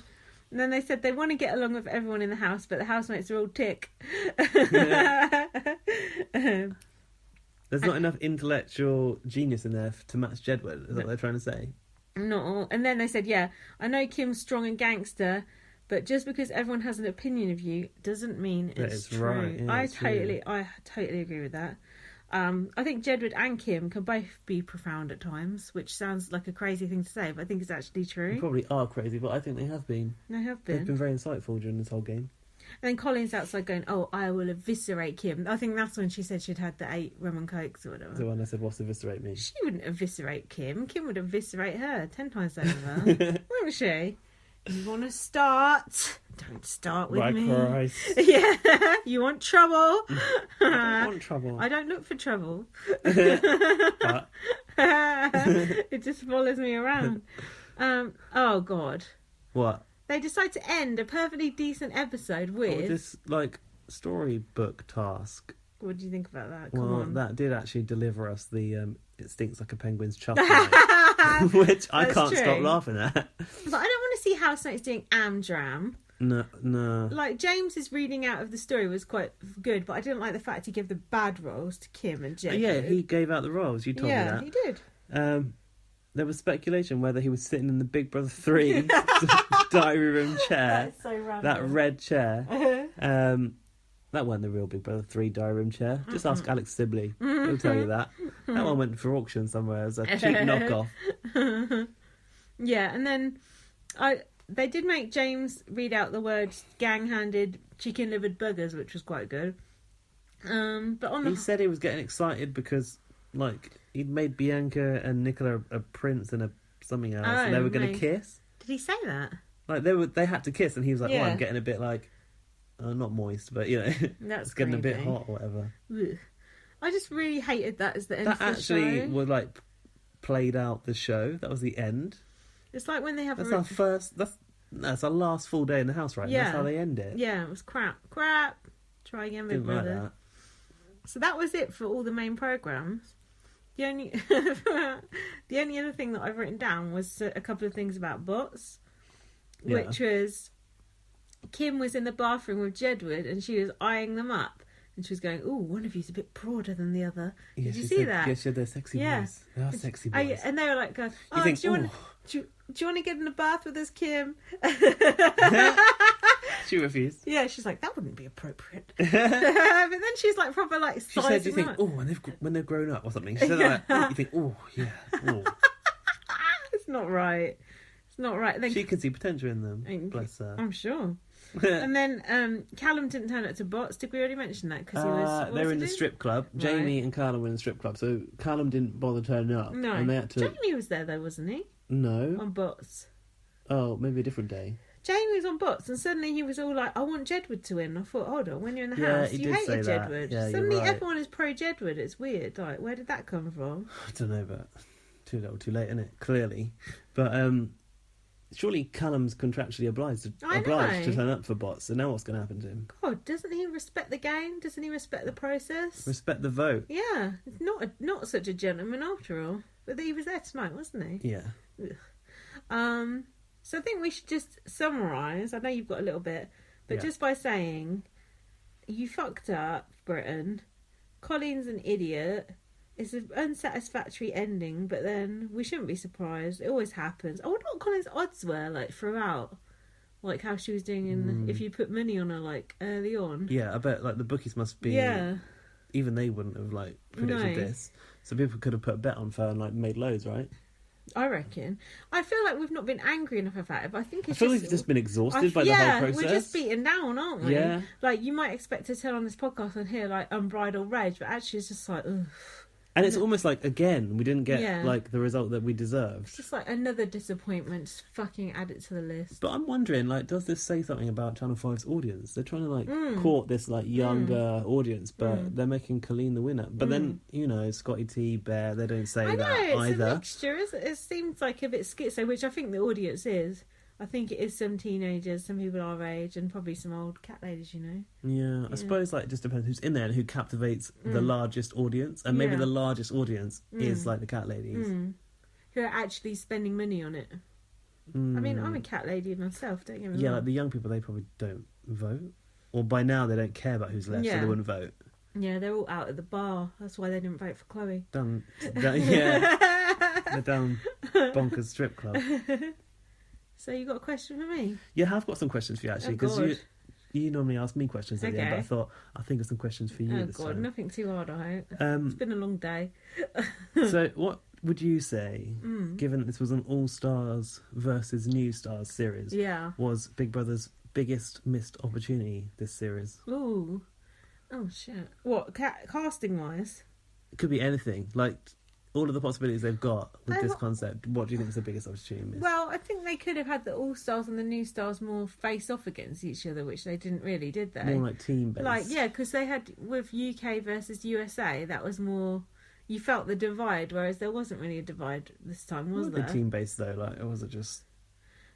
And then they said they want to get along with everyone in the house, but the housemates are all tick. There's not enough intellectual genius in there to match Jedward. Is that what they're trying to say? No. And then they said, "Yeah, I know Kim's strong and gangster, but just because everyone has an opinion of you doesn't mean it's true." Right. Yeah, I totally agree with that. I think Jedward and Kim can both be profound at times, which sounds like a crazy thing to say, but I think it's actually true. They probably are crazy, but I think they have been. They have been. They've been very insightful during this whole game. And then Colleen's outside going, "Oh, I will eviscerate Kim." I think that's when she said she'd had the 8 rum and cokes or whatever. So when I said, "What's eviscerate mean?" She wouldn't eviscerate Kim. Kim would eviscerate her 10 times over. Wouldn't she? You want to start? Don't start with me. Christ. Yeah, you want trouble? I don't want trouble. I don't look for trouble. But... It just follows me around. Oh God. What? They decide to end a perfectly decent episode with this storybook task. What do you think about that? Come Well, on. that did actually deliver us the "it stinks like a penguin's chuff," which I can't stop laughing at. But I don't want to see housemates doing amdram. No. Like, James's reading out of the story was quite good, but I didn't like the fact he gave the bad roles to Kim and Jake. Yeah, he gave out the roles. You told me that. Yeah, he did. There was speculation whether he was sitting in the Big Brother 3 diary room chair. That's so random. That red chair. That wasn't the real Big Brother 3 diary room chair. Just ask Alex Sibley. He'll tell you that. That one went for auction somewhere as a cheap knockoff. Yeah, and then They did make James read out the words gang-handed chicken-livered buggers, which was quite good. But on He said he was getting excited because, like, he'd made Bianca and Nicola a prince and something else, and they were going to kiss. Did he say that? Like, they had to kiss, and he was like, well, I'm getting a bit, like, not moist, but, you know, it's getting a bit hot or whatever. Ugh. I just really hated that as the end of the show. That actually was, like, played out the show. That was the end. It's like when they have That's our first... That's our last full day in the house, right? Yeah. That's how they end it. Yeah, it was crap. Try again, big brother. Like that. So that was it for all the main programmes. The only other thing that I've written down was a couple of things about bots, which was Kim was in the bathroom with Jedward and she was eyeing them up. And she was going, "Oh, one of you's a bit broader than the other." Did you see that? Yes, they're sexy boys. They are sexy boys. And they were like, "Oh, do you want to get in the bath with us, Kim?" She refused. Yeah, she's like, "That wouldn't be appropriate." But then she's like, proper like. She said, "Do you think, when they've grown up or something?" She said, "You think, It's not right. It's not right." Then she can see potential in them. Bless her. I'm sure. And then Callum didn't turn up to bots. Did we already mention that? Because he was. They were in the strip club. Right. Jamie and Callum were in the strip club, so Callum didn't bother turning up. No, and they had to... Jamie was there though, wasn't he? No, on bots. Oh, maybe a different day. Jamie was on bots, and suddenly he was all like, "I want Jedward to win." I thought, hold on, when you're in the house, you hated Jedward. Yeah, suddenly you're right. Everyone is pro Jedward. It's weird. Like, where did that come from? I don't know, but too little, too late, isn't it? Clearly, but surely Callum's contractually obliged to turn up for bots. So now what's going to happen to him? God, doesn't he respect the game? Doesn't he respect the process? Respect the vote. Yeah, not such a gentleman after all. But he was there tonight, wasn't he? Yeah. Ugh. So I think we should just summarise. I know you've got a little bit, but just by saying, you fucked up, Britain. Colleen's an idiot. It's an unsatisfactory ending, but then we shouldn't be surprised. It always happens. I wonder what Colleen's odds were, like, throughout. Like, how she was doing if you put money on her, like, early on. Yeah, I bet, like, the bookies must be... Yeah. Even they wouldn't have, like, predicted this. So people could have put a bet on her and, like, made loads, right? I reckon. I feel like we've not been angry enough about it, but I think it's we've just been exhausted by the whole process. We're just beaten down, aren't we? Yeah. Like, you might expect to turn on this podcast and hear, like, unbridled rage, but actually it's just like, ugh. And it's almost like, again, we didn't get, like, the result that we deserved. It's just like another disappointment. Just fucking add it to the list. But I'm wondering, like, does this say something about Channel 5's audience? They're trying to, like, court this, like, younger audience, but they're making Coleen the winner. But then, you know, Scotty T, Bear, they don't say that either. It's a mixture, isn't it? It seems like a bit schizo, which I think the audience is. I think it is some teenagers, some people our age, and probably some old cat ladies, you know. Yeah, I suppose, like, it just depends who's in there and who captivates the largest audience. And maybe the largest audience is, like, the cat ladies. Who are actually spending money on it. I mean, I'm a cat lady myself, don't get me wrong. Yeah, like, the young people, they probably don't vote. Or by now, they don't care about who's left, so they wouldn't vote. Yeah, they're all out at the bar. That's why they didn't vote for Chloe. Yeah. They're down Bonkers Strip Club. So you got a question for me? Yeah, I've got some questions for you, actually, because you normally ask me questions at the end, but I thought I think of some questions for you this time. Nothing too hard, I hope. It's been a long day. So what would you say, given that this was an All-Stars versus New Stars series, was Big Brother's biggest missed opportunity this series? Ooh. Oh, shit. What, casting-wise? It could be anything. Like, all of the possibilities they've got with this concept, what do you think is the biggest opportunity? Well, I think they could have had the All-Stars and the New Stars more face off against each other, which they didn't really, did they? More like team-based. Like, yeah, because they had, with UK versus USA, that was more, you felt the divide, whereas there wasn't really a divide this time, was there? The team-based, though, like, it wasn't just...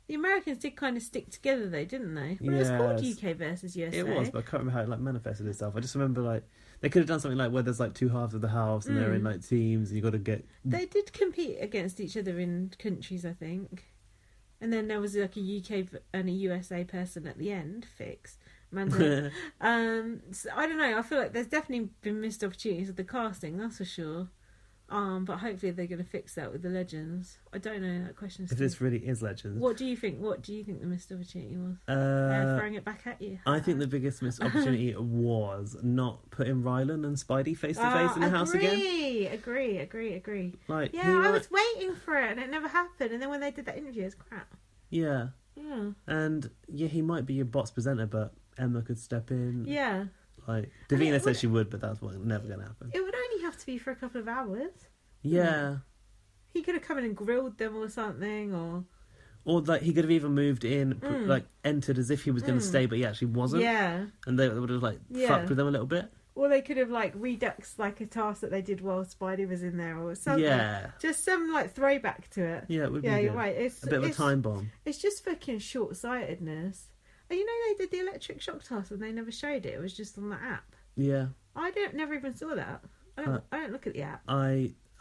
The Americans did kind of stick together, though, didn't they? Well, it was called UK versus USA. It was, but I can't remember how it, like, manifested itself. I just remember, like, they could have done something like where there's, like, two halves of the house and they're in, like, teams and you got to get... They did compete against each other in countries, I think. And then there was, like, a UK and a USA person at the end, fixed. So, I don't know, I feel like there's definitely been missed opportunities with the casting, that's for sure. But hopefully they're going to fix that with the legends. I don't know, that question's if this really is legends. What do you think? What do you think the missed opportunity was? Throwing it back at you. I think the biggest missed opportunity was not putting Rylan and Spidey face to face in the house again. Agree. Like, yeah, I was waiting for it and it never happened. And then when they did that interview, it was crap. Yeah. Yeah. And yeah, he might be your box presenter, but Emma could step in. Yeah. Like Davina said she would, but that's never going to happen. It would only have to be for a couple of hours. Yeah. He could have come in and grilled them or something, or like he could have even moved in, like entered as if he was going to stay, but he actually wasn't. Yeah. And they would have like fucked with them a little bit. Or they could have like redux like a task that they did while Spidey was in there or something. Yeah. Just some like throwback to it. Yeah, it would be Yeah, good. you're right. It's a bit of a time bomb. It's just fucking short-sightedness. And you know they did the electric shock task and they never showed it. It was just on the app. Yeah. Never even saw that. I don't look at the app.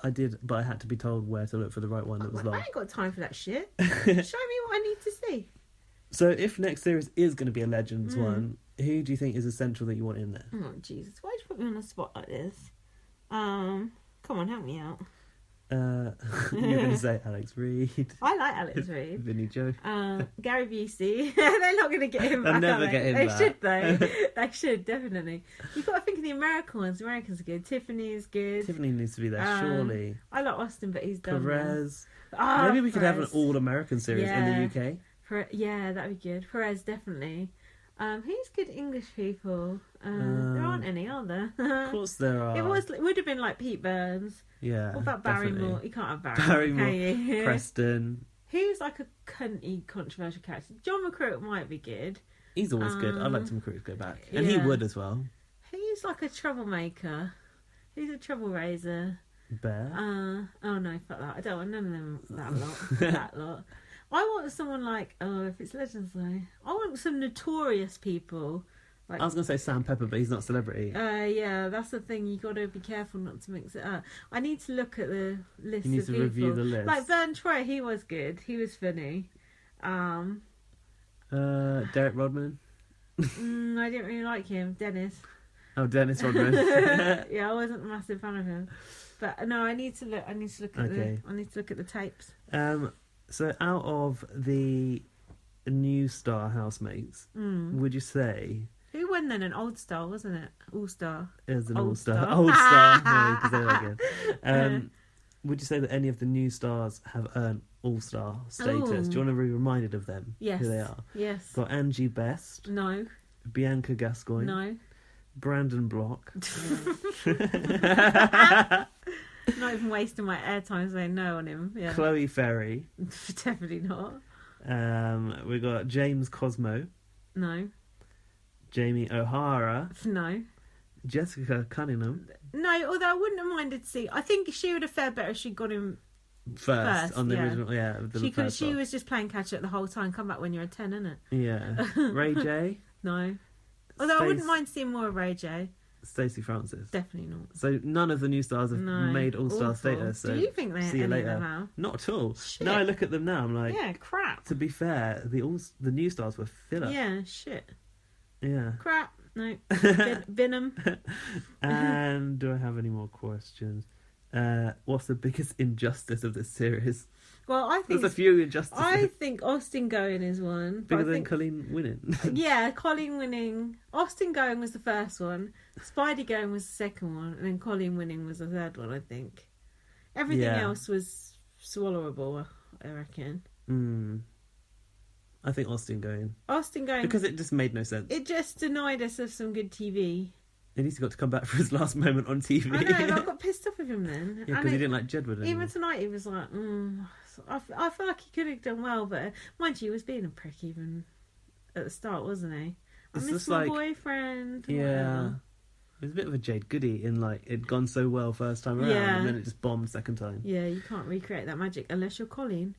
I did, but I had to be told where to look for the right one that was I lost. ain't got time for that shit. Show me what I need to see. So if next series is going to be a Legends one, who do you think is essential that you want in there? Oh Jesus! Why'd you put me on the spot like this? Come on, help me out. You're going to say Alex Reid. I like Alex Reid. Vinnie Joe. Gary Busey. They're not going to get him back. They'll never get him back. They should though. They should definitely. You've got to think of the American ones. The Americans are good. Tiffany is good. Tiffany needs to be there, surely. I like Austin, but he's done. Perez. Oh, Maybe we could have an Perez. all-American series in the UK. Yeah, that'd be good. Perez, definitely. Who's good English people? There aren't any, are there? Of course there are. It would have been like Pete Burns. Yeah. What about definitely. Barrymore? You can't have Barrymore. Can you? Preston. Who's like a cunty, controversial character? John McCrory might be good. He's always good. I'd like Tom Cruise to go back. And he would as well. Who's like a troublemaker? Who's a trouble raiser? Bear. Oh no, fuck that. I don't want none of them that lot. That lot. I want someone like, if it's Legends though, I want some notorious people. Like, I was going to say Sam Pepper, but he's not a celebrity. Yeah, that's the thing. You got to be careful not to mix it up. I need to look at the list. You need of to people. review the list. Like Vern Troy, he was good. He was funny. Derek Rodman. I didn't really like him. Dennis. Oh, Dennis Rodman. Yeah, I wasn't a massive fan of him. But no, I need to look. I need to look at the tapes. So out of the new star housemates, would you say who won then? An old star, wasn't it? All star. It was an Old all star. star. Old star. Yeah, you can say that again. Would you say that any of the new stars have earned all star status? Ooh. Do you want to be reminded of them? Yes. Who they are? Yes. Got Angie Best, No. Bianca Gascoigne, No. Brandon Block. Not even wasting my airtime saying no on him. Yeah. Chloe Ferry. Definitely not. We got James Cosmo, No. Jamie O'Hara, No. Jessica Cunningham. No, although I wouldn't have minded to see. I think she would have fared better if she'd got him First on the yeah. original, yeah. She was just playing catch up the whole time. Come back when you're a 10, innit? Yeah. Ray J. No. Although I wouldn't mind seeing more of Ray J. Stacey Francis. Definitely not. So none of the new stars have made all-star Awful. status. So do you think they see you any later. of them now? Not at all. Shit. No, I look at them now. I'm like, Yeah, crap. to be fair, the new stars were filler. Yeah, shit. Yeah. Crap. No. Bin them. And do I have any more questions? What's the biggest injustice of this series? Well, I think There's a few injustices. I think Austin Going is one. Bigger than Coleen winning. Yeah, Coleen winning. Austin Going was the first one. Spidey Going was the second one, and then Coleen winning was the third one. I think everything else was swallowable. I reckon. I think Austin Going. Austin Going Because it just made no sense. It just denied us of some good TV. At least he got to come back for his last moment on TV. I know, but I got pissed off with him then. Yeah, because he didn't like Jedward anymore. Even tonight, he was like, I feel like he could have done well, but mind you, he was being a prick even at the start, wasn't he? I miss my boyfriend. Yeah. Whatever. It was a bit of a Jade Goody in like it'd gone so well first time around and then it just bombed second time. Yeah, you can't recreate that magic unless you're Coleen.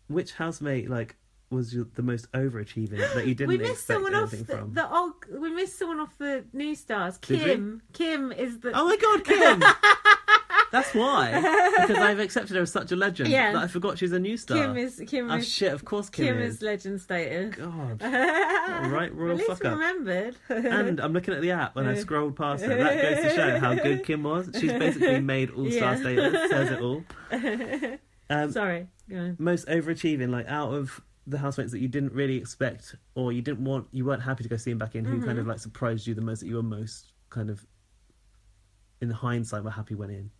Which housemate was the most overachieving that you didn't expect anything from? We missed someone off the new stars. Did Kim. Kim is the. Oh my god, Kim! That's why. Because I've accepted her as such a legend that I forgot she's a new star. Kim is. Oh shit! Of course, Kim is legend status. God. Right, royal At least fuck up. remembered. And I'm looking at the app when I scrolled past her. That goes to show how good Kim was. She's basically made all-star status. Says it all. Sorry. Go on. Most overachieving, out of the housemates that you didn't really expect or you weren't happy to go see him back in, who kind of surprised you the most, that you were most kind of in hindsight were happy went in?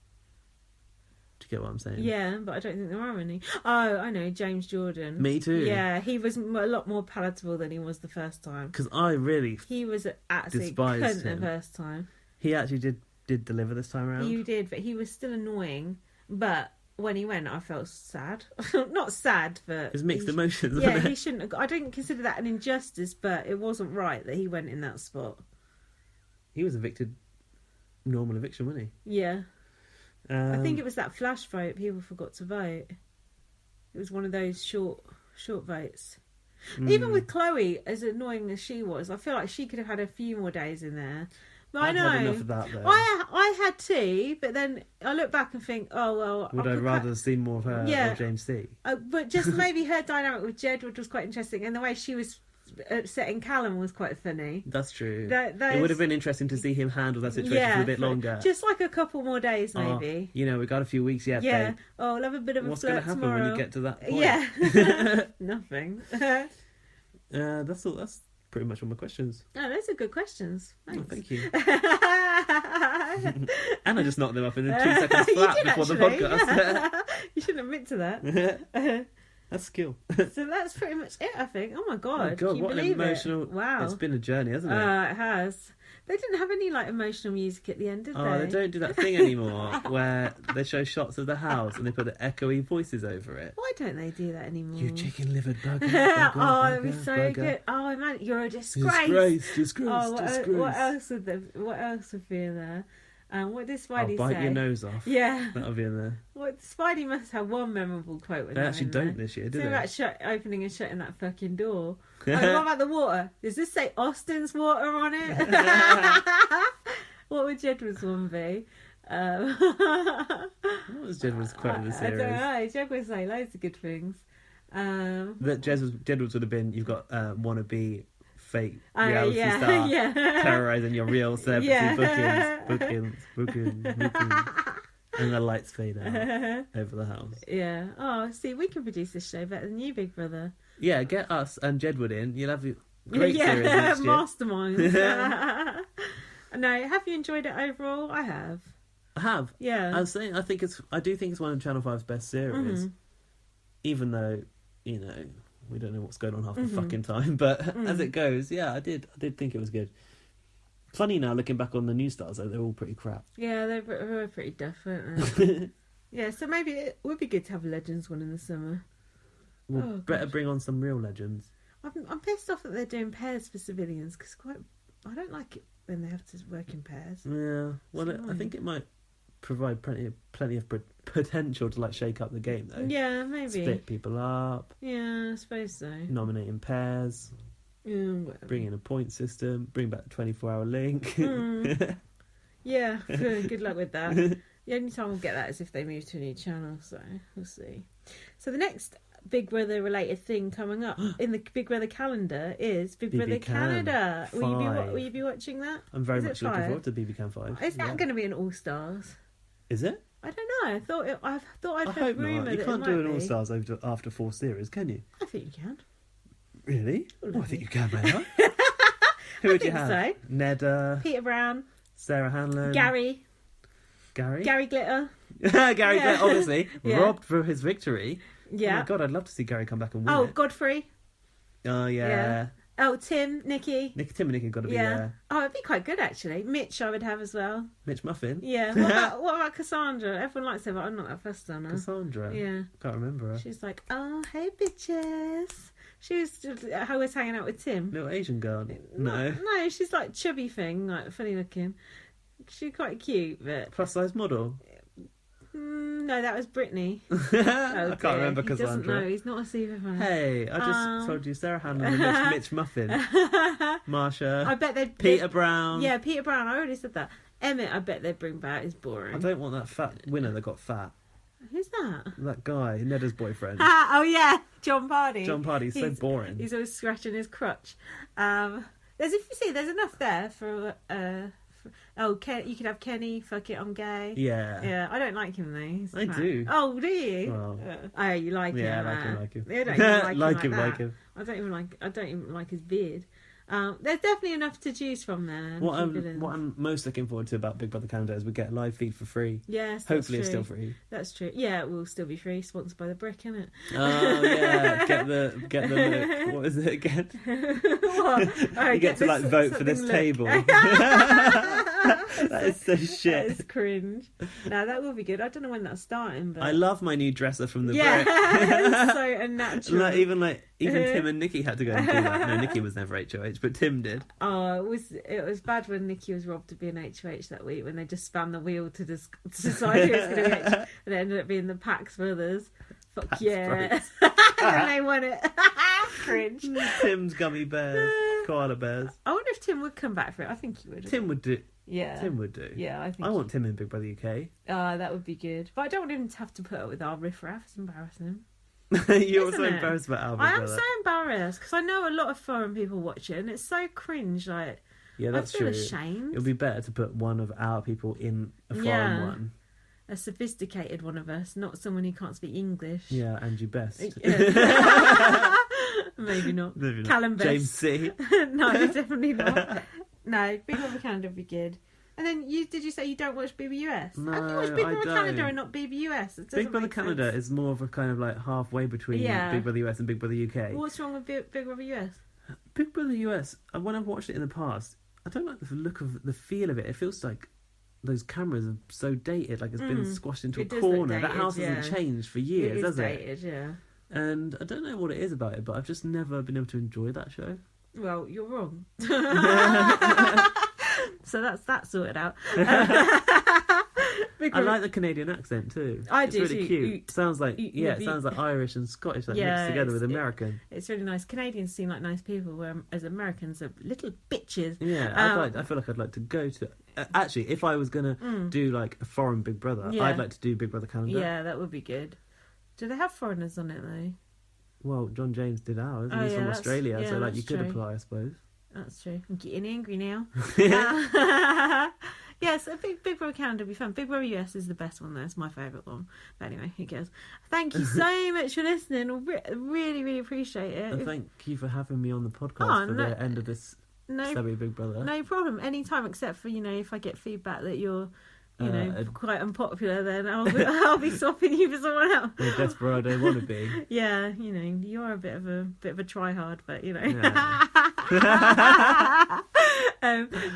Do you get what I'm saying? Yeah, but I don't think there are any. Oh, I know, James Jordan. Me too. Yeah, he was a lot more palatable than he was the first time. Because I really He was absolutely despised cunt the him. first time. He actually did deliver this time around. You did, but he was still annoying. But when he went, I felt sad. Not sad, but... It was mixed emotions, Yeah, wasn't it? he shouldn't have... I didn't consider that an injustice, but it wasn't right that he went in that spot. He was evicted, normal eviction, wasn't Yeah. he? I think it was that flash vote. People forgot to vote. It was one of those short votes. Even with Chloe, as annoying as she was, I feel like she could have had a few more days in there. But I've I know had enough of that, though. I had two, but then I look back and think, oh well. Would I rather have seen more of her or James C? But just maybe her dynamic with Jedward was quite interesting, and the way she was setting Callum was quite funny. That's true. Those- It would have been interesting to see him handle that situation for a bit longer. Just like a couple more days, maybe. We got a few weeks yet, Yeah. babe. Oh, we'll have a bit of What's a going flirt to happen tomorrow. when you get to that point? Yeah. Nothing. That's all. That's pretty much all my questions. Oh, those are good questions. Thanks. Oh, thank you. And I just knocked them up in 2 seconds You flat did before the actually. podcast. You shouldn't admit to that. That's skill. So that's pretty much it, I think. Oh my god! Oh God, Can you what an believe emotional! It? Wow, It's been a journey, hasn't it? It has. They didn't have any like emotional music at the end, did Oh, they don't do that thing anymore where they show shots of the house and they put the echoey voices over it. Why don't they do that anymore? You chicken-livered bugger. Oh, that'd be so good. Oh man, you're a disgrace. Disgrace. Oh, what else would be in there? What did Spidey I'll bite say? your nose off. Yeah. That'll be in there. What Spidey must have one memorable quote. With They that actually in don't there. this year, do Something they? about opening and shutting that fucking door. Like, what about the water? Does this say Austin's water on it? What would Jedward's one be? What was Jedward's quote in the I series? don't know. Jedward would say loads of good things. That Jedward's would have been, you've got wannabe fake reality yeah, star yeah. terrorising your real celebrity Yeah. bookings. And the lights fade out over the house. Yeah. Oh, see, we can produce this show better than you, Big Brother. Yeah, get us and Jedward in. You'll have a great series next year. Masterminds. No, have you enjoyed it overall? I have. I have. Yeah. I do think it's one of Channel 5's best series. Even though, we don't know what's going on half the fucking time. But as it goes, yeah, I did think it was good. Funny now, looking back on the new stars, though, they're all pretty crap. Yeah, they were pretty duff, weren't they? Yeah, so maybe it would be good to have a Legends one in the summer. We'll better bring on some real legends. I'm pissed off that they're doing pairs for civilians, because I don't like it when they have to work in pairs. Yeah, well, I think it might provide plenty of potential to shake up the game, though. Yeah, maybe. Split people up. Yeah, I suppose so. Nominating pairs. Bring in a point system. Bring back the 24-hour link. Yeah, good luck with that. The only time we'll get that is if they move to a new channel, so we'll see. So the next Big Brother related thing coming up in the Big Brother calendar is Big Brother Canada. Will you be watching that? I'm very Is much it looking 5? forward to BB Cam 5. Is that going to be an All Stars? Is it? I don't know. I I heard hope rumour not. that You can't it do might an All be. Stars after 4 series, can you? I think you can. Really? Well, I think you can, mate. Who would you think have? so. Neda, Peter Brown, Sarah Hanlon, Gary Glitter. Gary Yeah. Glitter, obviously Yeah. robbed for his victory. Yeah. Oh my god, I'd love to see Gary come back and win Oh, it. Godfrey. Oh yeah. Oh, Tim, Nikki. Tim and Nick have got to be Yeah. there. Oh, it'd be quite good actually. Mitch, I would have as well. Mitch Muffin. Yeah. What about Cassandra? Everyone likes her, but I'm not that fussed on her. Cassandra. Yeah. Can't remember her. She's like, oh, hey, bitches. She was how was hanging out with Tim. Little Asian girl. No. No, she's like chubby thing, like funny looking. She's quite cute, but Plus size model. no, that was Brittany. I can't remember He doesn't Cassandra. know. He's not a super fan. Hey, I just told you Sarah Hanlon and Mitch Muffin. Marsha. I bet they'd Peter Brown. Yeah, Peter Brown. I already said that. Emmett, I bet they'd bring back. Is boring. I don't want that fat winner that got fat. Who's that? That guy, Neda's boyfriend. Oh yeah, John Pardy. John Pardy's so boring. He's always scratching his crotch. There's enough there for you could have Kenny. Fuck it, I'm gay. Yeah. Yeah, I don't like him though. He's I fat. do. Oh, do you? Well, oh, you like him? yeah, I like him. I don't even like him. Like him, that. like him. I don't even like his beard. There's definitely enough to choose from there. What I'm most looking forward to about Big Brother Canada is we get a live feed for free. Yes, that's hopefully true. It's still free. That's true. Yeah, it will still be free. Sponsored by the Brick, isn't it? Oh yeah, get the what is it again? You get to like vote for this table. That is so shit. That is cringe. No, that will be good. I don't know when that's starting, but I love my new dresser from the Brick. It's so unnatural. Even Tim and Nikki had to go and do that. No, Nikki was never HOH, but Tim did. Oh, it was bad when Nikki was robbed of being HOH that week when they just spun the wheel to decide who was going to be HOH, and it ended up being the Pax brothers. Fuck Pax yeah. And they won it. Cringe. Tim's gummy bears, koala bears. I wonder if Tim would come back for it. I think he would. Tim would do. Yeah. Tim would do. Yeah, I think. I want Tim in Big Brother UK. That would be good. But I don't want him to have to put up with our riffraff. It's embarrassing. You're so embarrassed about our Big Brother. I am so embarrassed because I know a lot of foreign people watch it and it's so cringe. Like, yeah, that's I feel true. ashamed. It'll be better to put one of our people in a foreign one. A sophisticated one of us, not someone who can't speak English. Yeah, Angie Best. Maybe not. Maybe not. Callum Best. James C. No, definitely not. No, Big Brother Canada would be good. And then did you say you don't watch BBUS? No, How can you watch Big I Brother don't. Canada and not BBUS? Big Brother Canada is more of a kind of like halfway between Big Brother US and Big Brother UK. What's wrong with Big Brother US? Big Brother US, when I've watched it in the past, I don't like the look of the feel of it. It feels like those cameras are so dated, like it's been squashed into a corner. That house hasn't changed for years, has it? Yeah. And I don't know what it is about it, but I've just never been able to enjoy that show. Well, you're wrong. So that's that sorted out. I like the Canadian accent too. It's really too cute. Sounds like it sounds like Irish and Scottish mixed together with American. It's really nice. Canadians seem like nice people, whereas Americans are little bitches. Yeah, I feel like I'd like to go to. Actually, if I was gonna do like a foreign Big Brother, I'd like to do Big Brother Canada. Yeah, that would be good. Do they have foreigners on it though? Well, John James did ours. He's from Australia, so like you could apply, I suppose. That's true. I'm getting angry now. Yes, Big Brother Canada would be fun. Big Brother US is the best one, though. It's my favourite one. But anyway, who cares? Thank you so much for listening. Really, really appreciate it. And thank you for having me on the podcast the end of this Stubby Big Brother. No problem. Anytime, except for, if I get feedback that you're... quite unpopular, then I'll be swapping you for someone else. A desperado wannabe. Yeah, you're a bit of a try hard, but Yeah.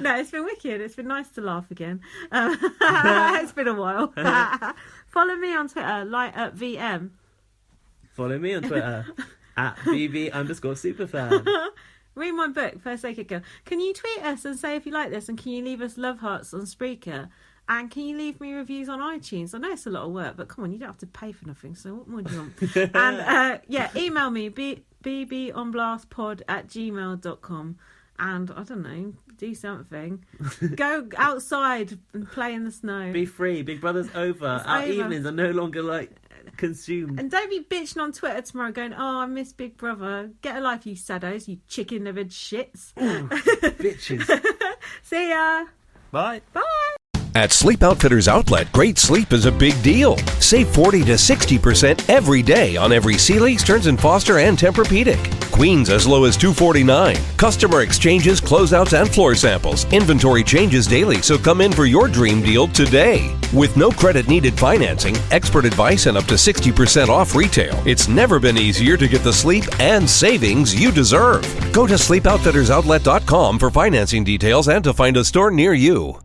No, it's been wicked. It's been nice to laugh again. It's been a while. Follow me on Twitter, VM. Follow me on Twitter at BB_superfan. Read my book, First Aid Kit Girl. Can you tweet us and say if you like this, and can you leave us love hearts on Spreaker? And can you leave me reviews on iTunes? I know it's a lot of work, but come on, you don't have to pay for nothing, so what more do you want? And email me, bbonblastpod@gmail.com. And, I don't know, do something. Go outside and play in the snow. Be free. Big Brother's over. Our evenings are no longer, consumed. And don't be bitching on Twitter tomorrow going, I miss Big Brother. Get a life, you saddos, you chicken-livered shits. Ooh, bitches. See ya. Bye. Bye. At Sleep Outfitters Outlet, great sleep is a big deal. Save 40 to 60% every day on every Sealy, Stearns & Foster, and Tempur-Pedic. Queens as low as $249. Customer exchanges, closeouts, and floor samples. Inventory changes daily, so come in for your dream deal today. With no credit needed financing, expert advice, and up to 60% off retail, it's never been easier to get the sleep and savings you deserve. Go to sleepoutfittersoutlet.com for financing details and to find a store near you.